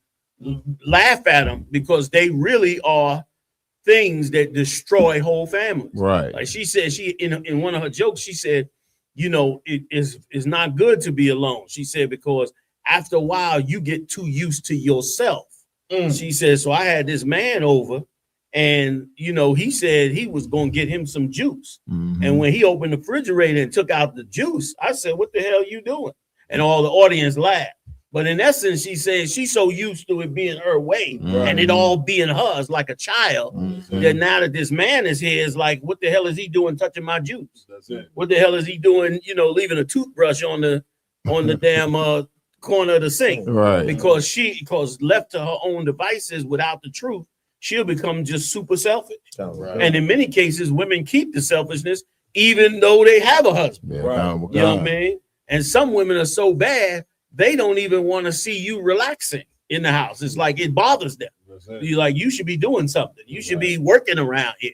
laugh at them because they really are things that destroy whole families. Right. Like she said, in one of her jokes, she said, it is not good to be alone. She said, because after a while you get too used to yourself. She said, so I had this man over and, he said he was going to get him some juice. And when he opened the refrigerator and took out the juice, I said, what the hell are you doing? And all the audience laughed. But in essence, she said she's so used to it being her way and it all being hers like a child that now that this man is here, is like, what the hell is he doing touching my juice? That's it. What the hell is he doing, leaving a toothbrush on the damn corner of the sink? Right. Because left to her own devices without the truth, she'll become just super selfish. Right. And in many cases, women keep the selfishness even though they have a husband. Yeah, You know what I mean? And some women are so bad, they don't even want to see you relaxing in the house. It's like it bothers them. You're like, you should be doing something. You should be working around here.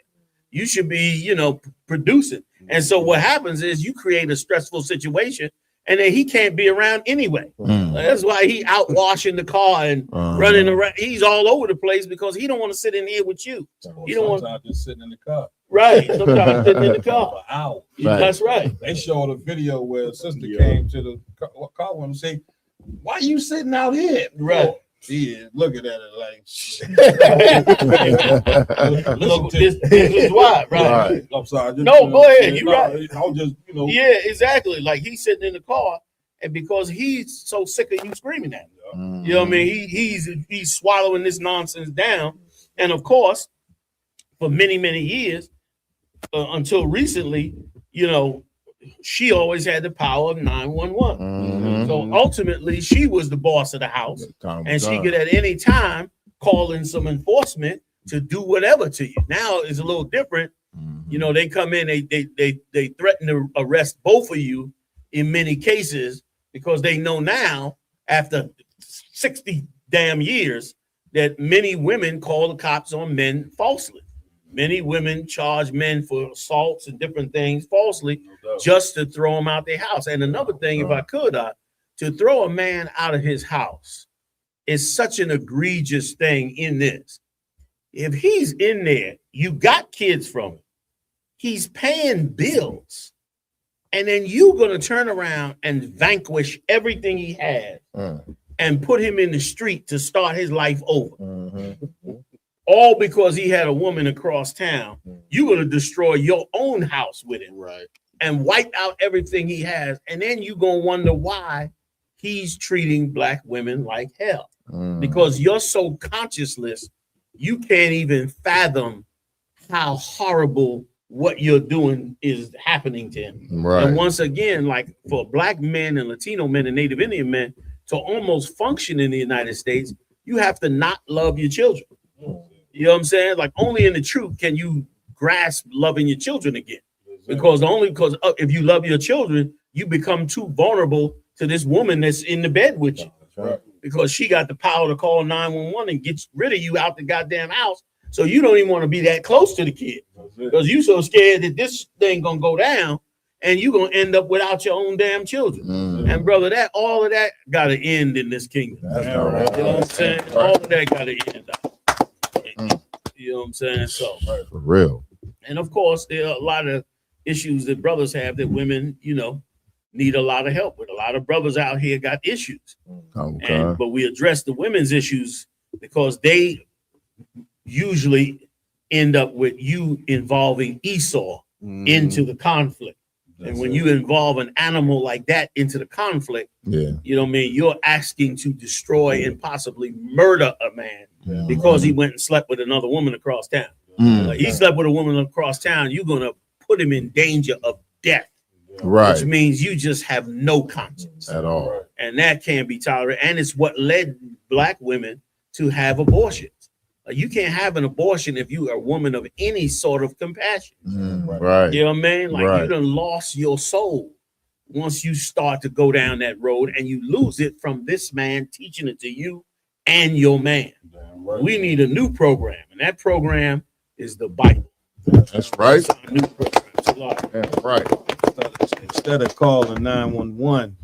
You should be, you know, producing. And so what happens is you create a stressful situation, and then he can't be around anyway. That's why he out washing the car and running around. He's all over the place because he don't want to sit in here with you. He don't want just sitting in the car. Right. Sometimes sitting in the car for hours. That's right. They showed a video where a sister came to the car and say, "Why you sitting out here?" Right. She is looking at it like, Look, this is why, right? I'm sorry. No, go ahead. You're right. I'll just, you know. Yeah, exactly. Like he's sitting in the car, and because he's so sick of you screaming at him, you know what I mean? He's swallowing this nonsense down, and of course, for many years, until recently, you know, she always had the power of 911. So ultimately, she was the boss of the house, and she could at any time call in some enforcement to do whatever to you. Now it's a little different. You know, they come in, they threaten to arrest both of you in many cases because they know now, after 60 damn years, that many women call the cops on men falsely. Many women charge men for assaults and different things falsely just to throw them out their house. And another thing, if I could, to throw a man out of his house is such an egregious thing in this. If he's in there, you got kids from him, he's paying bills, and then you're going to turn around and vanquish everything he had and put him in the street to start his life over. All because he had a woman across town. You're going to destroy your own house with him, right? And wipe out everything he has. And then you're going to wonder why he's treating black women like hell. Because you're so conscienceless, you can't even fathom how horrible what you're doing is happening to him. Right. And once again, like for black men and Latino men and Native Indian men to almost function in the United States, you have to not love your children. You know what I'm saying? Like only in the truth can you grasp loving your children again. Because if you love your children, you become too vulnerable to this woman that's in the bed with you. Right. Because she got the power to call 911 and get rid of you out the goddamn house. So you don't even want to be that close to the kid. Because you so scared that this thing gonna go down and you're gonna end up without your own damn children. And brother, all of that gotta end in this kingdom. You know what I'm saying? All of that gotta end up. You know what I'm saying? So for real. And of course, there are a lot of issues that brothers have that women, you know, need a lot of help with. A lot of brothers out here got issues. But we address the women's issues because they usually end up with you involving Esau into the conflict. And when you involve an animal like that into the conflict, you know what I mean? You're asking to destroy and possibly murder a man because he went and slept with another woman across town. Like he slept with a woman across town, you're going to put him in danger of death. Right. Which means you just have no conscience at all. And that can't be tolerated. And it's what led black women to have abortions. You can't have an abortion if you are a woman of any sort of compassion. Right. You know what I mean? Like Right. you done lost your soul once you start to go down that road, and you lose it from this man teaching it to you and your man. We need a new program, and that program is the Bible. That's right. That's our new program. That's right. Instead of calling 911,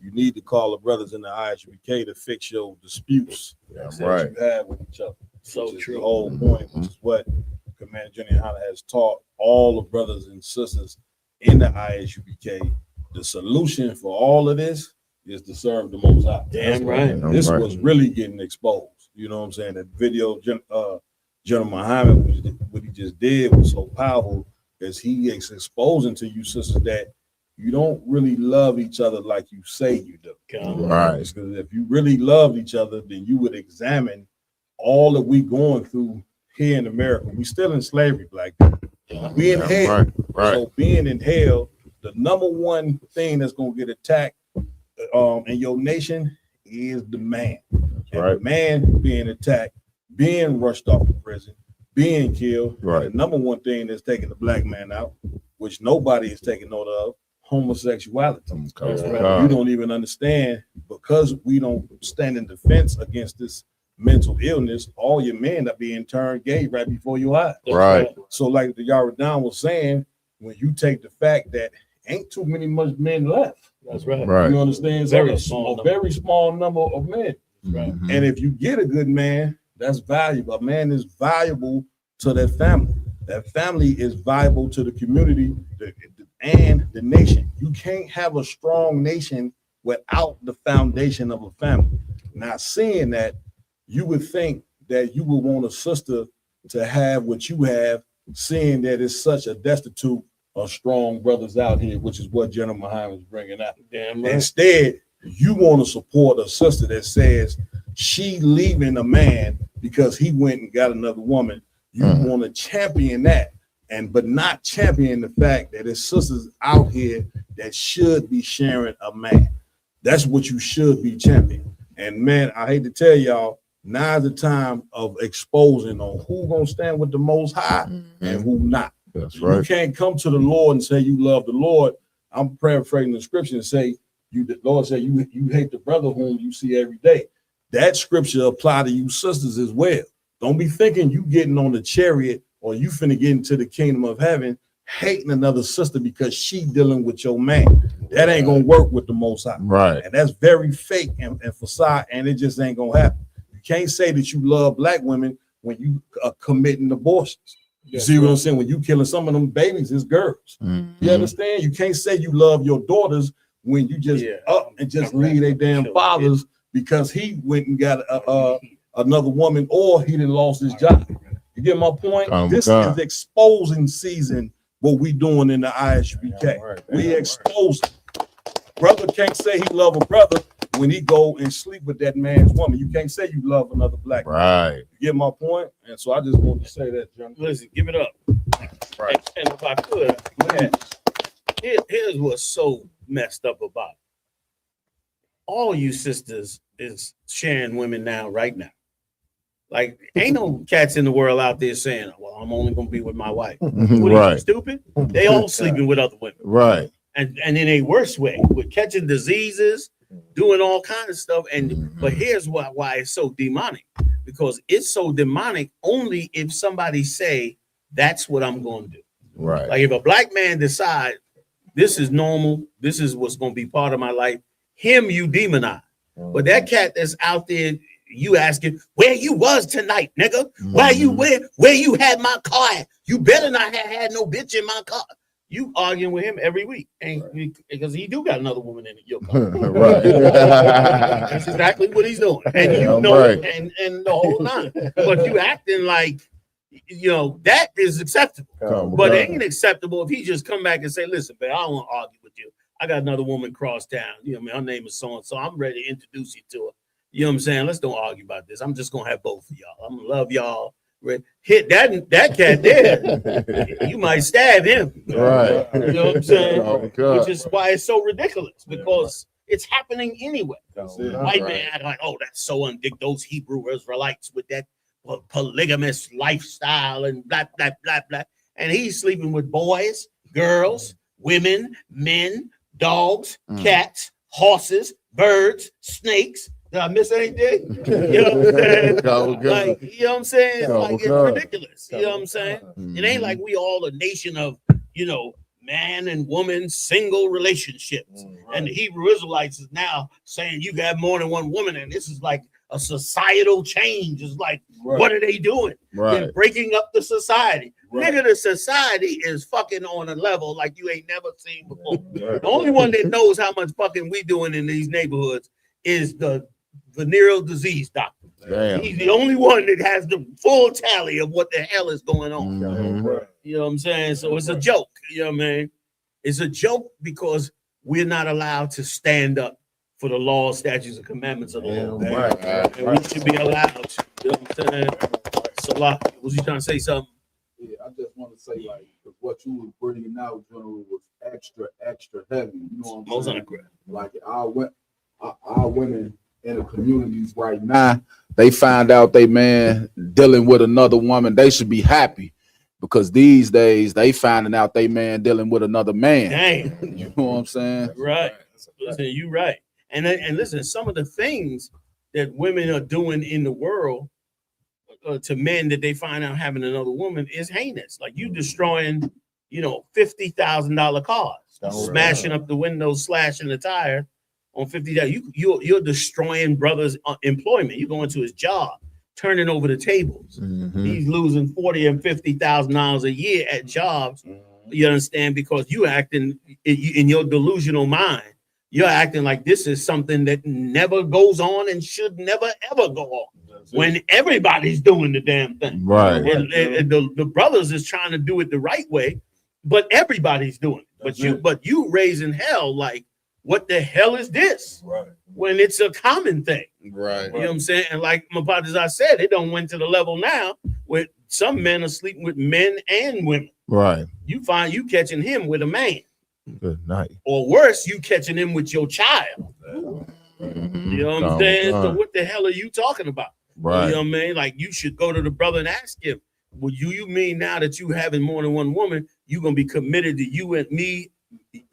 you need to call the brothers in the IHBK to fix your disputes that right. you have with each other. So which true. Is the whole point, which is what Commander Junior Hunter has taught all the brothers and sisters in the IHBK. The solution for all of this is to serve the Most High. Damn right. This was really getting exposed. You know what I'm saying? The video, General Muhammad, what he just did was so powerful, as he is exposing to you sisters that you don't really love each other like you say you do. Right. Because if you really loved each other, then you would examine all that we going through here in America. We still in slavery, black people. We in hell. Right. So being in hell, the number one thing that's gonna get attacked in your nation is the man. And the man being attacked, being rushed off to prison, being killed. Right. The number one thing that's taking the black man out which nobody is taking note of, homosexuality. That's right. You don't even understand, because we don't stand in defense against this mental illness. All your men are being turned gay right before your eyes. Right. So like the Yaradan was saying, when you take the fact that ain't too many much men left. That's right. Right. You understand? Very So small a number. very small number of men. Right. And if you get a good man, that's valuable. A man is valuable to that family. That family is valuable to the community and the nation. You can't have a strong nation without the foundation of a family. Now, seeing that, you would think that you would want a sister to have what you have, seeing that it's such a destitute of strong brothers out here, which is what General Muhammad is bringing out. Damn right. Instead, you want to support a sister that says she leaving a man because he went and got another woman. You want to champion that, but not champion the fact that there's sisters out here that should be sharing a man. That's what you should be championing. And man, I hate to tell y'all, now's the time of exposing on who gonna stand with the Most High and who not. That's You right. can't come to the Lord and say you love the Lord. I'm paraphrasing the scripture and say, the Lord said you hate the brother whom you see every day. That scripture apply to you sisters as well. Don't be thinking you getting on the chariot or you finna get into the kingdom of heaven hating another sister because she dealing with your man. That ain't gonna work with the Most High. Right. And that's very fake and facade, and it just ain't gonna happen. You can't say that you love black women when you are committing abortions. You see what I'm saying? When you killing some of them babies, it's girls. You understand? You can't say you love your daughters when you just up and just leave their damn fathers because he went and got another woman or he done lost his job. You get my point? This is exposing season, what we doing in the ISUBK. We expose. Brother can't say he love a brother when he go and sleep with that man's woman. You can't say you love another black man. Right. You get my point? And so I just want to say that, John. Listen, give it up. Right. And if I could, here's what's so messed up about it. All you sisters is sharing women now, right now. Like, ain't no cats in the world out there saying, well, I'm only gonna be with my wife. What are you, stupid? They all sleeping with other women. Right. And in a worse way, with catching diseases, doing all kinds of stuff. And but here's why it's so demonic, because it's so demonic only if somebody say that's what I'm going to do. Right. Like if a black man decide this is normal, this is what's going to be part of my life, him you demonize. But that cat that's out there, you asking where you was tonight, nigga, where you had my car at? You better not have had no bitch in my car. You arguing with him every week, because he do got another woman in your car. Right. That's exactly what he's doing, and you know, right. and the whole nine. But you acting like, you know, that is acceptable. But it ain't acceptable if he just come back and say, "Listen, man, I don't want to argue with you. I got another woman cross town. You know, her name is so and so. I'm ready to introduce you to her. You know what I'm saying? Let's don't argue about this. I'm just gonna have both of y'all. I'm gonna love y'all." Hit that cat there, you might stab him. Right. You know what I'm saying? Oh, God. Which is why it's so ridiculous, because it's happening anyway. White Right. man act like, oh, that's so undick those Hebrew Israelites with that polygamous lifestyle and blah, blah, blah, blah. And he's sleeping with boys, girls, women, men, dogs, cats, horses, birds, snakes. Did I miss anything? You know what I'm saying? Like, you know what I'm saying? It's like, it's ridiculous. You know what I'm saying? It ain't like we all a nation of, you know, man and woman single relationships. And the Hebrew Israelites is now saying you got more than one woman, and this is like a societal change. It's like, what are they doing? They're breaking up the society. Nigga, the society is fucking on a level like you ain't never seen before. The only one that knows how much fucking we doing in these neighborhoods is the venereal disease doctor. Damn. He's the only one that has the full tally of what the hell is going on. You know what I'm saying? So it's a joke. You know what I mean? It's a joke because we're not allowed to stand up for the law, statutes, and commandments of the Lord. And we should be allowed to. You know what I'm saying? Salah, was you trying to say something? Yeah, I just want to say, like, what you were bringing out, General, was extra heavy. You know what I'm saying? Like, our women in the communities right now, they find out they man dealing with another woman, they should be happy. because these days they finding out they man dealing with another man. Damn. You know what I'm saying? Right. Listen, you right. And listen, some of the things that women are doing in the world to men that they find out having another woman is heinous. Like you destroying, $50,000 cars, smashing up the windows, slashing the tire on $50,000. You're destroying brother's employment. You go into his job, turning over the tables. He's losing $40,000 and $50,000 a year at jobs. You understand? Because you acting in your delusional mind. You're acting like this is something that never goes on and should never ever go on. When everybody's doing the damn thing, right? And the brothers is trying to do it the right way, but everybody's doing it. But you raising hell like, what the hell is this? Right. When it's a common thing, right? You know what I'm saying? And like my partners, I said, it don't went to the level now where some men are sleeping with men and women. Right. You find you catching him with a man. Good night. Or worse, you catching him with your child. You know what I'm saying? So what the hell are you talking about? Right. You know what I mean? Like you should go to the brother and ask him, well, you mean now that you having more than one woman, you're gonna be committed to you and me,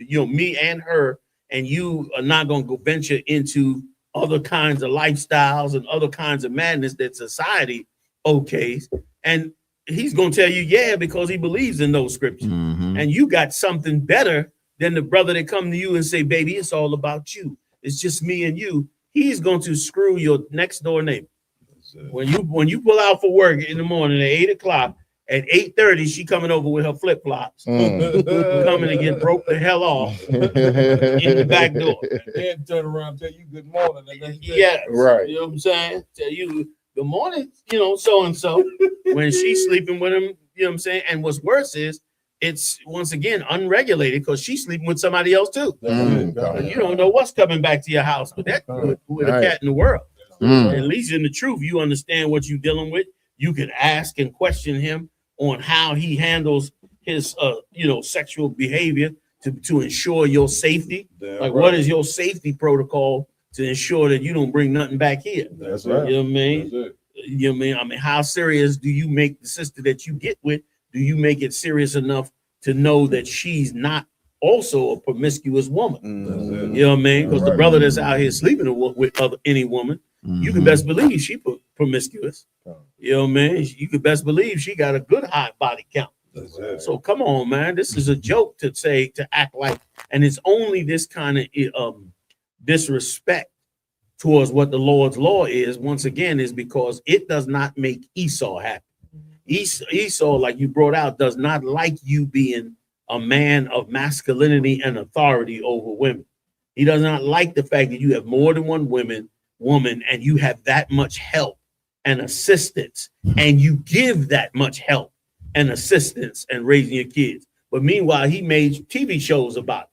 me and her, and you are not gonna go venture into other kinds of lifestyles and other kinds of madness that society okays. And he's gonna tell you, yeah, because he believes in those scriptures. And you got something better than the brother that come to you and say, baby, it's all about you. It's just me and you. He's going to screw your next door neighbor. When you pull out for work in the morning at 8 o'clock, at 8:30, she coming over with her flip-flops, coming to get broke the hell off in the back door. And then turn around and tell you good morning. Yeah, right. You know what I'm saying? Tell you good morning, so and so when she's sleeping with him, you know what I'm saying? And what's worse is it's once again unregulated because she's sleeping with somebody else too. You don't know what's coming back to your house with that with a cat in the world. At least in the truth, you understand what you're dealing with. You can ask and question him on how he handles his sexual behavior to ensure your safety. What is your safety protocol to ensure that you don't bring nothing back here? That's right. You know what I mean? You know what I mean? I mean, how serious do you make the sister that you get with? Do you make it serious enough to know that she's not also a promiscuous woman? You know what I mean? Because the brother that's out here sleeping with any woman, you can best believe she promiscuous. You know what I mean? You could best believe she got a good high body count. So come on, man. This is a joke to act like, and it's only this kind of disrespect towards what the Lord's law is, once again, is because it does not make Esau happy. Esau, like you brought out, does not like you being a man of masculinity and authority over women. He does not like the fact that you have more than one woman, and you have that much help and assistance, and you give that much help and assistance and raising your kids. But meanwhile, he made TV shows about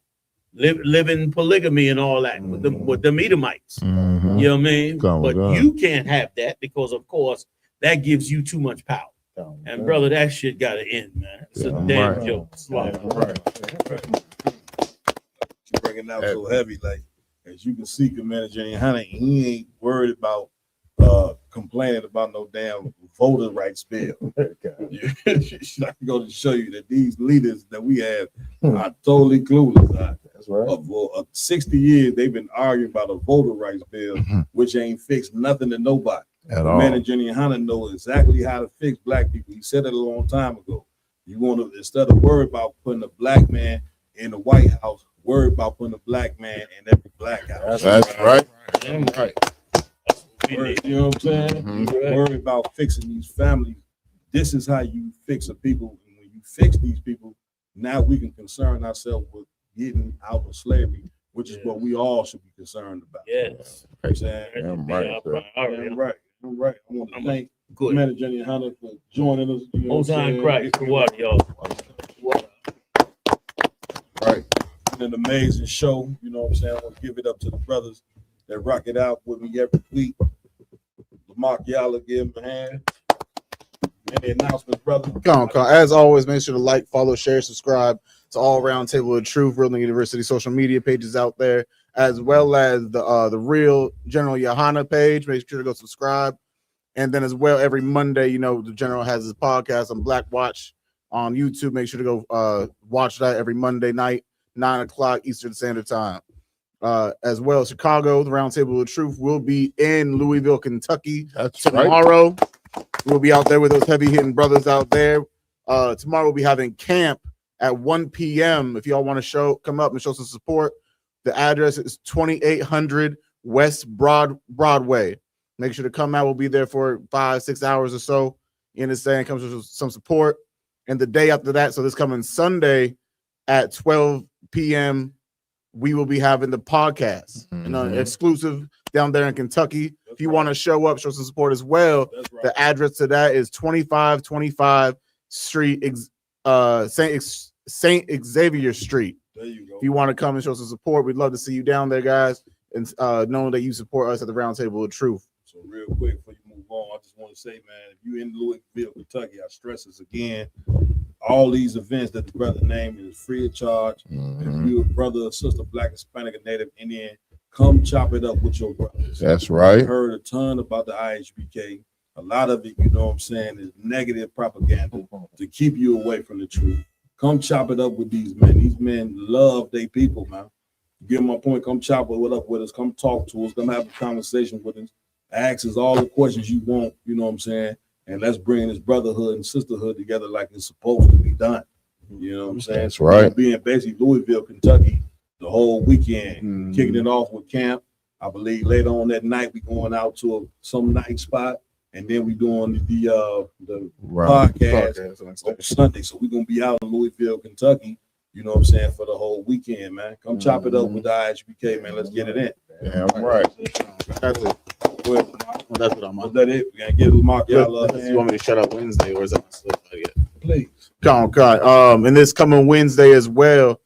it, living polygamy and all that with the Edomites. You know what I mean? But you can't have that because, of course, that gives you too much power. And brother, that shit gotta end, man. It's a damn joke. You bringing out so heavy, like as you can see, Commander Jenny Hunter, he ain't worried about complaining about no damn voter rights bill. I go to show you that these leaders that we have are totally clueless. That's right. For 60 years, they've been arguing about a voter rights bill, which ain't fixed nothing to nobody. Commander Jenny Hunter knows exactly how to fix black people. He said it a long time ago. You want to, instead of worry about putting a black man in the White House, worry about putting a black man in every black house. That's right. Right. You know what I'm saying? Worry about fixing these families. This is how you fix a people. And when you fix these people, now we can concern ourselves with getting out of slavery, which is what we all should be concerned about. Yes. You know what I'm saying? I'm right. I want to thank Commander Jenny Hunter for joining us. You know Most High Christ for what, y'all? Right. An amazing show. You know what I'm saying? I want to give it up to the brothers that rock it out with me every week. Mark Yalla, give him a hand. Any announcements, brother? Come on. As always, make sure to like, follow, share, subscribe to All Round Table of Truth, Real University social media pages out there, as well as the Real General Yohana page. Make sure to go subscribe. And then as well, every Monday, the General has his podcast on Black Watch on YouTube. Make sure to go watch that every Monday night, 9 o'clock Eastern Standard Time. As well, Chicago, the Roundtable of Truth will be in Louisville, Kentucky tomorrow. Right. We'll be out there with those heavy hitting brothers out there. Tomorrow we'll be having camp at 1 p.m. If y'all want to come up and show some support. The address is 2800 West Broadway. Make sure to come out. We'll be there for 5-6 hours or so. You understand? Comes with some support. And the day after that, so this coming Sunday at 12 p.m., we will be having the podcast, exclusive down there in Kentucky. If you want to show up, show some support as well, the address to that is 2525 Street, St. Xavier Street. There you go. If you want to come and show some support, we'd love to see you down there, guys, and knowing that you support us at the Roundtable of Truth. So real quick before you move on, I just want to say, man, if you're in Louisville, Kentucky, I stress this again. All these events that the brother named is free of charge. If you're a brother, sister, Black, Hispanic, or Native Indian, come chop it up with your brothers. That's right. I heard a ton about the IHBK. A lot of it, you know what I'm saying, is negative propaganda to keep you away from the truth. Come chop it up with these men. These men love their people, man. Give them a point. Come chop it up with us. Come talk to us. Come have a conversation with us. Ask us all the questions you want, you know what I'm saying? And let's bring this brotherhood and sisterhood together like it's supposed to be done. You know what I'm saying? That's right. Being basically Louisville, Kentucky, the whole weekend, kicking it off with camp. I believe later on that night we going out to some night spot, and then we doing the podcast on Sunday. So we're gonna be out in Louisville, Kentucky. You know what I'm saying, for the whole weekend, man. Come chop it up with the IHBK, man. Let's get it in. Yeah, right. That's it. Well, that's what I'm on. Was that it? We gotta get it marked y'all up. You want me to shut up Wednesday, or is that still yet? Please. Come on. And this coming Wednesday as well.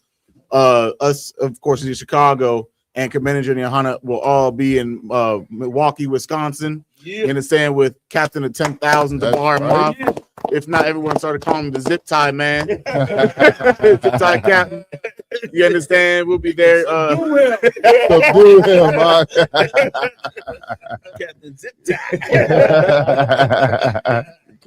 Us, of course, in Chicago, and Commander and Johanna will all be in Milwaukee, Wisconsin. You understand, with Captain of 10,000 Bar Mob. If not, everyone started calling him the zip tie man. Zip tie captain. You understand? We'll be there. Subdue him, man. Captain Zip tie.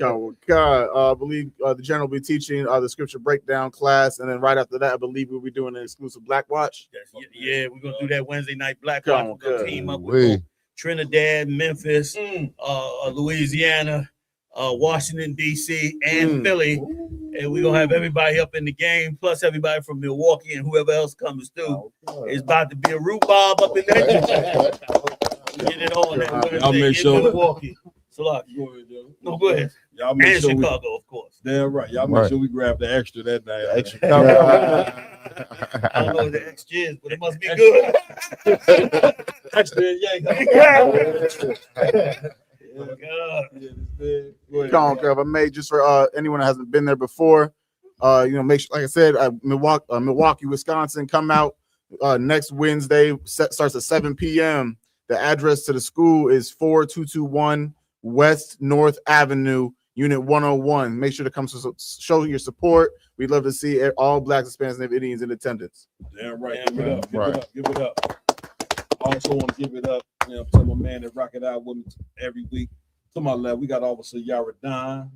I believe the general will be teaching the scripture breakdown class, and then right after that, I believe we'll be doing an exclusive Black Watch. Yeah, we're gonna do that Wednesday night Black Watch. We're gonna team up with Trinidad, Memphis, Louisiana, Washington D.C., and Philly, and we're gonna have everybody up in the game, plus everybody from Milwaukee and whoever else comes through. It's about to be a rhubarb up in there. Get it on that Wednesday I'll make sure. in Milwaukee. So, no, go ahead. Y'all make and sure Chicago, of course. Damn right. Y'all make sure we grab the extra that night. I don't know what the extra is, but it must be good. Extra, I made just for anyone that hasn't been there before. Make sure, like I said, Milwaukee, Wisconsin, come out next Wednesday. Starts at 7 p.m. The address to the school is 4221 West North Avenue, Unit 101. Make sure to come show your support. We'd love to see all Blacks, Hispanics, and Indians in attendance. Damn right. Give it up. Give it up. I also want to give it up, to my man that rock it out with me every week. To my left, we got Officer Yaradon.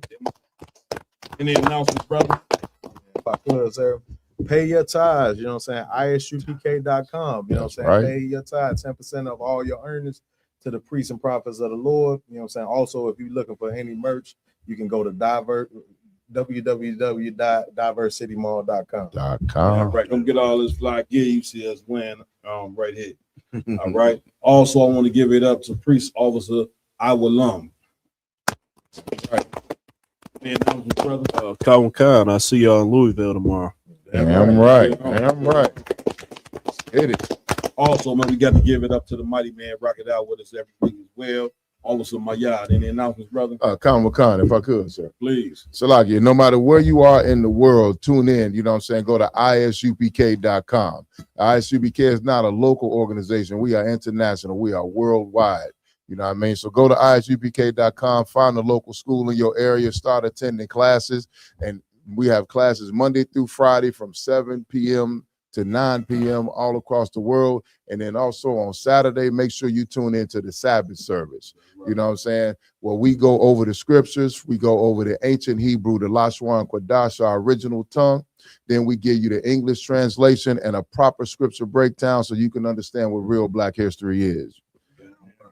Any announcements, brother? If I could, sir. Pay your tithes, you know what I'm saying? ISUPK.com, you know what I'm saying? Right. Pay your tithes, 10% of all your earnings to the priests and prophets of the Lord, you know what I'm saying? Also, if you're looking for any merch, you can go to www.diverscitymall.com. Right, come get all this fly gear you see us wearing right here. All right. Also, I want to give it up to Priest Officer Iwalum. Right. Calvin Khan, I see y'all in Louisville tomorrow. Damn right. Hit it. Also, man, we got to give it up to the mighty man, rock it out with us every week as well. Also, my yard. Any announcements, brother? Khan, if I could, sir. Please. Salaki, no matter where you are in the world, tune in. You know what I'm saying? Go to ISUPK.com. ISUPK is not a local organization. We are international. We are worldwide. You know what I mean? So go to ISUPK.com, find a local school in your area, start attending classes. And we have classes Monday through Friday from 7 p.m. to 9 p.m. all across the world. And then also on Saturday, make sure you tune into the Sabbath service. You know what I'm saying? Well, we go over the scriptures. We go over the ancient Hebrew, the Lashon and Kodash, our original tongue. Then we give you the English translation and a proper scripture breakdown so you can understand what real Black history is.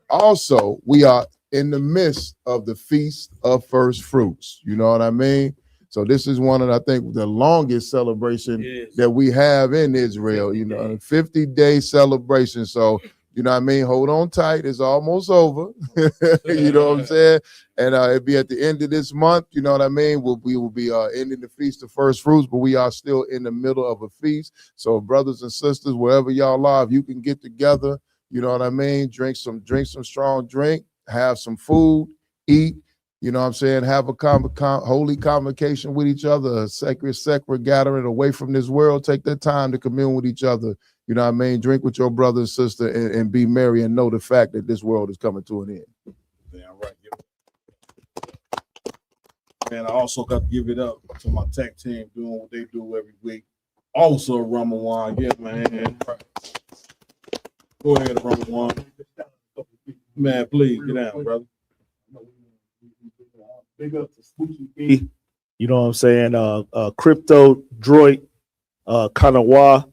Also, we are in the midst of the Feast of First Fruits. You know what I mean? So this is one of, I think, the longest celebration that we have in Israel, you know, a 50-day celebration. So, you know what I mean? Hold on tight. It's almost over. You know what I'm saying? And it'll be at the end of this month. You know what I mean? We will be ending the Feast of First Fruits, but we are still in the middle of a feast. So brothers and sisters, wherever y'all are, if you can get together, you know what I mean? Drink some strong drink, have some food, eat. You know what I'm saying? Have a holy convocation with each other, a sacred gathering away from this world. Take that time to commune with each other. You know what I mean? Drink with your brother and sister and be merry and know the fact that this world is coming to an end. Damn right. Man, I also got to give it up to my tech team doing what they do every week. Also, Ramawan, yeah, man. Go ahead, Ramawan. Man, please get out, brother. Big up to Spooky B. You know what I'm saying? Crypto, Droid, Kanawa,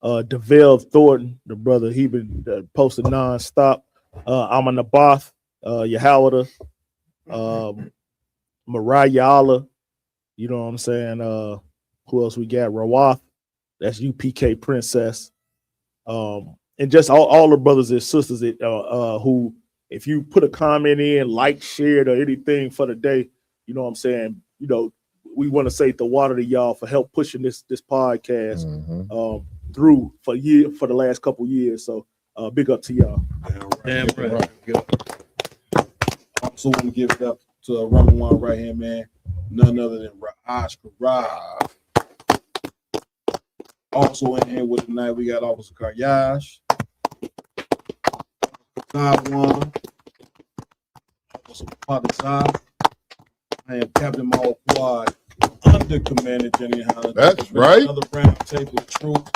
DeVale Thornton, the brother, he been posting nonstop. Amanabath, Yahawada, Mariah Allah, you know what I'm saying? Who else we got? Rawath, that's UPK Princess. And just all the brothers and sisters that who, if you put a comment in, like, shared, or anything for the day, you know what I'm saying? You know, we want to say the water to y'all for help pushing this podcast through for the last couple years. So big up to y'all. Damn right. Also want to give it up to a Ramawan right here, man. None other than Ra'ash Karab. Also in here with tonight, we got Officer Karyash, Taiwan, Officer Padazai. I am Captain Maul Quad, under Commander Jenny Holland. That's right. Another round table of truth.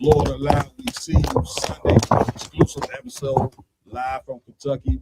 Lord allow, we see you Sunday, exclusive episode live from Kentucky.